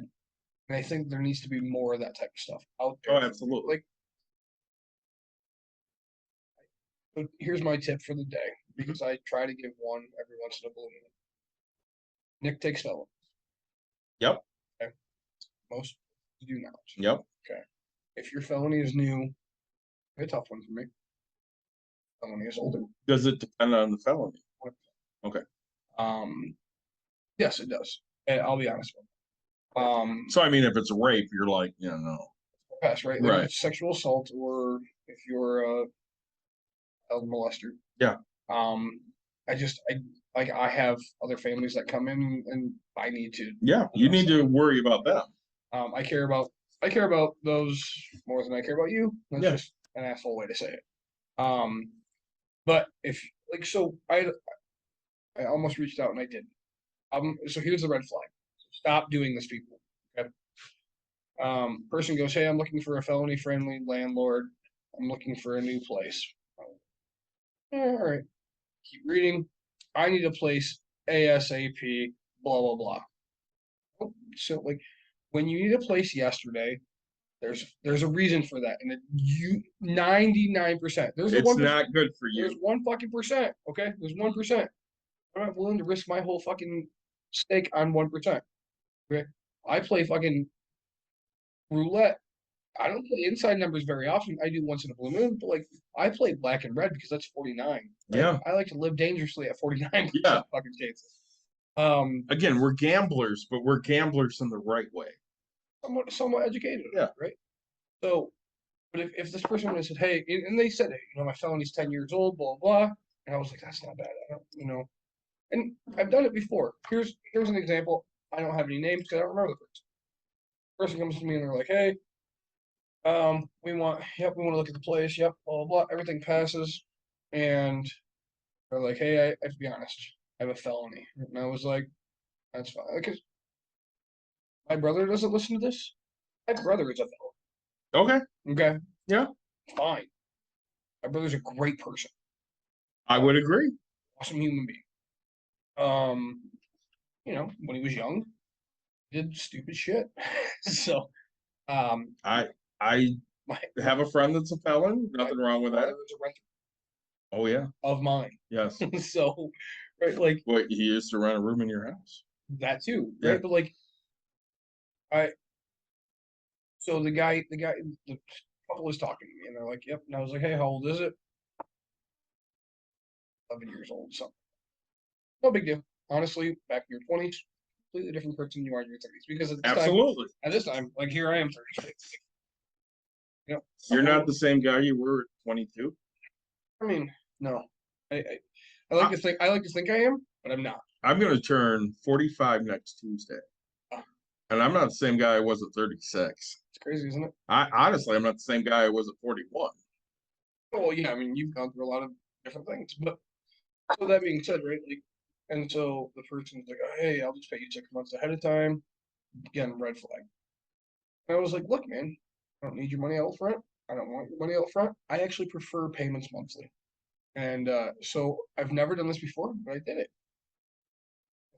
And I think there needs to be more of that type of stuff out there. Oh, absolutely. Like, but here's my tip for the day, because I try to give one every once in a blue moon. Nick takes felons. Yep. Okay. Most do not. Yep. Okay. If your felony is new, a tough one for me. Felony is older. Does it depend on the felony? Okay. Yes, it does. And I'll be honest with you. So I mean, if it's a rape, you're like, no. Pass, right? Like, Right. if it's sexual assault, or if you're a child molester. Yeah. I have other families that come in and I need to. Yeah, you need to worry about them. I care about those more than I care about you. That's just an asshole way to say it. But if like so I almost reached out and I didn't. So here's the red flag. Stop doing this, people. Okay. Person goes, hey, I'm looking for a felony friendly landlord. I'm looking for a new place. All right. Keep reading. I need a place ASAP, blah, blah, blah. So like when you need a place yesterday, there's a reason for that. And 99%. It's not good for you. There's 1 fucking percent. Okay. There's 1%. I'm not willing to risk my whole fucking stake on 1%. Okay. I play fucking roulette. I don't play inside numbers very often. I do once in a blue moon, but like I play black and red because that's 49. Right? Yeah. I like to live dangerously at 49% fucking chances. Again, we're gamblers, but we're gamblers in the right way. Somewhat educated. Yeah. Right. So, but if this person would have said, hey, and they said, hey, my felony's 10 years old, blah, blah, and I was like, that's not bad. And I've done it before. Here's an example. I don't have any names because I don't remember the person. Person comes to me and they're like, hey, we want to look at the place. Yep, blah, blah, blah. Everything passes. And they're like, hey, I have to be honest. I have a felony. And I was like, that's fine. Because my brother doesn't listen to this. My brother is a felon. Okay. Okay. Yeah. Fine. My brother's a great person. I would agree. Awesome human being. When he was young, he did stupid shit. So, I have a friend that's a felon. Nothing wrong with that. A renter Oh yeah. of mine. Yes. So, right, like What, he used to rent a room in your house? that too, Yeah. right? But like, so the couple was talking to me, and they're like, "Yep," and I was like, "Hey, how old is it?" 11 years old, something. No big deal. Honestly, back in your 20s, completely different person you are in your 30s. Because at this time, like here I am 36. You're not the same guy you were at 22. I mean, no. I like to think I am, but I'm not. I'm going to turn 45 next Tuesday. And I'm not the same guy I was at 36. It's crazy, isn't it? Honestly, I'm not the same guy I was at 41. Well, yeah, I mean, you've gone through a lot of different things, but so that being said, right, like, and so the person's like, oh, hey, I'll just pay you 6 months ahead of time. Again, red flag. And I was like, look, man, I don't need your money out front. I don't want your money out front. I actually prefer payments monthly. And so I've never done this before, but I did it.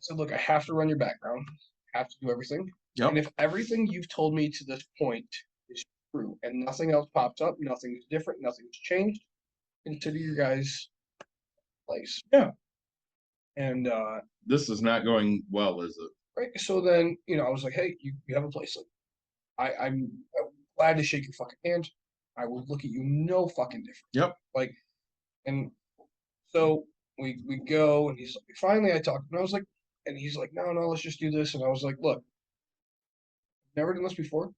said, look, I have to run your background, have to do everything. Yep. And if everything you've told me to this point is true and nothing else pops up, nothing's different, nothing's changed, consider your guys' place. Yeah. And This is not going well, is it? right. So then, I was like, hey, you have a place. Like, I'm glad to shake your fucking hand. I will look at you no fucking different. Yep. Like, and so we go, and he's like, finally I talked, and I was like, and he's like, no, let's just do this. And I was like, look, never done this before,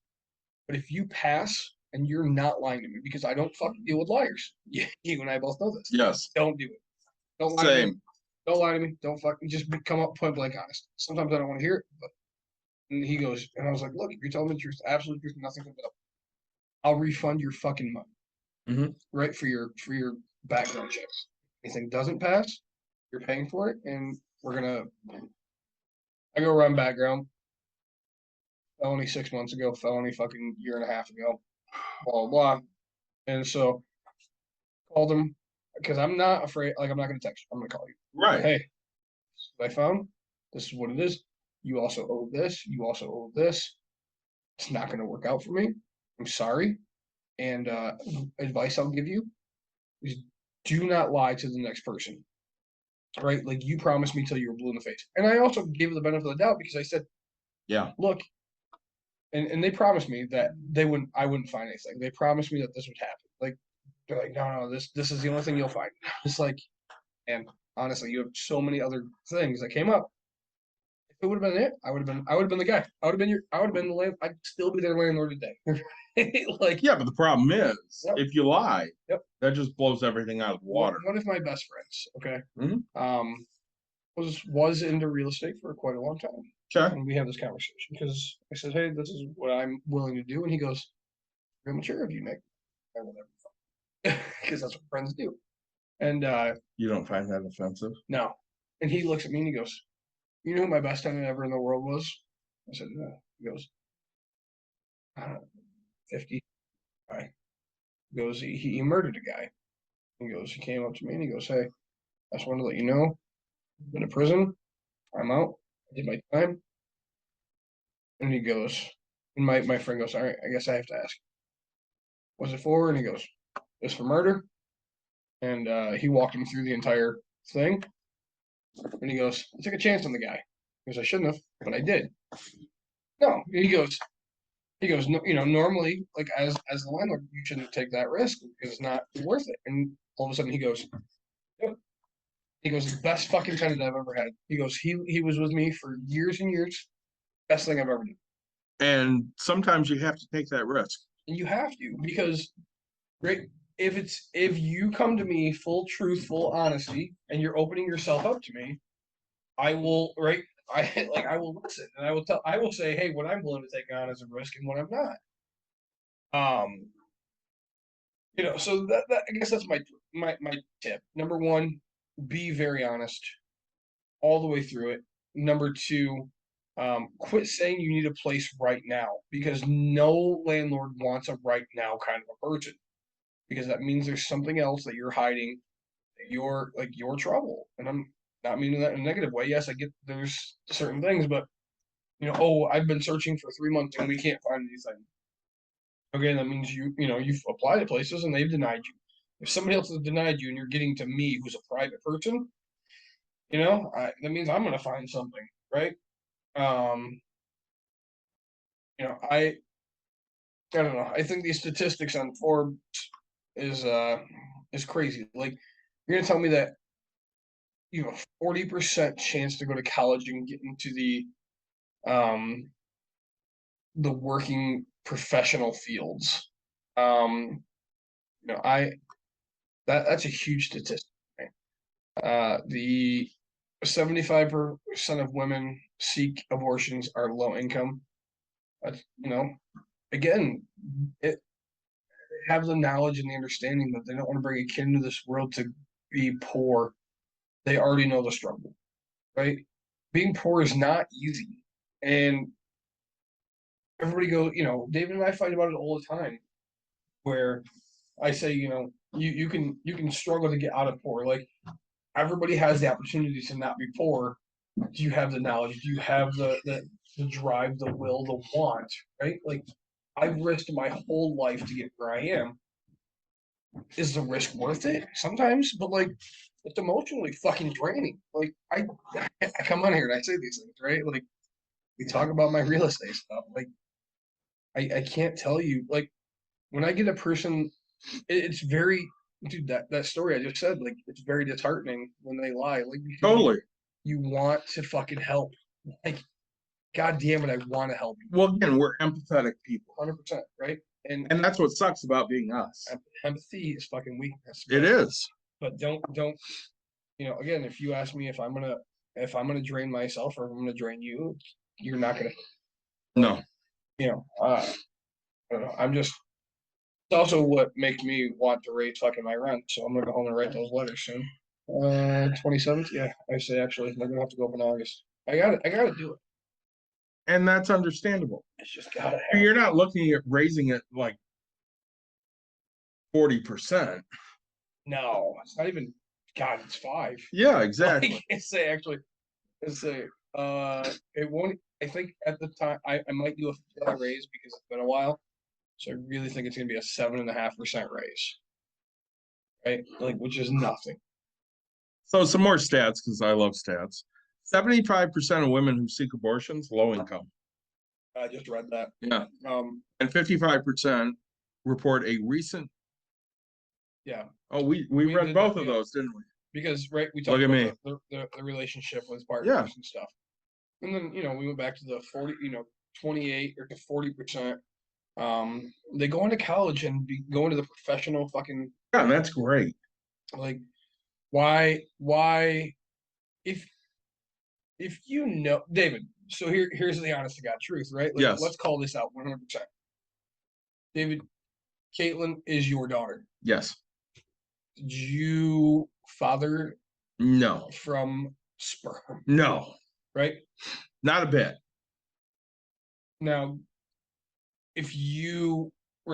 but if you pass and you're not lying to me, because I don't fucking deal with liars. You and I both know this. Yes. Don't do it. Don't lie to me. Same. Don't lie to me. Don't fucking just come up point blank honest. Sometimes I don't want to hear it, but and he goes, and I was like, look, if you're telling me the truth, absolute truth, nothing comes up, I'll refund your fucking money. Mhm. Right, for your background checks. Anything doesn't pass, you're paying for it, and I go run background. Felony 6 months ago, felony fucking year and a half ago, blah blah blah. And so called him because I'm not afraid, like I'm not gonna text you, I'm gonna call you. Right. Hey, this is what I found. This is what it is. You also owe this, you also owe this. It's not gonna work out for me. I'm sorry. And advice I'll give you is do not lie to the next person. Right? Like you promised me till you were blue in the face. And I also gave the benefit of the doubt because I said, Yeah. look, and they promised me that I wouldn't find anything. They promised me that this would happen. Like they're like, no, this is the only thing you'll find. It's like, and honestly, you have so many other things that came up. If it would have been it, I would have been the guy. I would have been the land. I'd still be their landlord today. Like, Yeah, but the problem is, Yep. if you lie, Yep. that just blows everything out of the water. One of my best friends, okay, Mhm. was into real estate for quite a long time. Okay. And we had this conversation because I said, hey, this is what I'm willing to do. And he goes, real mature of you, Nick. I will never because that's what friends do. And You don't find that offensive? no. And he looks at me and he goes, you know who my best tenant ever in the world was? I said, no. He goes, 50 guy. He goes, he murdered a guy. He goes, he came up to me and he goes, hey, I just wanted to let you know, I've been to prison. I'm out. I did my time. And he goes, and my friend goes, all right, I guess I have to ask. Was it for? And he goes, it's for murder. And he walked him through the entire thing. And he goes, I took a chance on the guy. He goes, I shouldn't have, but I did. No, he goes, no, normally, like as the landlord, you shouldn't take that risk because it's not worth it. And all of a sudden he goes, yep. He goes, the best fucking tenant I've ever had. He goes, he was with me for years and years. Best thing I've ever done. And sometimes you have to take that risk. And you have to because, right, if you come to me full truth, full honesty, and you're opening yourself up to me, I will, right, I will listen and I will say, hey, what I'm willing to take on as a risk and what I'm not. So that I guess that's my tip. Number one, be very honest all the way through it. Number two, quit saying you need a place right now because no landlord wants a right now kind of a person because that means there's something else that you're hiding, that you're like your trouble. And I'm not meaning that in a negative way. Yes, I get there's certain things, but oh, I've been searching for 3 months and we can't find anything. Okay, that means you've applied to places and they've denied you. If somebody else has denied you and you're getting to me, who's a private person, that means I'm gonna find something, right? I don't know. I think these statistics on Forbes is crazy. Like, you're gonna tell me that you have a 40% chance to go to college and get into the working professional fields. That's a huge statistic. Right? The 75% of women seek abortions are low income. That's, again, it have the knowledge and the understanding that they don't want to bring a kid into this world to be poor. They already know the struggle, right? Being poor is not easy. And everybody David and I fight about it all the time, where I say, you can struggle to get out of poor. Like everybody has the opportunity to not be poor, Do you have the knowledge? Do you have the drive, the will, the want? Right? Like, I've risked my whole life to get where I am. Is the risk worth it? Sometimes, but like, it's emotionally fucking draining. Like, I come on here and I say these things, right? Like, we talk about my real estate stuff. Like, I can't tell you. Like, when I get a person, it's very, dude. That story I just said, like, it's very disheartening when they lie. Like, because Totally. you want to fucking help. Like, God damn it, I want to help you. Well, again, we're empathetic people. 100%, right? And And that's what sucks about being us. empathy is fucking weakness. It is. But don't, again, if you ask me if I'm gonna drain myself or if I'm gonna drain you, you're not gonna, No. I don't know. It's also what makes me want to raise fucking my rent. So I'm gonna go home and write those letters soon. 27th, yeah, I say actually, they're gonna have to go up in August. I gotta do it. And that's understandable. It's just gotta happen. You're not looking at raising it like 40%. No, it's not even. God, it's 5. Yeah, exactly. It's it won't. I think at the time I might do a $50 raise because it's been a while, so I really think it's gonna be a 7.5% raise, right? Like, which is nothing. So some more stats, because I love stats. 75% of women who seek abortions, low income. I just read that. Yeah. And 55% report a recent. Yeah. Oh, we We read did both that, of yeah. those, didn't we? Because we Look talked at about the relationship with partners and stuff, and then we went back to the 40, 28 or to 40%. They go into college and go into the professional fucking. Yeah, that's great. Like, why if David, so here's the honest to God truth, right? Like, Yes. let's call this out 100%. David, Caitlin is your daughter. Yes. Did you father No. from sperm? No. Right? Not a bit. Now, if you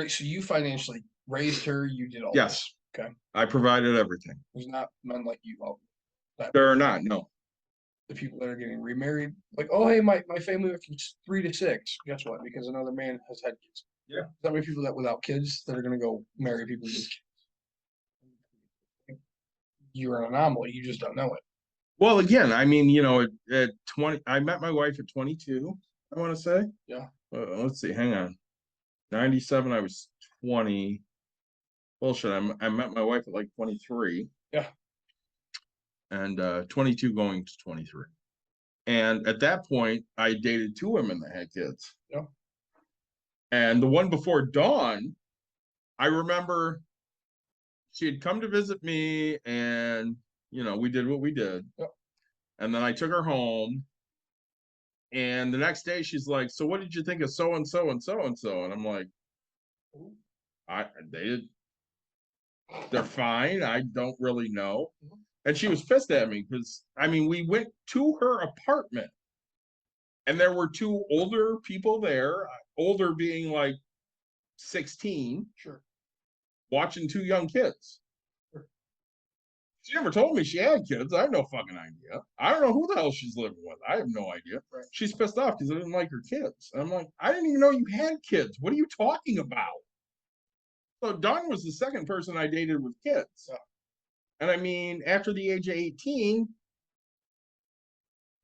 so you financially raised her, you did all Yes. this. Okay. I provided everything. There's not men like you out there. There are not, no. The people that are getting remarried, like, oh hey, my family went from 3 to 6. Guess what? Because another man has had kids. Yeah. There's that many people that without kids that are gonna go marry people with kids. You're an anomaly. You just don't know it. Well, again, I mean, at 20, I met my wife at 22, I want to say. Yeah. Let's see, hang on. 97, I was 20. Bullshit, I met my wife at like 23. Yeah. And 22 going to 23. And at that point, I dated 2 women that had kids. Yeah. And the one before Dawn, I remember she had come to visit me and, we did what we did. Yeah. And then I took her home. And the next day she's like, so what did you think of so-and-so and so-and-so? And I'm like, they're fine. I don't really know. And she was pissed at me because, we went to her apartment and there were 2 older people there, older being like 16, Sure. watching 2 young kids. Sure. She never told me she had kids. I have no fucking idea. I don't know who the hell she's living with. I have no idea. Right. She's pissed off because I didn't like her kids. And I'm like, I didn't even know you had kids. What are you talking about? So Dawn was the second person I dated with kids. Yeah. And after the age of 18,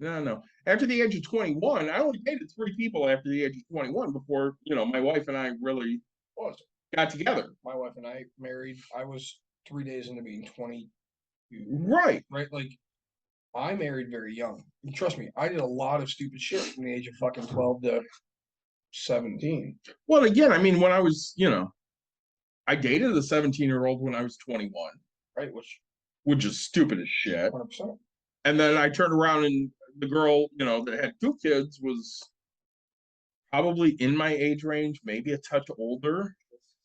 no. After the age of 21, I only dated 3 people after the age of 21 before, my wife and I really got together. My wife and I married. I was 3 days into being 22. Right. Right? Like, I married very young. And trust me, I did a lot of stupid shit from the age of fucking 12 to 17. Well, again, when I was, I dated a 17-year-old when I was 21. Right? Which is stupid as shit. 100%. And then I turned around and the girl, that had 2 kids was probably in my age range, maybe a touch older.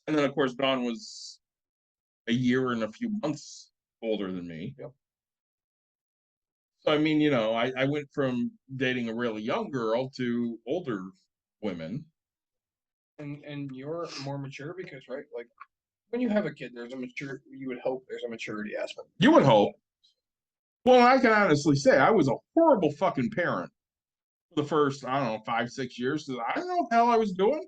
And then, of course, Dawn was a year and a few months older than me. Yep. So, I went from dating a really young girl to older women. And you're more mature because, right, like, when you have a kid, you would hope there's a maturity aspect. You would hope. Well, I can honestly say I was a horrible fucking parent for the first, I don't know, 5, 6 years. 'Cause I don't know what the hell I was doing.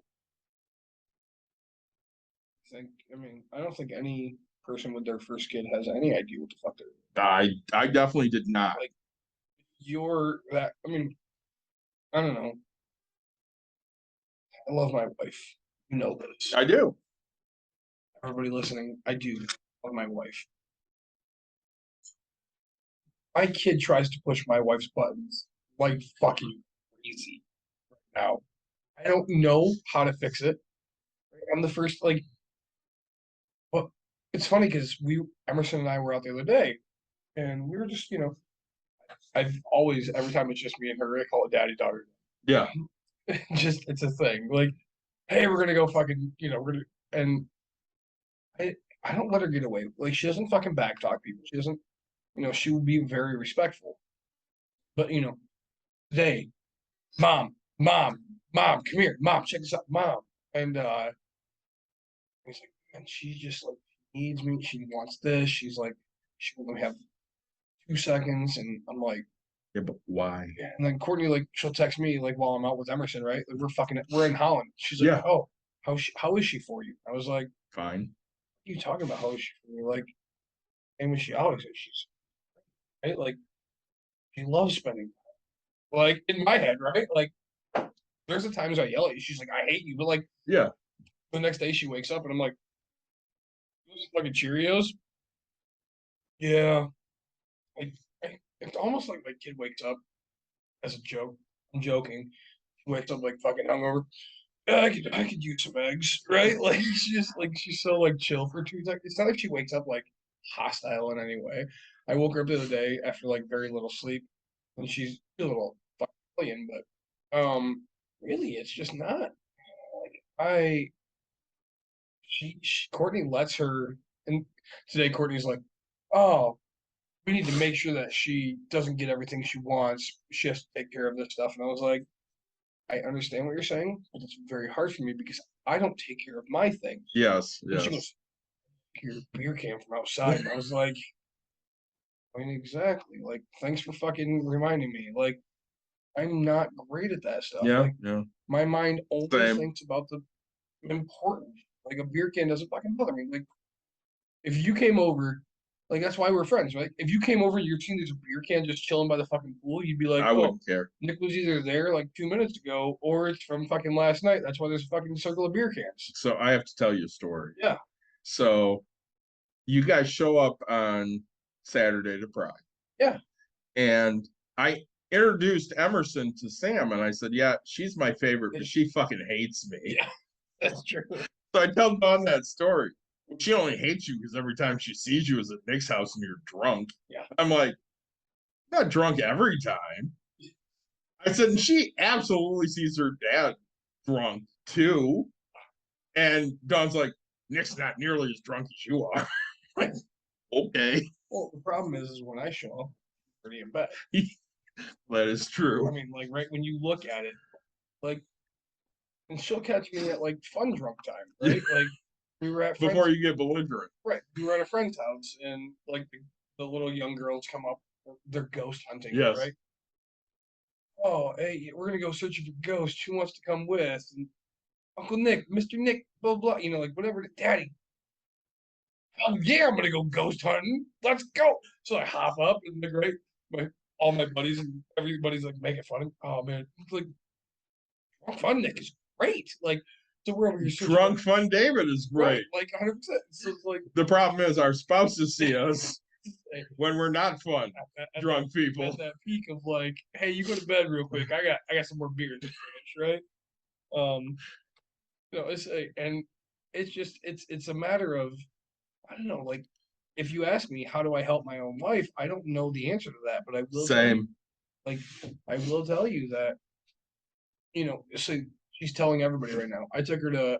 I don't think any person with their first kid has any idea what the fuck they're doing. I definitely did not. Like, I don't know. I love my wife. You know this. I do. Everybody listening, I do love my wife. My kid tries to push my wife's buttons like fucking crazy right now. I don't know how to fix it. I'm the first, but it's funny because Emerson and I were out the other day, and we were just, I've always, every time it's just me and her, I call it daddy daughter. Yeah. It's a thing. Like, hey, we're gonna go fucking, and I don't let her get away. Like, she doesn't fucking backtalk people. She doesn't, she will be very respectful. But, today, mom, come here, mom, check this out, mom. And he's like, and she just like needs me. She wants this. She's like, she will only have 2 seconds, and I'm like, Yeah, but why? yeah. And then Courtney, like, she'll text me like while I'm out with Emerson, right? Like, we're in Holland. She's like, Yeah. oh, how is she for you? I was like, Fine. what are you talking about? How is she for me? Like, and when she always says she's right, like, she loves spending time. Like, in my head, right? Like, there's the times I yell at you. She's like, I hate you, but like, Yeah. the next day she wakes up and I'm like, those fucking Cheerios. Yeah. It's almost like my kid wakes up as a joke. I'm joking. She wakes up like fucking hungover. Yeah, I could use some eggs, right? Like she's so like chill for 2 seconds. It's not like she wakes up like hostile in any way. I woke her up the other day after like very little sleep, and she's a little fucking alien, but really it's just not. Like Courtney lets her, and today Courtney's like, oh, we need to make sure that she doesn't get everything she wants. She has to take care of this stuff. And I was like, I understand what you're saying, but it's very hard for me because I don't take care of my things. Yes. And she Yes. goes, your beer came from outside. And I was like, exactly. Like, thanks for fucking reminding me. Like, I'm not great at that stuff. Yeah. Like, Yeah. my mind only Same. thinks about the important. Like, a beer can doesn't fucking bother me. Like, if you came over, like, that's why we're friends, right? If you came over, you're seeing there's a beer can just chilling by the fucking pool, you'd be like, I oh, wouldn't care. Nick was either there like 2 minutes ago or it's from fucking last night. That's why there's a fucking circle of beer cans. So I have to tell you a story. Yeah. So you guys show up on Saturday to Pride. Yeah. And I introduced Emerson to Sam, and I said, yeah, she's my favorite, but she fucking hates me. Yeah, that's true. So I tell Dawn that story. She only hates you because every time she sees you is at Nick's house and you're drunk. Yeah. I'm like, I'm not drunk every time. I said, and she absolutely sees her dad drunk too. And Dawn's like, Nick's not nearly as drunk as you are. Like, okay. Well, the problem is when I show up, I'm already in bed. That is true. I mean, like, right when you look at it, like, and she'll catch me at like fun drunk time, right? Like, we were at Before you get belligerent. right. We were at a friend's house, and like the little young girls come up. They're ghost hunting, Yes. right? Oh, hey, we're gonna go searching for ghosts. Who wants to come with? And Uncle Nick, Mr. Nick, blah blah. Like whatever. Daddy, oh yeah, I'm gonna go ghost hunting. Let's go. So I hop up, and they're great. All my buddies and everybody's like making fun of me. Oh man, it's like drunk fun Nick is great. Like, so we're over here searching Drunk Fun David is great. Right, like 100%. So it's like The problem is our spouses see us when we're not fun, at drunk people. at that peak of like, hey, you go to bed real quick. I got some more beer to finish, right? It's a matter of, I don't know, like, if you ask me how do I help my own wife, I don't know the answer to that, but I will Same. I will tell you that, so she's telling everybody right now. I took her to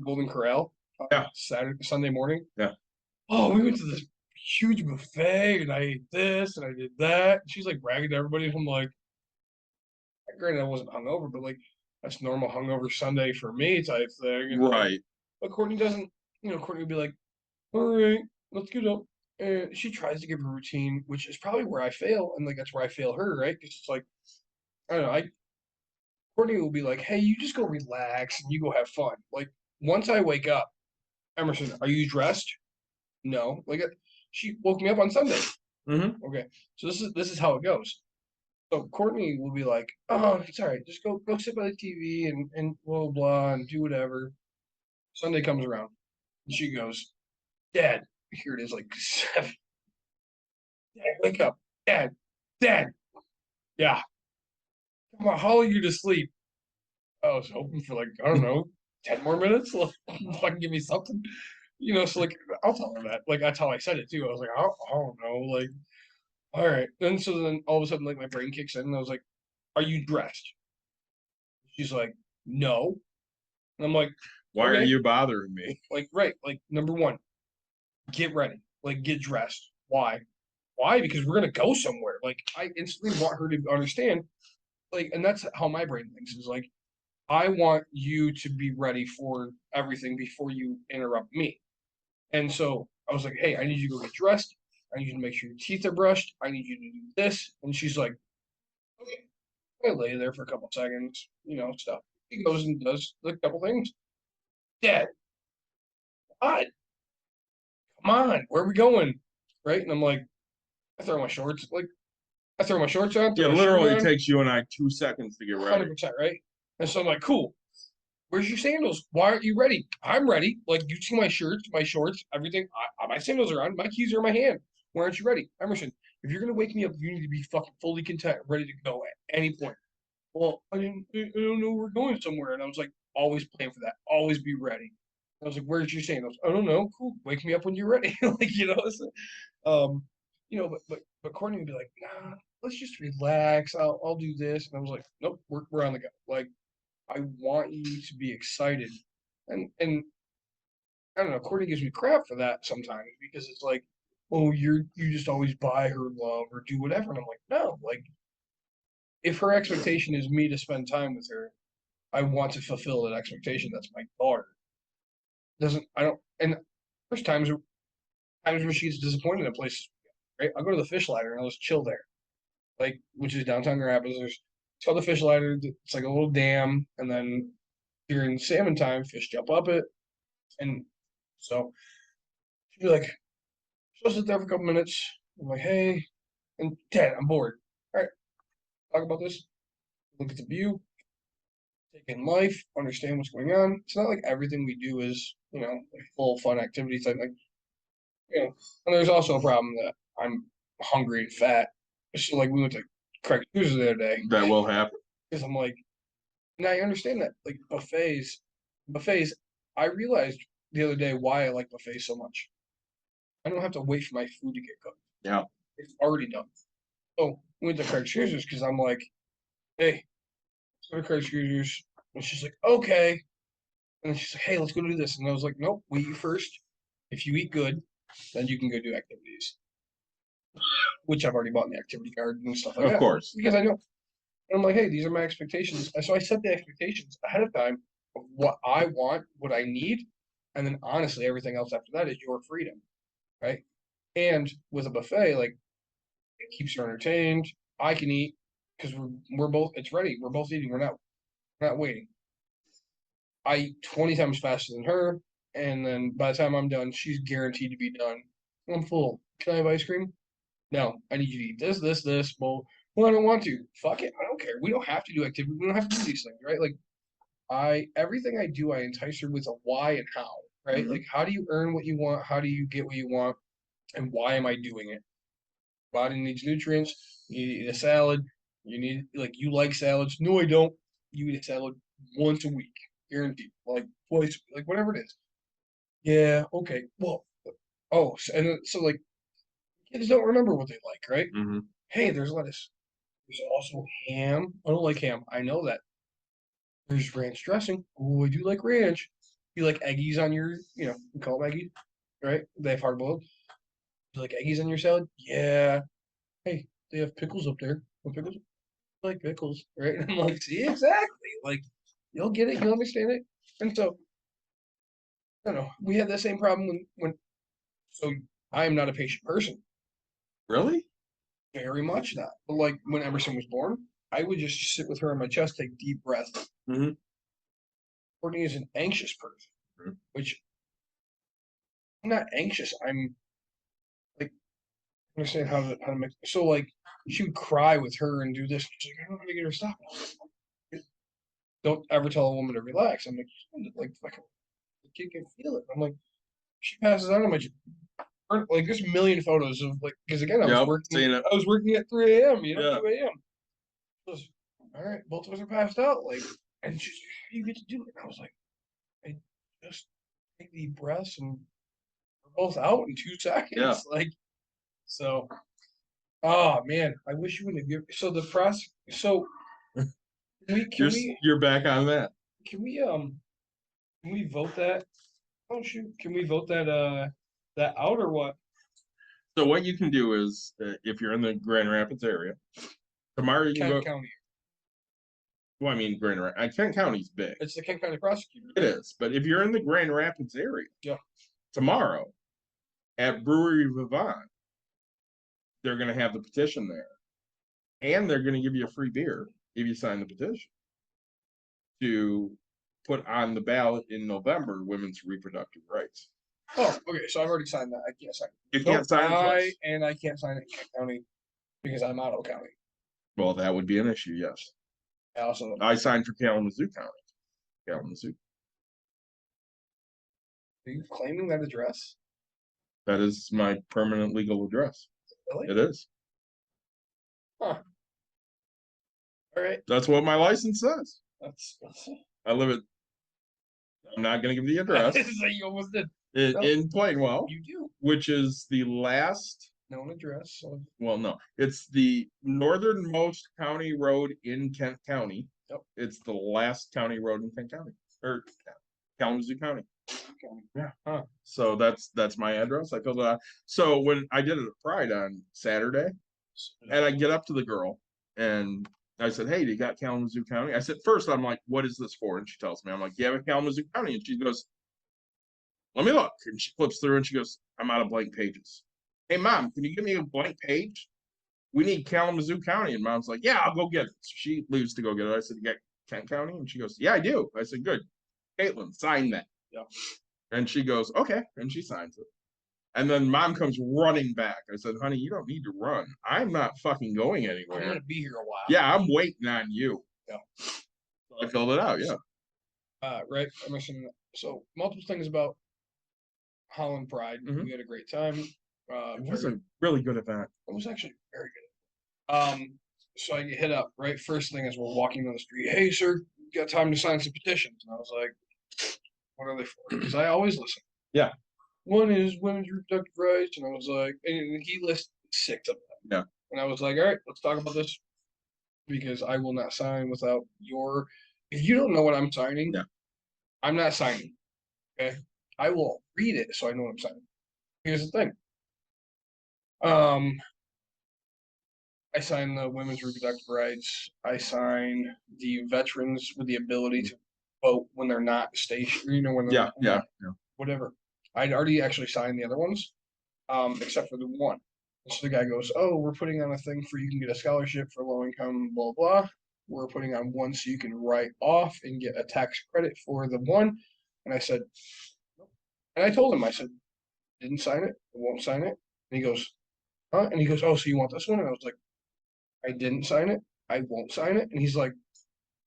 Golden Corral Sunday morning. Yeah. Oh, we went to this huge buffet and I ate this and I did that. She's like bragging to everybody. And I'm like, granted, I wasn't hungover, but like that's normal hungover Sunday for me type thing. And Right. but Courtney doesn't, Courtney would be like, all right, let's get up. And she tries to give a routine, which is probably where I fail, and like that's where I fail her, right? Because it's like I don't know. Courtney will be like, "Hey, you just go relax and you go have fun." Like once I wake up, Emerson, are you dressed? No. Like she woke me up on Sunday. Mm-hmm. Okay, so this is how it goes. So Courtney will be like, "Oh, it's all right. Just go sit by the TV and blah blah blah and do whatever." Sunday comes around, and she goes, "Dad, here it is, like 7. Dad, wake up, Dad, Dad, yeah, come on, how are you to sleep?" I was hoping for like I don't know, 10 more minutes, like fucking give me something, So like I'll tell her that, like that's how I said it too. I was like, I don't know, like all right. Then all of a sudden, like my brain kicks in, and I was like, "Are you dressed?" She's like, "No," and I'm like, Why are "Okay." you bothering me? Like right, like number one, get ready, like get dressed. Why? Why? Because we're gonna go somewhere. Like I instantly want her to understand, like, and that's how my brain thinks is like, I want you to be ready for everything before you interrupt me. And so I was like, hey, I need you to go get dressed. I need you to make sure your teeth are brushed. I need you to do this. And she's like, okay. I lay there for a couple seconds, stuff. He goes and does a couple things. Dad, what? Come on, where are we going? Right? And I'm like, I throw my shorts, on, Yeah, throw my literally shirt on, takes you and I 2 seconds to get ready. 100%, right? And so I'm like, cool. Where's your sandals? Why aren't you ready? I'm ready. Like you see my shirts, my shorts, everything. My sandals are on. My keys are in my hand. Why aren't you ready? Emerson, if you're gonna wake me up, you need to be fucking fully content, ready to go at any point. Well, I don't know. We're going somewhere, and I was like, always plan for that. Always be ready. I was like, where's your sandals? I don't know. Cool. Wake me up when you're ready. Like um, but Courtney would be like, nah, let's just relax. I'll do this, and I was like, nope, we're on the go. Like I want you to be excited. And I don't know, Courtney gives me crap for that sometimes because it's like, oh, you just always buy her love or do whatever. And I'm like, no, like if her expectation is me to spend time with her, I want to fulfill that expectation. That's my daughter. Doesn't I don't and there's times where she gets disappointed in places, right? I'll go to the fish ladder and I'll just chill there. Like which is downtown Grand Rapids. It's called the fish ladder. It's like a little dam, and then during salmon time, fish jump up it. And so she'd be like, she'll sit there for a couple minutes. I'm like, hey, and Dad, I'm bored. All right, talk about this. Look at the view, take in life, understand what's going on. It's not like everything we do is, like full fun activities. And there's also a problem that I'm hungry and fat. So like we went to Craig Cruises the other day That will happen. because I'm like, and I understand that like buffets. I realized the other day why I like buffets so much. I don't have to wait for my food to get cooked. Yeah. It's already done. So we went to Craig's Cruisers because I'm like, hey, let's go to Craig's Cruisers. And she's like, okay. And then she's like, hey, let's go do this. And I was like, nope, we eat first. If you eat good, then you can go do activities. Which I've already bought in the activity card and stuff like that. Of course. Because I know. And I'm like, hey, these are my expectations. And so I set the expectations ahead of time of what I want, what I need. And then honestly, everything else after that is your freedom. Right. And with a buffet, like it keeps you entertained. I can eat because we're both. It's ready. We're both eating. We're not waiting. I eat 20 times faster than her, and then by the time I'm done, she's guaranteed to be done. I'm full. Can I have ice cream? No. I need you to eat this. Well, I don't want to. Fuck it. I don't care. We don't have to do activity. We don't have to do these things, right? Like everything I do, I entice her with a why and how, right? Mhm. Like how do you earn what you want? How do you get what you want? And why am I doing it? Body needs nutrients. You eat a salad. You like salads. No, I don't. You eat a salad once a week, guaranteed. Like twice, like whatever it is. Yeah, okay. Well, so like kids don't remember what they like, right? Mm-hmm. Hey, there's lettuce. There's also ham. I don't like ham. I know that. There's ranch dressing. Oh, I do like ranch. You like eggies on your, we call them eggies, right? They have hard boiled. You like eggies on your salad? Yeah. Hey, they have pickles up there. Want pickles? I like pickles, right? And I'm like, see, exactly. Like, you'll get it, you'll understand it. And so, I don't know. We had that same problem when so I am not a patient person. Really? Very much not. But like when Emerson was born, I would just sit with her on my chest, take deep breaths. Mhm. Courtney is an anxious person, Mhm. which I'm not anxious. I'm like understand how to make so like she would cry with her and do this. She's like, I don't know how to get her to stop. Don't ever tell a woman to relax. I'm like the kid can feel it. I'm like, she passes out. I'm like there's a million photos of like because again Yep, seen it. I was working at 3 a.m. Yeah. 2 a.m. All right, both of us are passed out. Like, and she's like, how do you get to do it? And I was like, I just take deep breaths and we're both out in 2 seconds. Yeah. Like, so, oh man, I wish you would have given. So the process. So, You're back on that. can we vote that? Oh shoot, can we vote that out or what? So what you can do is, if you're in the Grand Rapids area, tomorrow you can Kent go. County. Well, I mean, Grand Rapids. Kent County's big. It's the Kent County prosecutor. It is, but if you're in the Grand Rapids area, Yeah. tomorrow at Brewery Vivant, they're going to have the petition there, and they're going to give you a free beer if you sign the petition to put on the ballot in November women's reproductive rights. Oh, okay. So I've already signed that. I can't sign it. You can't sign it twice. And I can't sign it in Kent County because I'm Ottawa County. Well, that would be an issue, yes. I signed for Kalamazoo County. Kalamazoo. Are you claiming that address? That is my permanent legal address. Really? It is. Huh. All right. That's what my license says. That's I live at. I'm not going to give the address. You almost did. In Plainwell, You do. which is the last. Known address. So. Well, no, it's the northernmost county road in Kent County. Yep. It's the last county road in Kent County, or Kalamazoo County. Yeah. Huh. So that's my address. I filled it out. So when I did it at Pride on Saturday, and I get up to the girl and I said, "Hey, do you got Kalamazoo County?" I said, first, I'm like, "What is this for?" And she tells me, I'm like, "You have a Kalamazoo County?" And she goes, "Let me look." And she flips through and she goes, "I'm out of blank pages." "Hey, Mom, can you give me a blank page? We need Kalamazoo County." And Mom's like, "Yeah, I'll go get it." So she leaves to go get it. I said, "You got Kent County?" And she goes, "Yeah, I do." I said, "Good. Caitlin, sign that." Yeah. And she goes, "Okay." And she signs it. And then Mom comes running back. I said, "Honey, you don't need to run. I'm not fucking going anywhere. I'm gonna be here a while. Yeah, I'm waiting on you." Yeah. So I filled it out, yeah. Right. Emerson. So multiple things about Holland Pride. Mhm. We had a great time. It was a really good event. It was actually very good. So I get hit up, right? First thing is we're walking down the street. "Hey, sir, you got time to sign some petitions?" And I was like, "What are they for?" Because I always listen. Yeah. One is women's reproductive rights, and I was like, and he lists 6 of them. Yeah. And I was like, all right, let's talk about this because I will not sign without your. If you don't know what I'm signing, Yeah. I'm not signing. Okay, I will read it so I know what I'm signing. Here's the thing. I signed the women's reproductive rights. I signed the veterans with the ability to vote when they're not stationed. You know, when they're Yeah. whatever. I'd already actually signed the other ones, except for the one. So the guy goes, "Oh, we're putting on a thing for you can get a scholarship for low income, blah blah. We're putting on one so you can write off and get a tax credit for the one." And I said, nope. And I told him, I said, "Didn't sign it. I won't sign it." And he goes, "Huh?" And he goes, "Oh, so you want this one?" And I was like, "I didn't sign it. I won't sign it." And he's like,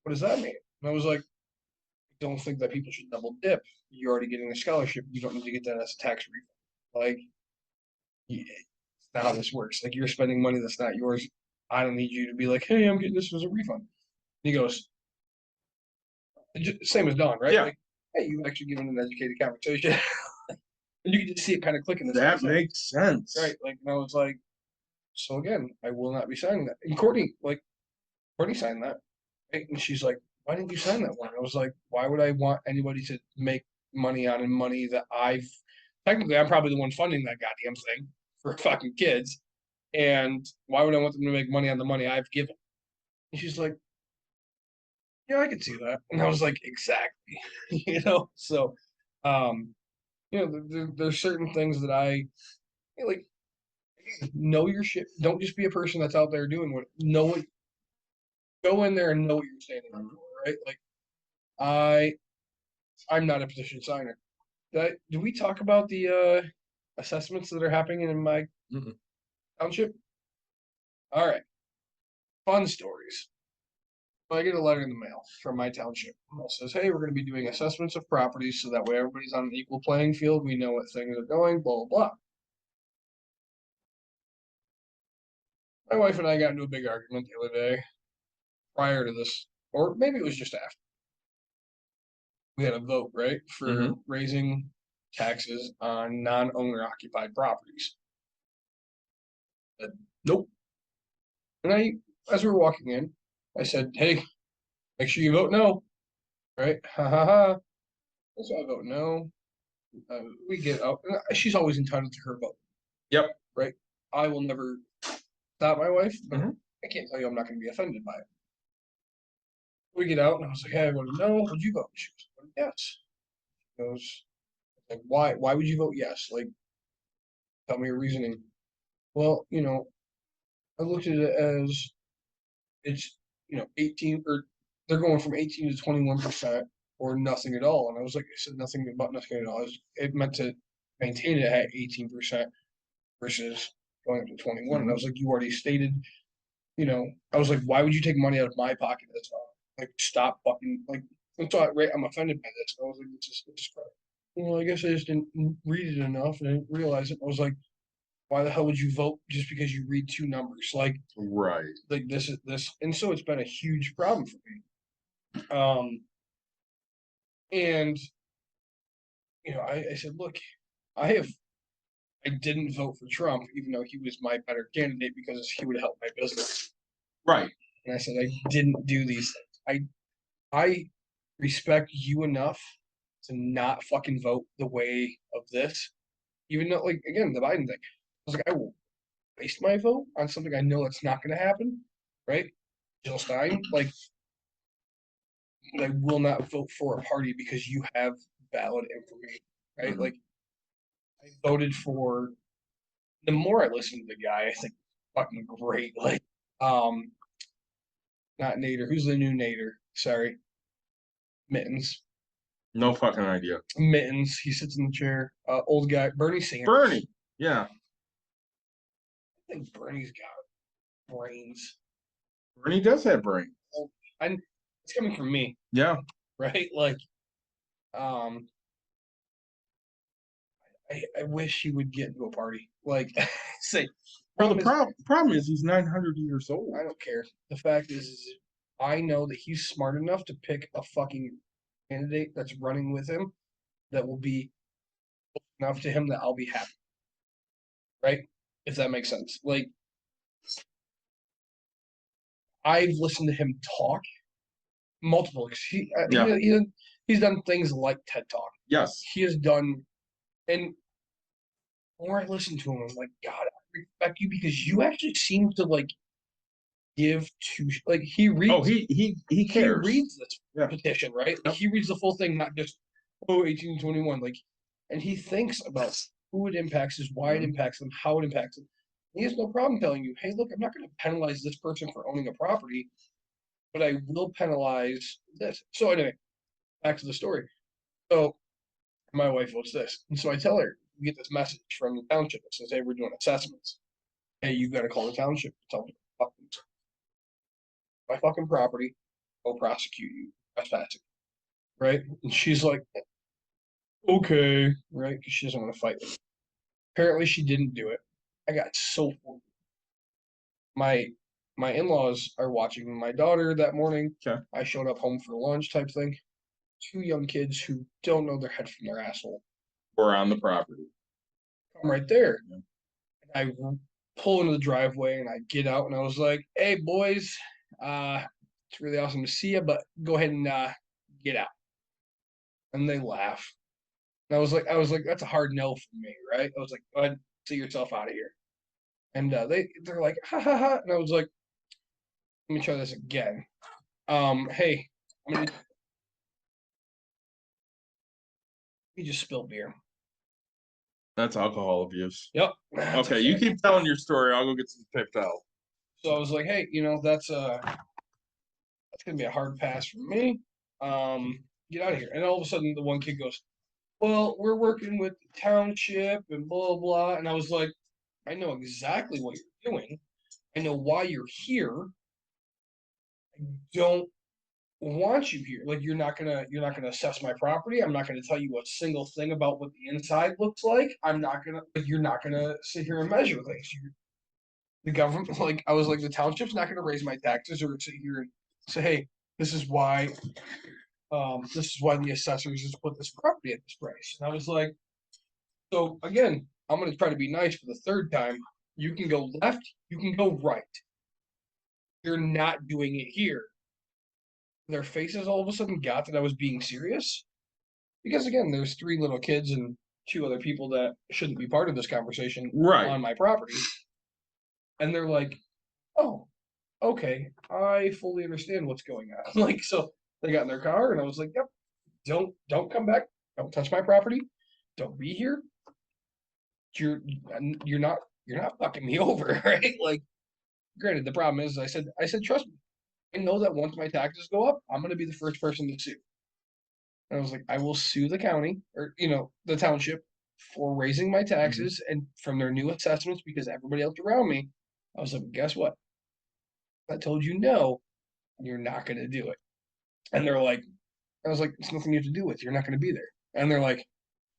"What does that mean?" And I was like, "I don't think that people should double dip. You're already getting a scholarship. You don't need to get that as a tax refund. Like, it's not how this works. Like, you're spending money that's not yours. I don't need you to be like, hey, I'm getting this as a refund." And he goes, same as Don, right? Yeah. Like, hey, you've actually given an educated conversation. And you can just see it kind of clicking. That makes sense. Right. Like, and I was like, so again, I will not be signing that. And Courtney signed that. Right? And she's like, "Why didn't you sign that one?" I was like, why would I want anybody to make money on money that technically I'm probably the one funding that goddamn thing for fucking kids. And why would I want them to make money on the money I've given? And she's like, "Yeah, I can see that." And I was like, exactly. So, there's certain things that I Like, know your shit. Don't just be a person that's out there doing what. Go in there and know what you're standing up for, right? Like, I'm not a petition signer. Do we talk about the assessments that are happening in my township? All right, fun stories. I get a letter in the mail from my township. It says, "Hey, we're going to be doing assessments of properties so that way everybody's on an equal playing field. We know what things are going. Blah blah blah." My wife and I got into a big argument the other day prior to this, or maybe it was just after. We had a vote, right, for raising taxes on non-owner occupied properties. Nope. And as we were walking in, I said, "Hey, make sure you vote no." Right? Ha ha ha. So I vote no. We get out. She's always entitled to her vote. Yep. Right? I will never stop my wife, but I can't tell you I'm not going to be offended by it. We get out, and I was like, "Hey, I voted no. Would you vote?" She goes, "Yes." She goes, like, "Why? Why would you vote yes? Like, tell me your reasoning." Well, I looked at it as it's 18, or they're going from 18 to 21% or nothing at all. And I was like, I said nothing about nothing at all. It meant to maintain it at 18% versus going up to 21. And I was like, you already stated, I was like, why would you take money out of my pocket? That's all. Like, stop fucking, like, that's all right. I'm offended by this. I was like, it's just crap. Well, I guess I just didn't read it enough and I didn't realize it. I was like, why the hell would you vote just because you read two numbers? Like this is this, and so it's been a huge problem for me. And I said, look, I didn't vote for Trump, even though he was my better candidate because he would help my business. Right. And I said, I didn't do these things. I respect you enough to not fucking vote the way of this, even though, like, again, the Biden thing. I was like, I will waste my vote on something I know that's not going to happen, right? Jill Stein, like, I will not vote for a party because you have valid information, right? Like, I voted for. The more I listen to the guy, I think fucking great. Like, not Nader. Who's the new Nader? Sorry, Mittens. No fucking idea. Mittens. He sits in the chair. Old guy, Bernie Sanders. Bernie. Yeah. I think Bernie's got brains. Bernie does have brains. It's coming from me. Yeah. Right? Like, I wish he would get into a party. Like, say. Well, the problem is he's 900 years old. I don't care. The fact is I know that he's smart enough to pick a fucking candidate that's running with him that will be enough to him that I'll be happy. Right? If that makes sense. Like, I've listened to him talk multiple. He's done things like TED Talk. Yes. He has done, and the more I listen to him, I'm like, God, I respect you because you actually seem to like give to, like, he reads. Oh, he cares. He reads this petition, right? Like, he reads the full thing, not just 1821. Like, and he thinks about who it impacts, is why it impacts them, how it impacts them. He has no problem telling you, hey, look, I'm not going to penalize this person for owning a property, but I will penalize this. So anyway, back to the story. So my wife votes this. And so I tell her, we get this message from the township that says, hey, we're doing assessments. Hey, you've got to call the township. Tell them, my fucking property, I'll prosecute you. Trespassing. Right? And she's like, okay. Right? Because she doesn't want to fight with me. Apparently she didn't do it. I got so my in-laws are watching my daughter that morning. Okay. I showed up home for lunch type thing. Two young kids who don't know their head from their asshole. We're on the property. I'm right there. Yeah. I pull into the driveway and I get out and I was like, hey boys, it's really awesome to see you, but go ahead and get out. And they laugh. And I was like, that's a hard no for me, right? I was like, go ahead, see yourself out of here. And they're like, ha ha ha. And I was like, let me try this again. Hey, we just spilled beer. That's alcohol abuse. Yep. Okay, you keep telling your story. I'll go get some picked out. So I was like, hey, that's gonna be a hard pass for me. Get out of here. And all of a sudden, the one kid goes, well, we're working with the township and blah, blah. And I was like, I know exactly what you're doing. I know why you're here. I don't want you here. Like you're not gonna assess my property. I'm not gonna tell you a single thing about what the inside looks like. You're not gonna sit here and measure things. The government, like I was like, the township's not gonna raise my taxes or sit here and say, hey, this is why the assessors just put this property at this price. And I was like, so again, I'm gonna try to be nice for the third time. You can go left, you can go right. You're not doing it here. Their faces all of a sudden got that I was being serious. Because again, there's 3 little kids and 2 other people that shouldn't be part of this conversation Right. on my property. And they're like, oh, okay, I fully understand what's going on. Like, so they got in their car and I was like, yep, don't come back. Don't touch my property. Don't be here. You're not fucking me over, right? Like, granted, the problem is I said, trust me. I know that once my taxes go up, I'm gonna be the first person to sue. And I was like, I will sue the county or the township for raising my taxes and from their new assessments because everybody else around me. I was like, guess what? I told you no, you're not gonna do it. And they're like, I was like, it's nothing you have to do with. You're not gonna be there. And they're like,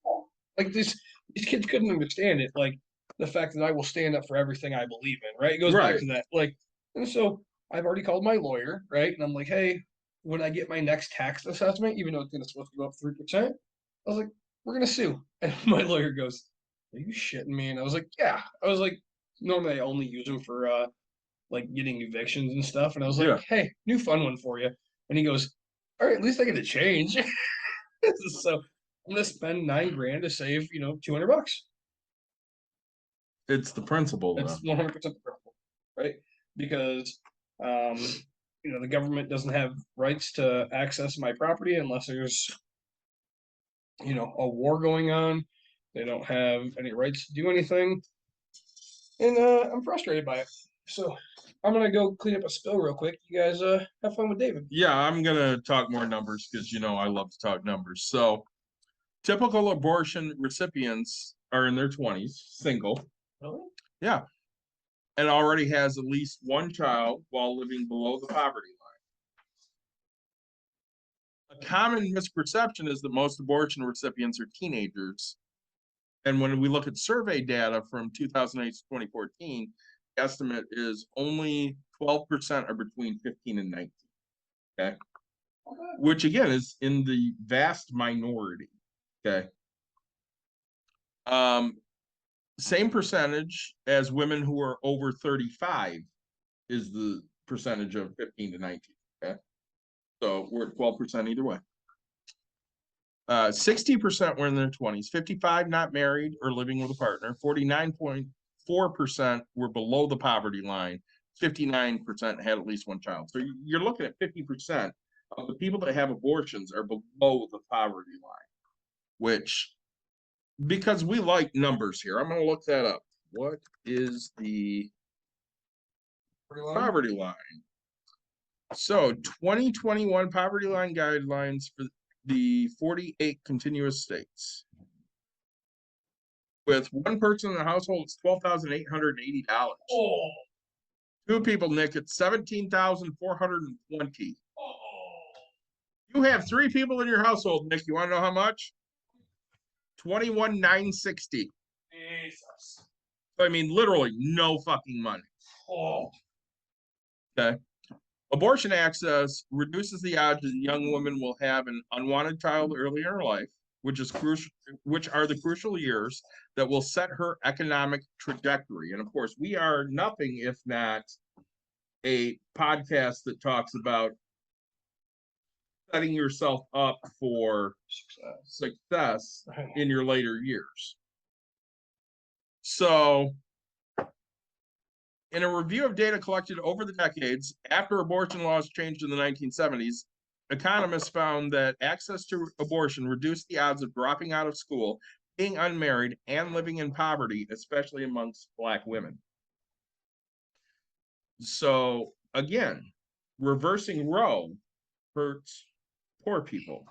oh. Like these kids couldn't understand it. Like the fact that I will stand up for everything I believe in, right? It goes back to that. Like, and so I've already called my lawyer, right? And I'm like, hey, when I get my next tax assessment, even though it's supposed to go up 3%, I was like, we're gonna sue. And my lawyer goes, are you shitting me? And I was like, yeah. I was like, normally I only use them for like getting evictions and stuff. And I was like, hey, new fun one for you. And he goes, all right, at least I get to change. So I'm gonna spend $9,000 to save, $200. It's the principle, It's 100% the principle, right? Because the government doesn't have rights to access my property unless there's a war going on. They don't have any rights to do anything. And I'm frustrated by it. So I'm gonna go clean up a spill real quick. You guys have fun with David. Yeah, I'm gonna talk more numbers because I love to talk numbers. So typical abortion recipients are in their 20s, single. Really? Yeah. And already has at least one child while living below the poverty line. A common misperception is that most abortion recipients are teenagers. And when we look at survey data from 2008 to 2014, the estimate is only 12% are between 15 and 19. Okay. Which again is in the vast minority. Okay. Same percentage as women who are over 35 is the percentage of 15 to 19. Okay. So we're at 12% either way. 60% were in their 20s, 55 not married or living with a partner, 49.4% were below the poverty line, 59% had at least one child. So you're looking at 50% of the people that have abortions are below the poverty line, which, because we like numbers here, I'm going to look that up. What is the poverty line? So 2021 poverty line guidelines for the 48 continuous states. With one person in the household, it's $12,880. Oh. 2 people, Nick, it's $17,420. You have 3 people in your household, Nick. You want to know how much? $21,960. Jesus. I mean, literally no fucking money. Oh. Okay. Abortion access reduces the odds that a young woman will have an unwanted child early in her life, which are the crucial years that will set her economic trajectory. And of course, we are nothing if not a podcast that talks about setting yourself up for success in your later years. So, in a review of data collected over the decades, after abortion laws changed in the 1970s, economists found that access to abortion reduced the odds of dropping out of school being unmarried, and living in poverty, especially amongst Black women. So again, reversing Roe hurts poor people.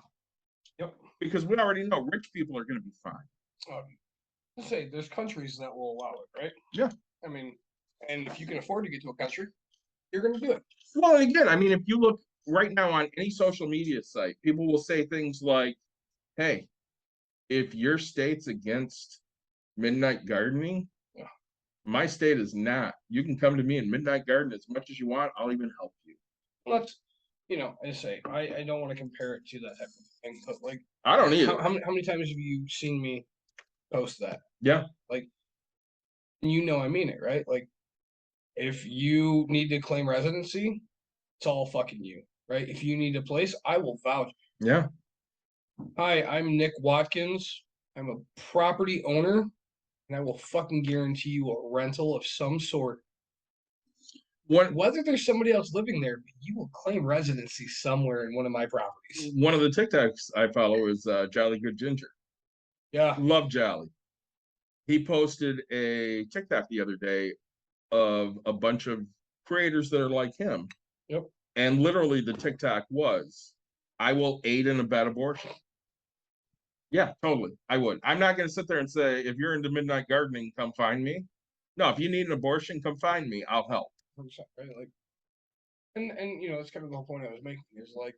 Yep. Because we already know rich people are going to be fine. Let's say there's countries that will allow it, right? Yeah. I mean, and if you can afford to get to a country, you're going to do it. Well, again, I mean, if you look right now on any social media site, people will say things like, hey, if your state's against midnight gardening, Yeah. my state is not. You can come to me and midnight garden as much as you want. I'll even help you. Well, that's, I say, I don't want to compare it to that type of thing, but like, I don't either. how many times have you seen me post that? Yeah. Like, I mean it, right? Like, if you need to claim residency, it's all fucking you, right? If you need a place, I will vouch. Yeah. Hi, I'm Nick Watkins. I'm a property owner, and I will fucking guarantee you a rental of some sort. Whether there's somebody else living there, you will claim residency somewhere in one of my properties. One of the TikToks I follow is Jolly Good Ginger. Yeah. Love Jolly. He posted a TikTok the other day of a bunch of creators that are like him. Yep. And literally the TikTok was, I will aid and abet abortion. Yeah, totally. I would. I'm not going to sit there and say, if you're into midnight gardening, come find me. No, if you need an abortion, come find me. I'll help. 100%, right? Like, and that's kind of the whole point I was making is like,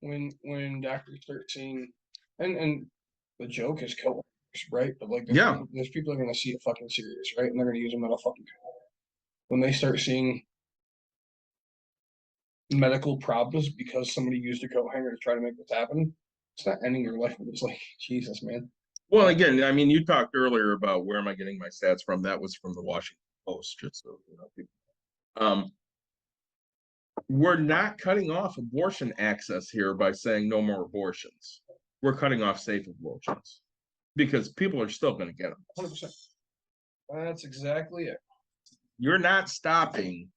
when doctors start seeing, and the joke is co right? But like, there's people that are gonna see it fucking serious, right? And they're gonna use them at a fucking when they start seeing medical problems because somebody used a coat hanger to try to make this happen. It's not ending your life, but it's like, Jesus, man. Well, again, I mean, you talked earlier about where am I getting my stats from? That was from the Washington Post, just so you know, people. We're not cutting off abortion access here by saying no more abortions. We're cutting off safe abortions because people are still going to get them. 100%. That's exactly it. You're not stopping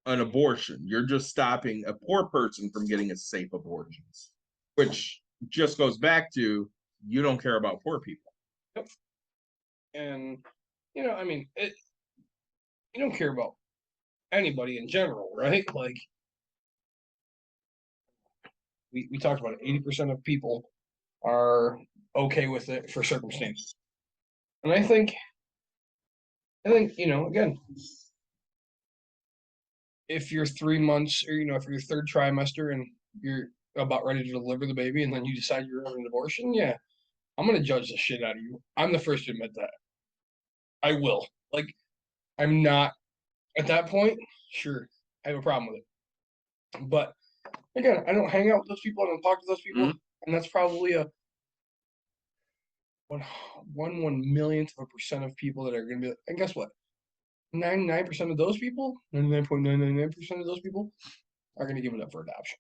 an abortion. You're just stopping a poor person from getting a safe abortion, which just goes back to you don't care about poor people. Yep. And, I mean, you don't care about anybody in general, right? Like, we talked about it. 80% of people are okay with it for circumstances. And I think, again, if you're 3 months or, if you're third trimester and you're about ready to deliver the baby and then you decide you're having an abortion, yeah, I'm going to judge the shit out of you. I'm the first to admit that. I will. Like, I'm not, at that point, sure, I have a problem with it. But again, I don't hang out with those people. I don't talk to those people. Mm-hmm. And that's probably a 1/1,000,000% of people that are going to be like, and guess what? 99% of those people, 99.999% of those people are going to give it up for adoption.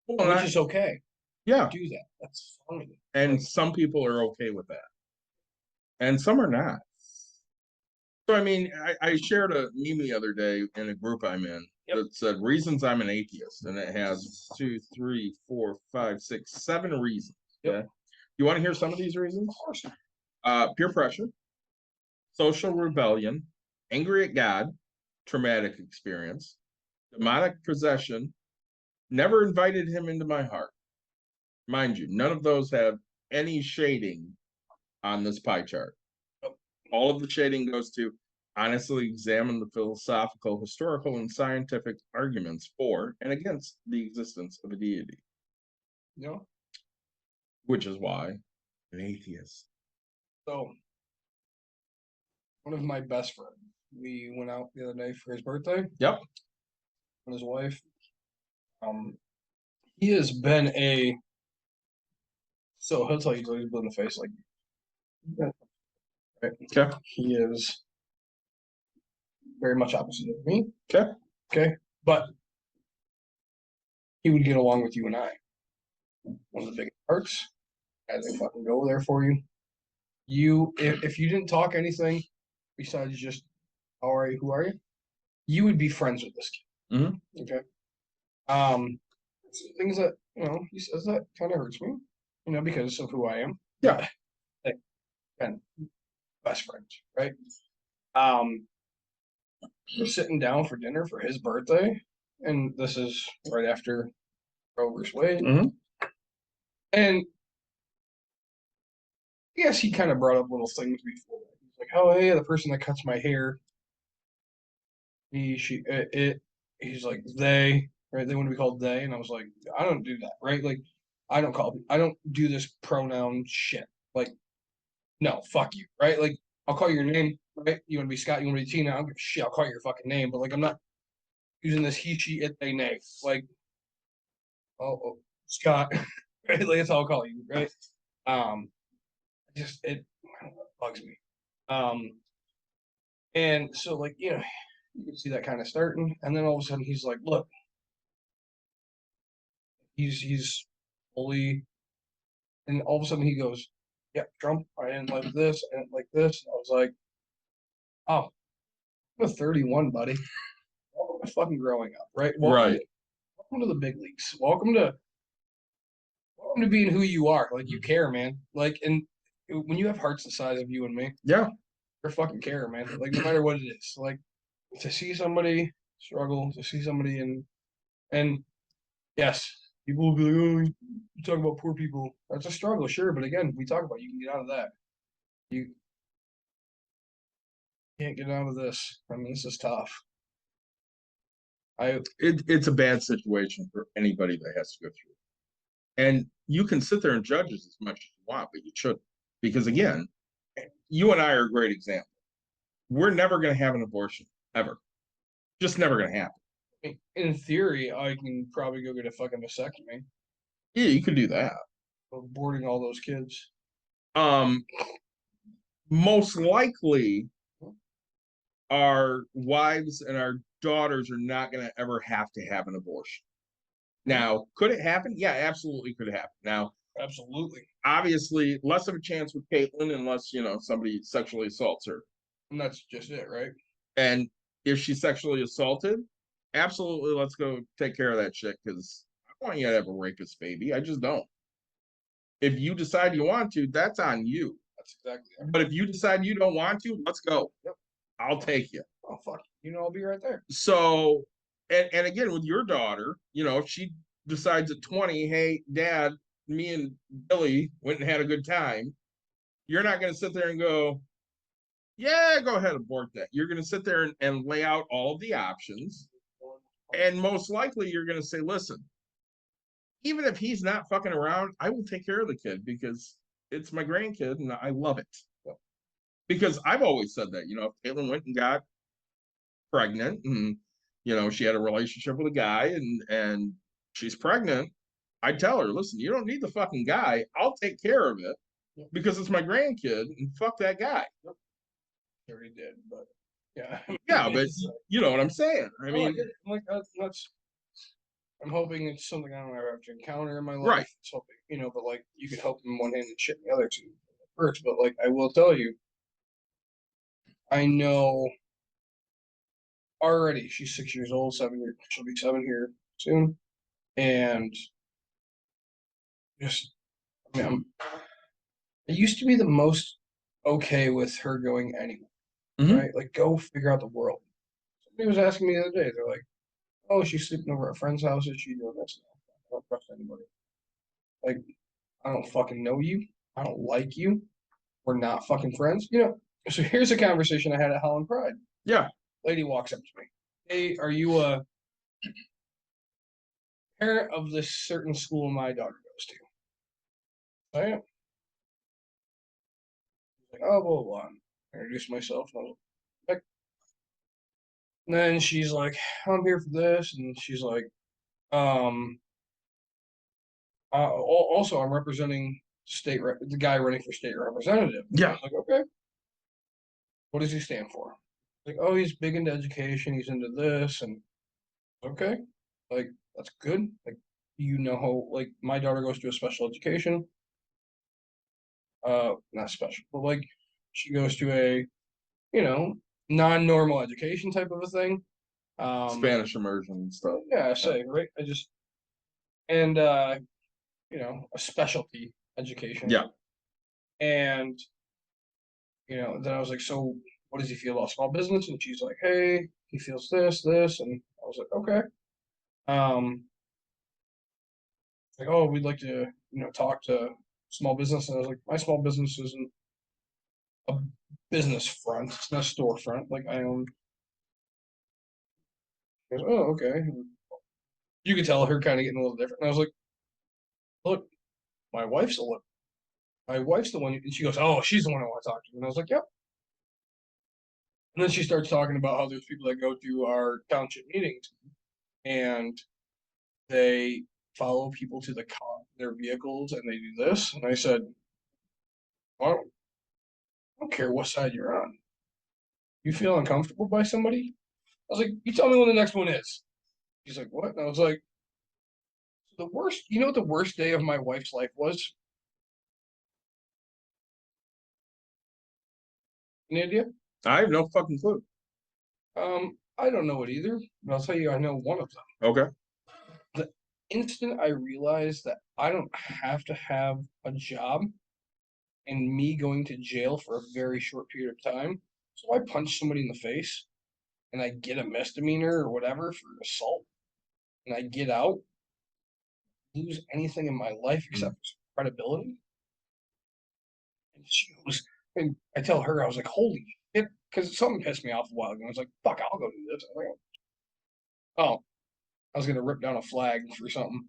Well, which is okay. Yeah. Do that. That's fine. And some people are okay with that. And some are not. So, I mean, I shared a meme the other day in a group I'm in that said reasons I'm an atheist. And it has 2, 3, 4, 5, 6, 7 reasons. Okay. You want to hear some of these reasons? Of course. Peer pressure, social rebellion, angry at God, traumatic experience, demonic possession, never invited him into my heart. Mind you, none of those have any shading on this pie chart. All of the shading goes to honestly examine the philosophical, historical, and scientific arguments for and against the existence of a deity. Yeah. Which is why an atheist. So, one of my best friends, we went out the other day for his birthday. Yep. And his wife. He has been so he'll tell you he's blue in the face, like, right? Okay. He is very much opposite of me. Okay. Okay. But he would get along with you and I. One of the biggest parts, as I fucking go there for you. If you didn't talk anything besides just, how are you, who are you? You would be friends with this kid. Mm-hmm. Okay. Things that, he says that kind of hurts me. because of who I am. Yeah. Like, and best friends, right? We're sitting down for dinner for his birthday, and this is right after Roe v Wade. Mhm. And yes, he kind of brought up little things before. He's like, "Oh, hey, the person that cuts my hair, he's like they, right? They want to be called they," and I was like, "I don't do that, right? Like, I don't do this pronoun shit. Like, no, fuck you, right? Like, I'll call you your name, right? You want to be Scott, you want to be Tina, I don't give a shit. I'll call you your fucking name, but like, I'm not using this he, she, it, they, nay. Like, oh Scott, right? Like, that's how I'll call you, right? Just it bugs me. And so like, you can see that kind of starting, and then all of a sudden he's like, look, he's fully, and all of a sudden he goes, yeah, Trump, I didn't like this, I didn't like this. And I was like, oh, I'm 31, buddy. Welcome to fucking growing up, right? Right. Welcome to the big leagues. Welcome to being who you are. Like, you care, man. Like, and when you have hearts the size of you and me, Yeah. you're fucking care, man. Like, no matter what it is, like, to see somebody struggle, to see somebody and yes, people will be like, oh, you talk about poor people. That's a struggle, sure, but again, we talk about you can get out of that. You can't get out of this. I mean, this is tough. It's a bad situation for anybody that has to go through. And you can sit there and judge us as much as you want, but you shouldn't. Because again, you and I are a great example. We're never going to have an abortion, ever. Just never going to happen. In theory, I can probably go get a fucking vasectomy. Yeah, you could do that. Aborting all those kids. Most likely, our wives and our daughters are not going to ever have to have an abortion. Now, could it happen? Yeah, absolutely could happen. Now, Absolutely. obviously, less of a chance with Caitlin unless, somebody sexually assaults her. And that's just it, right? And if she's sexually assaulted, absolutely, let's go take care of that shit, because I don't want you to have a rapist baby. I just don't. If you decide you want to, that's on you. That's exactly it. But if you decide you don't want to, let's go. Yep. I'll take you. Oh, fuck. I'll be right there. So, and again, with your daughter, if she decides at 20, hey, Dad, me and Billy went and had a good time, you're not going to sit there and go, yeah, go ahead, abort that. You're going to sit there and lay out all of the options. And most likely you're going to say, listen, even if he's not fucking around, I will take care of the kid because it's my grandkid and I love it. Because I've always said that, if Caitlin went and got pregnant and, she had a relationship with a guy and she's pregnant, I'd tell her, listen, you don't need the fucking guy. I'll take care of it because it's my grandkid and fuck that guy. Sure he did, but yeah. Yeah, but you know what I'm saying. I mean, like that's. I'm hoping it's something I don't ever have to encounter in my life. Right. It's hoping, but like you could help in one hand and shit in the other two first. But like I will tell you, I know already she's 6 years old, 7 years. She'll be 7 here soon, and just I used to be the most okay with her going anywhere, right? Like go figure out the world. Somebody was asking me the other day. They're like, oh, she's sleeping over at a friend's house. Is she doing this? I don't trust anybody. Like, I don't fucking know you. I don't like you. We're not fucking friends. So here's a conversation I had at Holland Pride. yeah. Lady walks up to me. Hey, are you a parent of this certain school my daughter goes to? I am. Like, oh, blah, blah, blah. I introduced myself. And I was like, and then she's like, I'm here for this. And she's like, also, I'm representing the guy running for state representative. Yeah. I was like, okay. What does he stand for? Like, oh, he's big into education. He's into this, and okay, like that's good. Like, how like my daughter goes to a special education. Not special, but like she goes to a, non-normal education type of a thing. Spanish immersion and stuff. Yeah, I say right. And a specialty education. Yeah. And, then I was like, so what does he feel about small business? And she's like, hey, he feels this. And I was like, okay. Like, oh, we'd like to, talk to small business. And I was like, my small business isn't a business front. It's not a storefront. Like I own. She goes, oh, okay. And you could tell her kind of getting a little different. And I was like, look, my wife's the one. And she goes, oh, she's the one I want to talk to. And I was like, yep. And then she starts talking about how there's people that go to our township meetings and they follow people to their vehicles and they do this. And I said, well, I don't care what side you're on. You feel uncomfortable by somebody? I was like, you tell me when the next one is. She's like, what? And I was like, the worst, what the worst day of my wife's life was? Any idea? I have no fucking clue. I don't know it either, but I'll tell you, I know one of them. Okay. The instant I realized that I don't have to have a job and me going to jail for a very short period of time, so I punch somebody in the face and I get a misdemeanor or whatever for assault, and I get out, lose anything in my life except credibility. And she goes, and I tell her, I was like, holy shit, because something pissed me off a while ago. I was like, fuck, I'll go do this. Oh, I was gonna rip down a flag for something,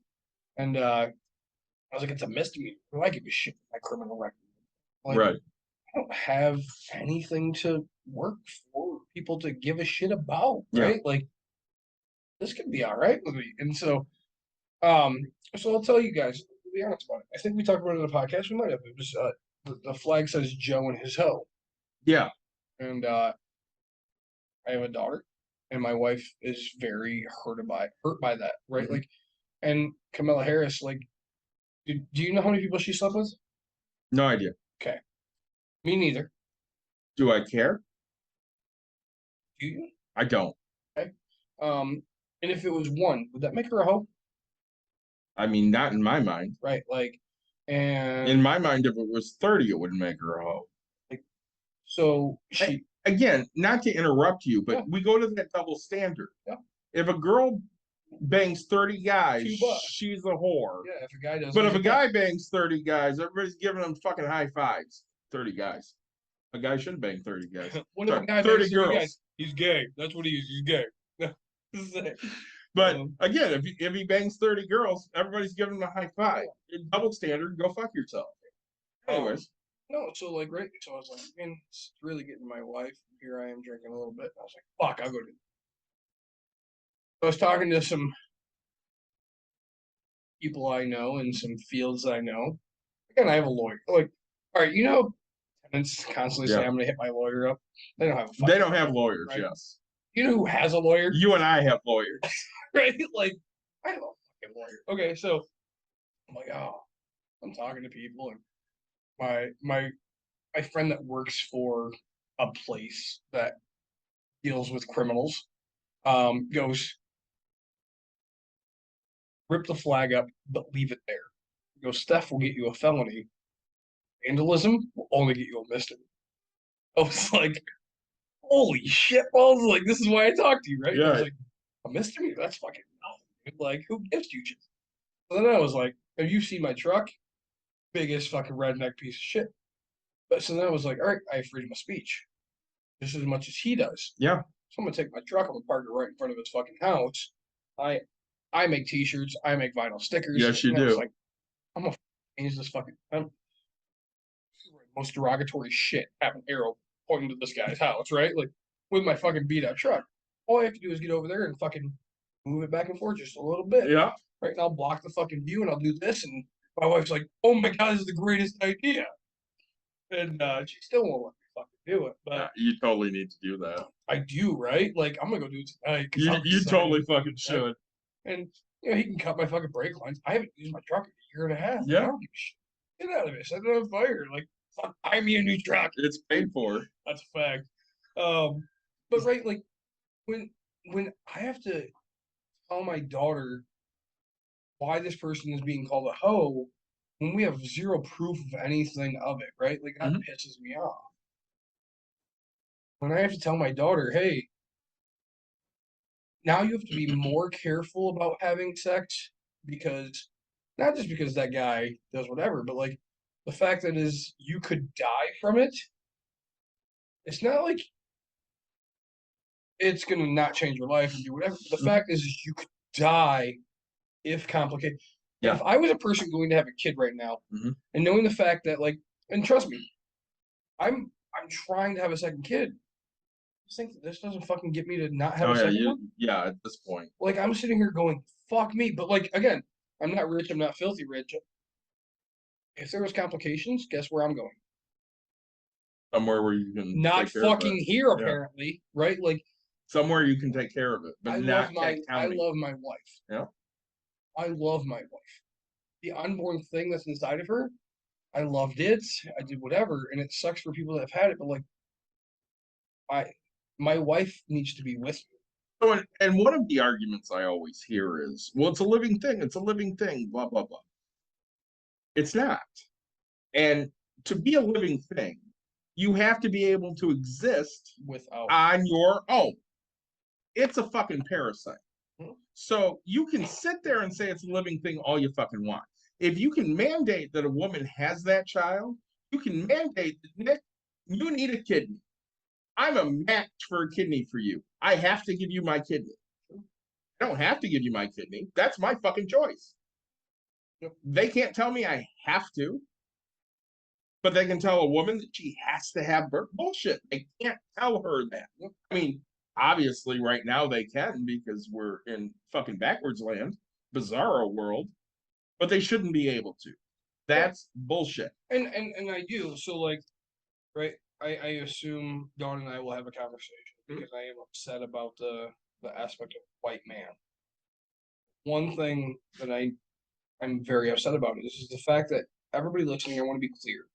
and I was like, it's a misdemeanor. Do I give a shit my criminal record? Like, Right. I don't have anything to work for people to give a shit about, right? Yeah. Like, this could be all right with me. And so I'll tell you guys, to be honest about it. I think we talked about it in the podcast. We might have. It was the flag says Joe and his hoe. Yeah. And I have a daughter, and my wife is very hurt by that, right? Mm-hmm. Like, and Kamala Harris, like, do you know how many people she slept with? No idea. Okay, me neither. Do I care? Do you? I don't. Okay. And if it was one, would that make her a hoe? I mean, not in my mind. Right, like, and in my mind, if it was 30, it wouldn't make her a hoe. Like, so she again, not to interrupt you, but yeah. we go to that double standard. Yeah. If a girl bangs 30 guys, $2. she's a whore. Yeah, if a guy does. But if a guy bangs 30 guys, everybody's giving them fucking high fives. 30 guys. A guy shouldn't bang 30 guys. What if a guy 30 bangs 30 girls. guys? He's gay. That's what he is. He's gay. But again, if he bangs 30 girls, everybody's giving him a high five. Double standard, go fuck yourself. Anyways. No, so like, right. So I was like, man, it's really getting my wife. Here I am drinking a little bit. I was like, fuck, I'll go do it. I was talking to some people I know in some fields I know. Again, I have a lawyer. Like, all right, tenants constantly say I'm gonna hit my lawyer up. They don't have lawyers, right? yes. You know who has a lawyer? You and I have lawyers. Right? Like, I have a fucking lawyer. Okay, so I'm like, oh, I'm talking to people, and my friend that works for a place that deals with criminals goes, rip the flag up, but leave it there. He goes, Steph will get you a felony. Vandalism will only get you a misdemeanor. I was like, holy shit, balls. Like, this is why I talk to you, right? Yeah. I was like, a mystery? That's fucking nothing. Like, who gives you shit? So then I was like, have you seen my truck? Biggest fucking redneck piece of shit. But so then I was like, all right, I have freedom of speech. Just as much as he does. Yeah. So I'm gonna take my truck, I'm gonna park it right in front of his fucking house. I make t-shirts, I make vinyl stickers. Yes, you and I was do. like, I'm gonna change this fucking most derogatory shit, have an arrow pointing to this guy's house, right? Like, with my fucking beat up truck. All I have to do is get over there and fucking move it back and forth just a little bit. Yeah. Right, and I'll block the fucking view and I'll do this, and my wife's like, oh my god, this is the greatest idea. And she still won't let me fucking do it. But you totally need to do that. I do, right? Like, I'm gonna go do it tonight. You totally fucking should. And he can cut my fucking brake lines. I haven't used my truck in a year and a half. Yeah. I don't give a shit. Get out of it. Set it on fire. Like, fuck, buy me a new truck. It's paid for. That's a fact. But right, like, when I have to tell my daughter why this person is being called a hoe, when we have zero proof of anything of it, right? Like that Mhm. pisses me off. When I have to tell my daughter, hey, now you have to be more careful about having sex because not just because that guy does whatever, but like the fact that is you could die from it. It's not like it's gonna not change your life and do whatever. But the Mhm. fact is you could die if complicated. And Yeah. if I was a person going to have a kid right now, Mhm. and knowing the fact that like, and trust me, I'm trying to have a second kid. I just think that this doesn't fucking get me to not have Oh a yeah, second one. yeah. At this point, Like I'm sitting here going, fuck me. But like again, I'm not rich, I'm not filthy rich. If there was complications, guess where I'm going? somewhere where you can Not take care of fucking it. here, Yeah. apparently, right? Like Somewhere you can take care of it, but I not love my Kent I County. love my wife. Yeah. I love my wife. The unborn thing that's inside of her, I loved it. I did whatever, and it sucks for people that have had it, but like I my wife needs to be with me. So, and one of the arguments I always hear is, well, it's a living thing. It's a living thing. Blah blah blah. It's not. And to be a living thing, you have to be able to exist Without on your own. It's a fucking parasite. Mhm. So you can sit there and say it's a living thing all you fucking want. If you can mandate that a woman has that child, you can mandate that, Nick, you need a kidney. I'm a match for a kidney for you. I have to give you my kidney. I don't have to give you my kidney. That's my fucking choice. They can't tell me I have to, but they can tell a woman that she has to have birth. Bullshit. They can't tell her that. I mean, obviously, right now they can because we're in fucking backwards land, bizarro world, but they shouldn't be able to. That's bullshit. and I do. So like, right, I assume Dawn and I will have a conversation because I am upset about the aspect of white man. One thing that I'm very upset about is the fact that everybody listening, I want to be clear.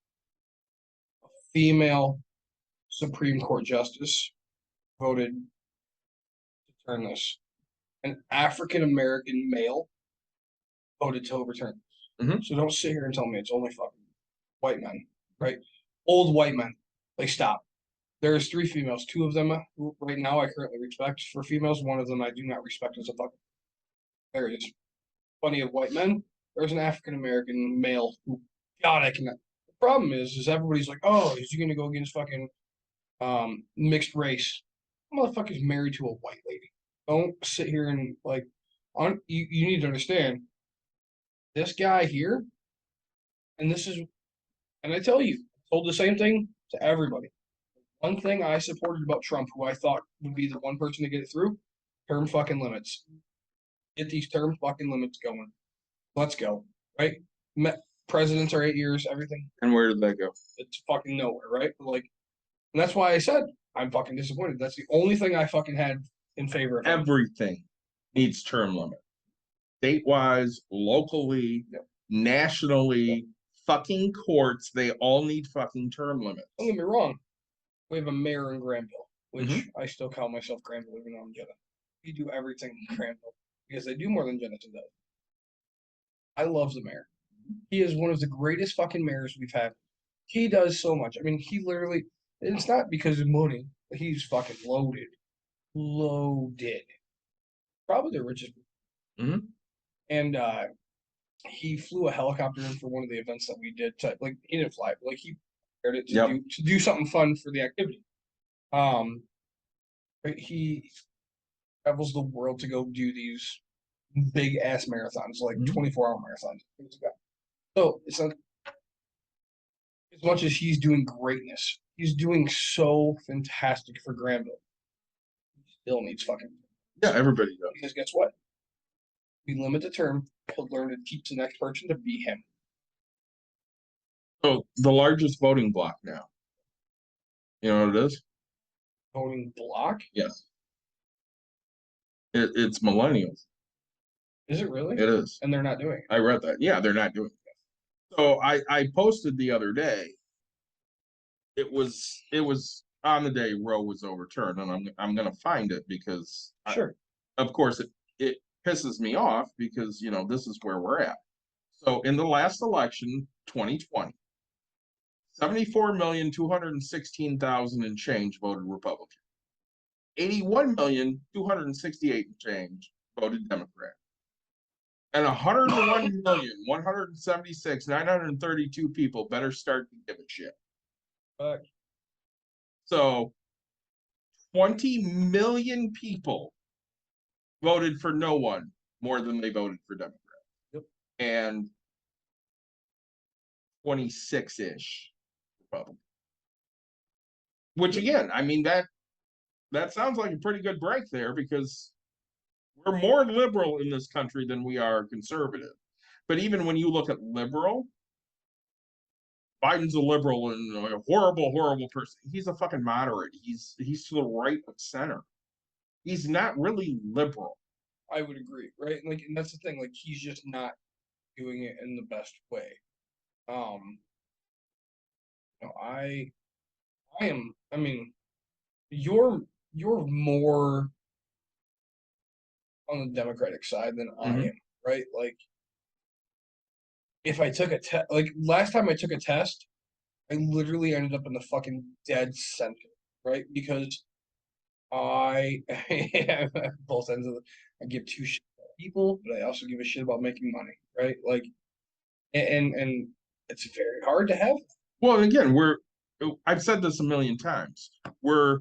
A female Supreme Court justice voted to turn this. An African American male voted to overturn this. Mhm. So don't sit here and tell me it's only fucking white men, right? Old white men. Like stop. There's three females. Two of them right now I currently respect for females. One of them I do not respect as a fucking. There is plenty of white men. There's an African American male who, God, I cannot. The problem is everybody's like, oh, is he gonna go against fucking mixed race? Motherfucker's married to a white lady. Don't sit here and like, on you need to understand this guy here, and this is, and I tell you, I told the same thing to everybody. One thing I supported about Trump, who I thought would be the one person to get it through, term fucking limits. Get these term fucking limits going. Let's go. Right? Presidents are 8 years, everything. And where did that go? It's fucking nowhere, right? Like, and that's why I said I'm fucking disappointed. That's the only thing I fucking had in favor of him. Everything needs term limit. State-wise, locally, nationally, fucking courts, they all need fucking term limits. Don't get me wrong. We have a mayor in Granville, which I still call myself Granville, even though I'm Jenna. We do everything in Granville because they do more than Jenna does. I love the mayor. He is one of the greatest fucking mayors we've had. He does so much. I mean, he literally, it's not because of money. He's fucking loaded. Loaded. Probably the richest. Mhm. And he flew a helicopter in for one of the events that we did. Like, he didn't fly, but like, he prepared it to do something fun for the activity. But he travels the world to go do these big ass marathons, like 24-hour marathons. So it's not as much as he's doing greatness, he's doing so fantastic for Granville. He still needs fucking. Yeah, everybody does. Because guess what? We limit the term, he'll learn to teach the next person to be him. So the largest voting block now. You know what it is? Voting block? Yes. It's millennials. Is it really? It is. And they're not doing it. I read that. Yeah, they're not doing it. So I posted the other day. It was on the day Roe was overturned, and I'm gonna find it because Sure. of course it pisses me off because this is where we're at. So in the last election, 2020, 74,216,000 and change voted Republican. 81,268,000 and change voted Democrat. And 101,176,932 people better start to give a shit. Fuck. So 20 million people voted for no one more than they voted for Democrat. Yep. And 26-ish Republican. Which again, I mean, that sounds like a pretty good break there, because we're more liberal in this country than we are conservative. But even when you look at liberal, Biden's a liberal and a horrible, horrible person. He's a fucking moderate. He's to the right of center. He's not really liberal. I would agree, right? Like, and that's the thing. Like, he's just not doing it in the best way. I am. I mean, you're more on the Democratic side than I am, right? Like, if I took a test, like last time I took a test, I literally ended up in the fucking dead center, right? Because I both ends of I give two shit about people, but I also give a shit about making money, right? Like, and it's very hard to have. Well, and again, I've said this a million times. We're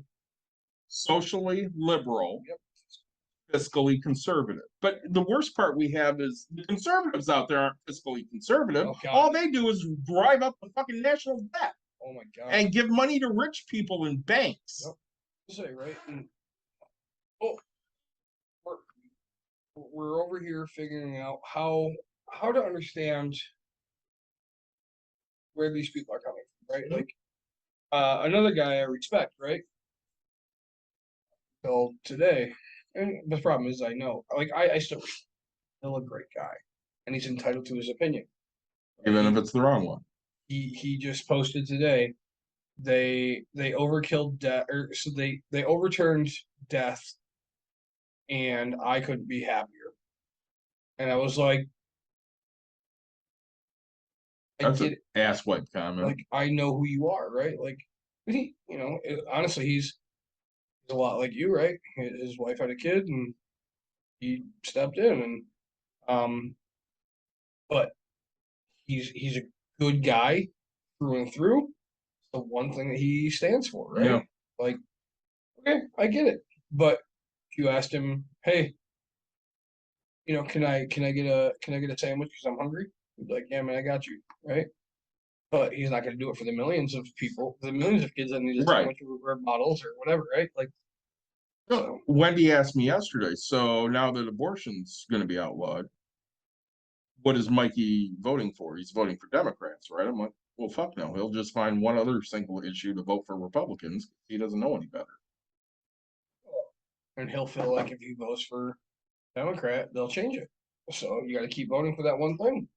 socially liberal, fiscally conservative. But the worst part we have is the conservatives out there aren't fiscally conservative. Oh, God. All they do is drive up the fucking national debt Oh my God. and give money to rich people in banks. Yep. Say, right? And, oh, we're over here figuring out how to understand where these people are coming from, right? Like, another guy I respect, right? Till today, and the problem is, I know, like, I still a great guy, and he's entitled to his opinion, Even if it's the wrong one. He just posted today. They overkilled death, or so they overturned death, and I couldn't be happier. And I was like, That's an asswipe comment. like, I know who you are, right? Like, honestly, he's a lot like you, right? His wife had a kid, and he stepped in, and but he's a good guy through and through. The one thing that he stands for, right? Yeah. Like, okay, I get it. But if you asked him, hey, can I get a sandwich because I'm hungry? He'd be like, yeah, man, I got you, right? But he's not going to do it for the millions of people, the millions of kids that need a sandwich or bottles or whatever, right? Like, so. Wendy asked me yesterday, so now that abortion's going to be outlawed, what is Mikey voting for? He's voting for Democrats, right? I'm like, well, fuck no. He'll just find one other single issue to vote for Republicans. He doesn't know any better. And he'll feel like if he votes for Democrat, they'll change it. So you got to keep voting for that one thing.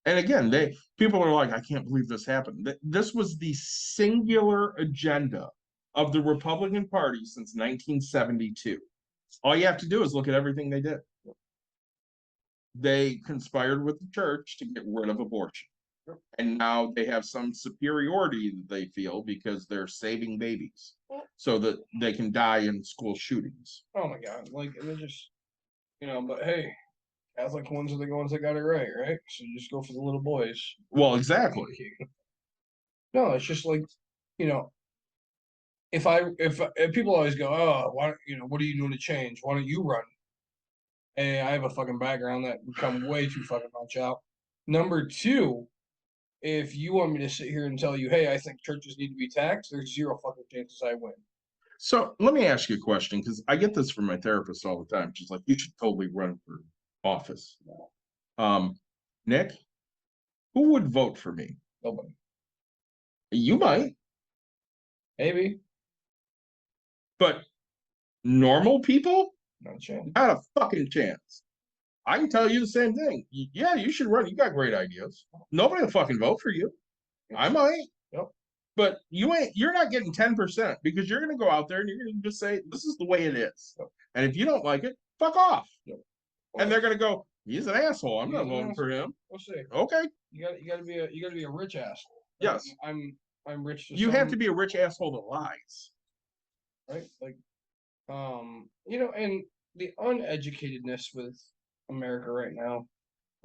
And again, people are like, I can't believe this happened. This was the singular agenda of the Republican Party since 1972. All you have to do is look at everything they did. They conspired with the church to get rid of abortion. And now they have some superiority that they feel because they're saving babies so that they can die in school shootings. Oh my God. Like, and they're just, but hey, Catholic ones are the ones that got it right? So you just go for the little boys. Well, exactly. No, it's just like, if people always go, oh, why, what are you doing to change? Why don't you run? Hey, I have a fucking background that would come way too fucking much out. Number two, if you want me to sit here and tell you, hey, I think churches need to be taxed, there's zero fucking chances I win. So let me ask you a question, because I get this from my therapist all the time. She's like, you should totally run for office. Nick, who would vote for me? Nobody. You might. Maybe. But normal people? Not a chance. Not a fucking chance. I can tell you the same thing. Yeah, you should run. You got great ideas. Nobody will fucking vote for you. I might. Yep. But you're not getting 10% because you're going to go out there and you're going to just say, this is the way it is. Yep. And if you don't like it, fuck off. Yep. And they're going to go, He's an asshole. I'm not He's an voting for him. We'll see. Okay. You gotta be a rich asshole. Yes. I'm rich. You have to be a rich asshole that lies. Right. Like, and the uneducatedness with America right now.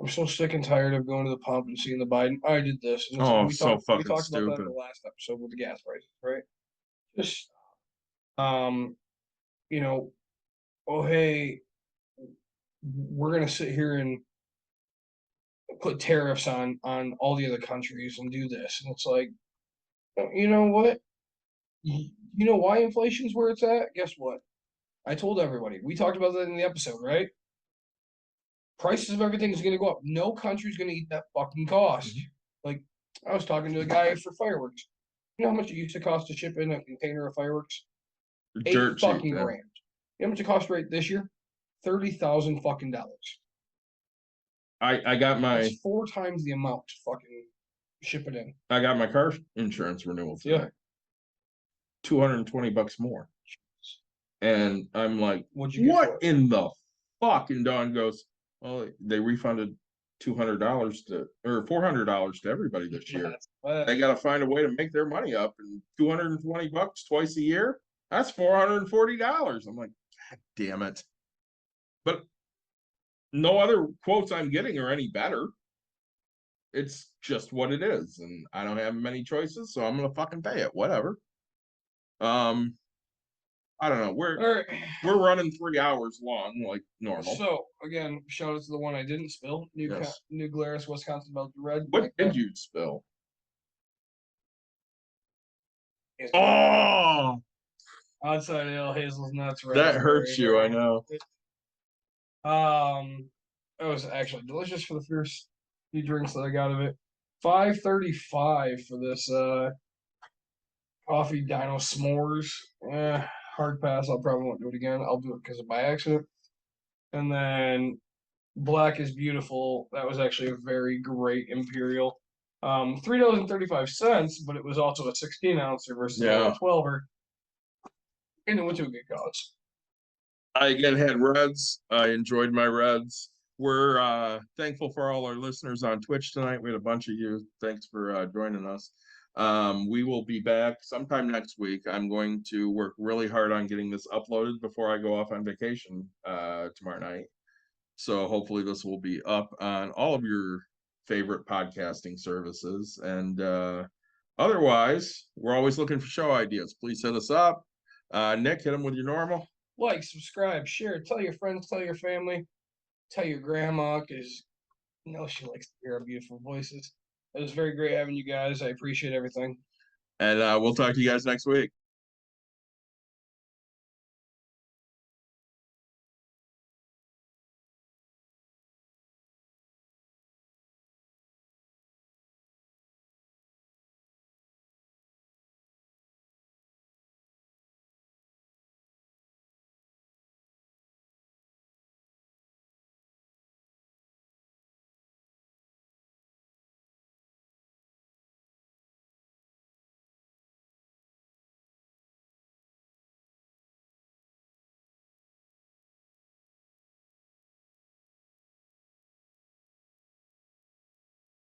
I'm so sick and tired of going to the pump and seeing the Biden. I did this. And Oh, we so talked fucking about that in stupid. the last episode with the gas prices, right? Just, oh hey, we're gonna sit here and put tariffs on all the other countries and do this, and it's like, you know what? You know why inflation's where it's at? Guess what? I told everybody. We talked about that in the episode, right? Prices of everything is going to go up. No country's going to eat that fucking cost. Like, I was talking to a guy for fireworks. You know how much it used to cost to ship in a container of fireworks? Dirt $8 cheap, fucking grand. You know how much it cost right this year? $30,000 fucking dollars. I got my That's 4 times the amount to fucking ship it in. I got my car insurance renewal today. Yeah. $220 more. And I'm like, What'd you get for what it? in the fuck? And Dawn goes, well, they refunded $200 or $400 to everybody this year. They got to find a way to make their money up, and $220 twice a year. That's $440. I'm like, God damn it. But no other quotes I'm getting are any better. It's just what it is, and I don't have many choices, so I'm gonna fucking pay it. Whatever. I don't know. All right. We're running 3 hours long, like normal. So again, shout out to the one I didn't spill. New Glarus, Wisconsin Belgian Red. What did you spill? Oh, outside ale, hazelnuts. That hurts you, I know. It was actually delicious for the first few drinks that I got of it. $5.35 for this coffee dino s'mores. Hard pass. I'll probably won't do it again. I'll do it because of by accident. And then Black is Beautiful. That was actually a very great Imperial. $3.35, but it was also a 16 ouncer versus a 12er. And it went to a good cause. I again had Reds. I enjoyed my Reds. We're thankful for all our listeners on Twitch tonight. We had a bunch of you. Thanks for joining us. We will be back sometime next week. I'm going to work really hard on getting this uploaded before I go off on vacation tomorrow night. So hopefully this will be up on all of your favorite podcasting services. And otherwise, we're always looking for show ideas. Please hit us up. Nick, hit them with your normal. Like, subscribe, share, tell your friends, tell your family, tell your grandma, because she likes to hear our beautiful voices. It was very great having you guys. I appreciate everything. And we'll talk to you guys next week.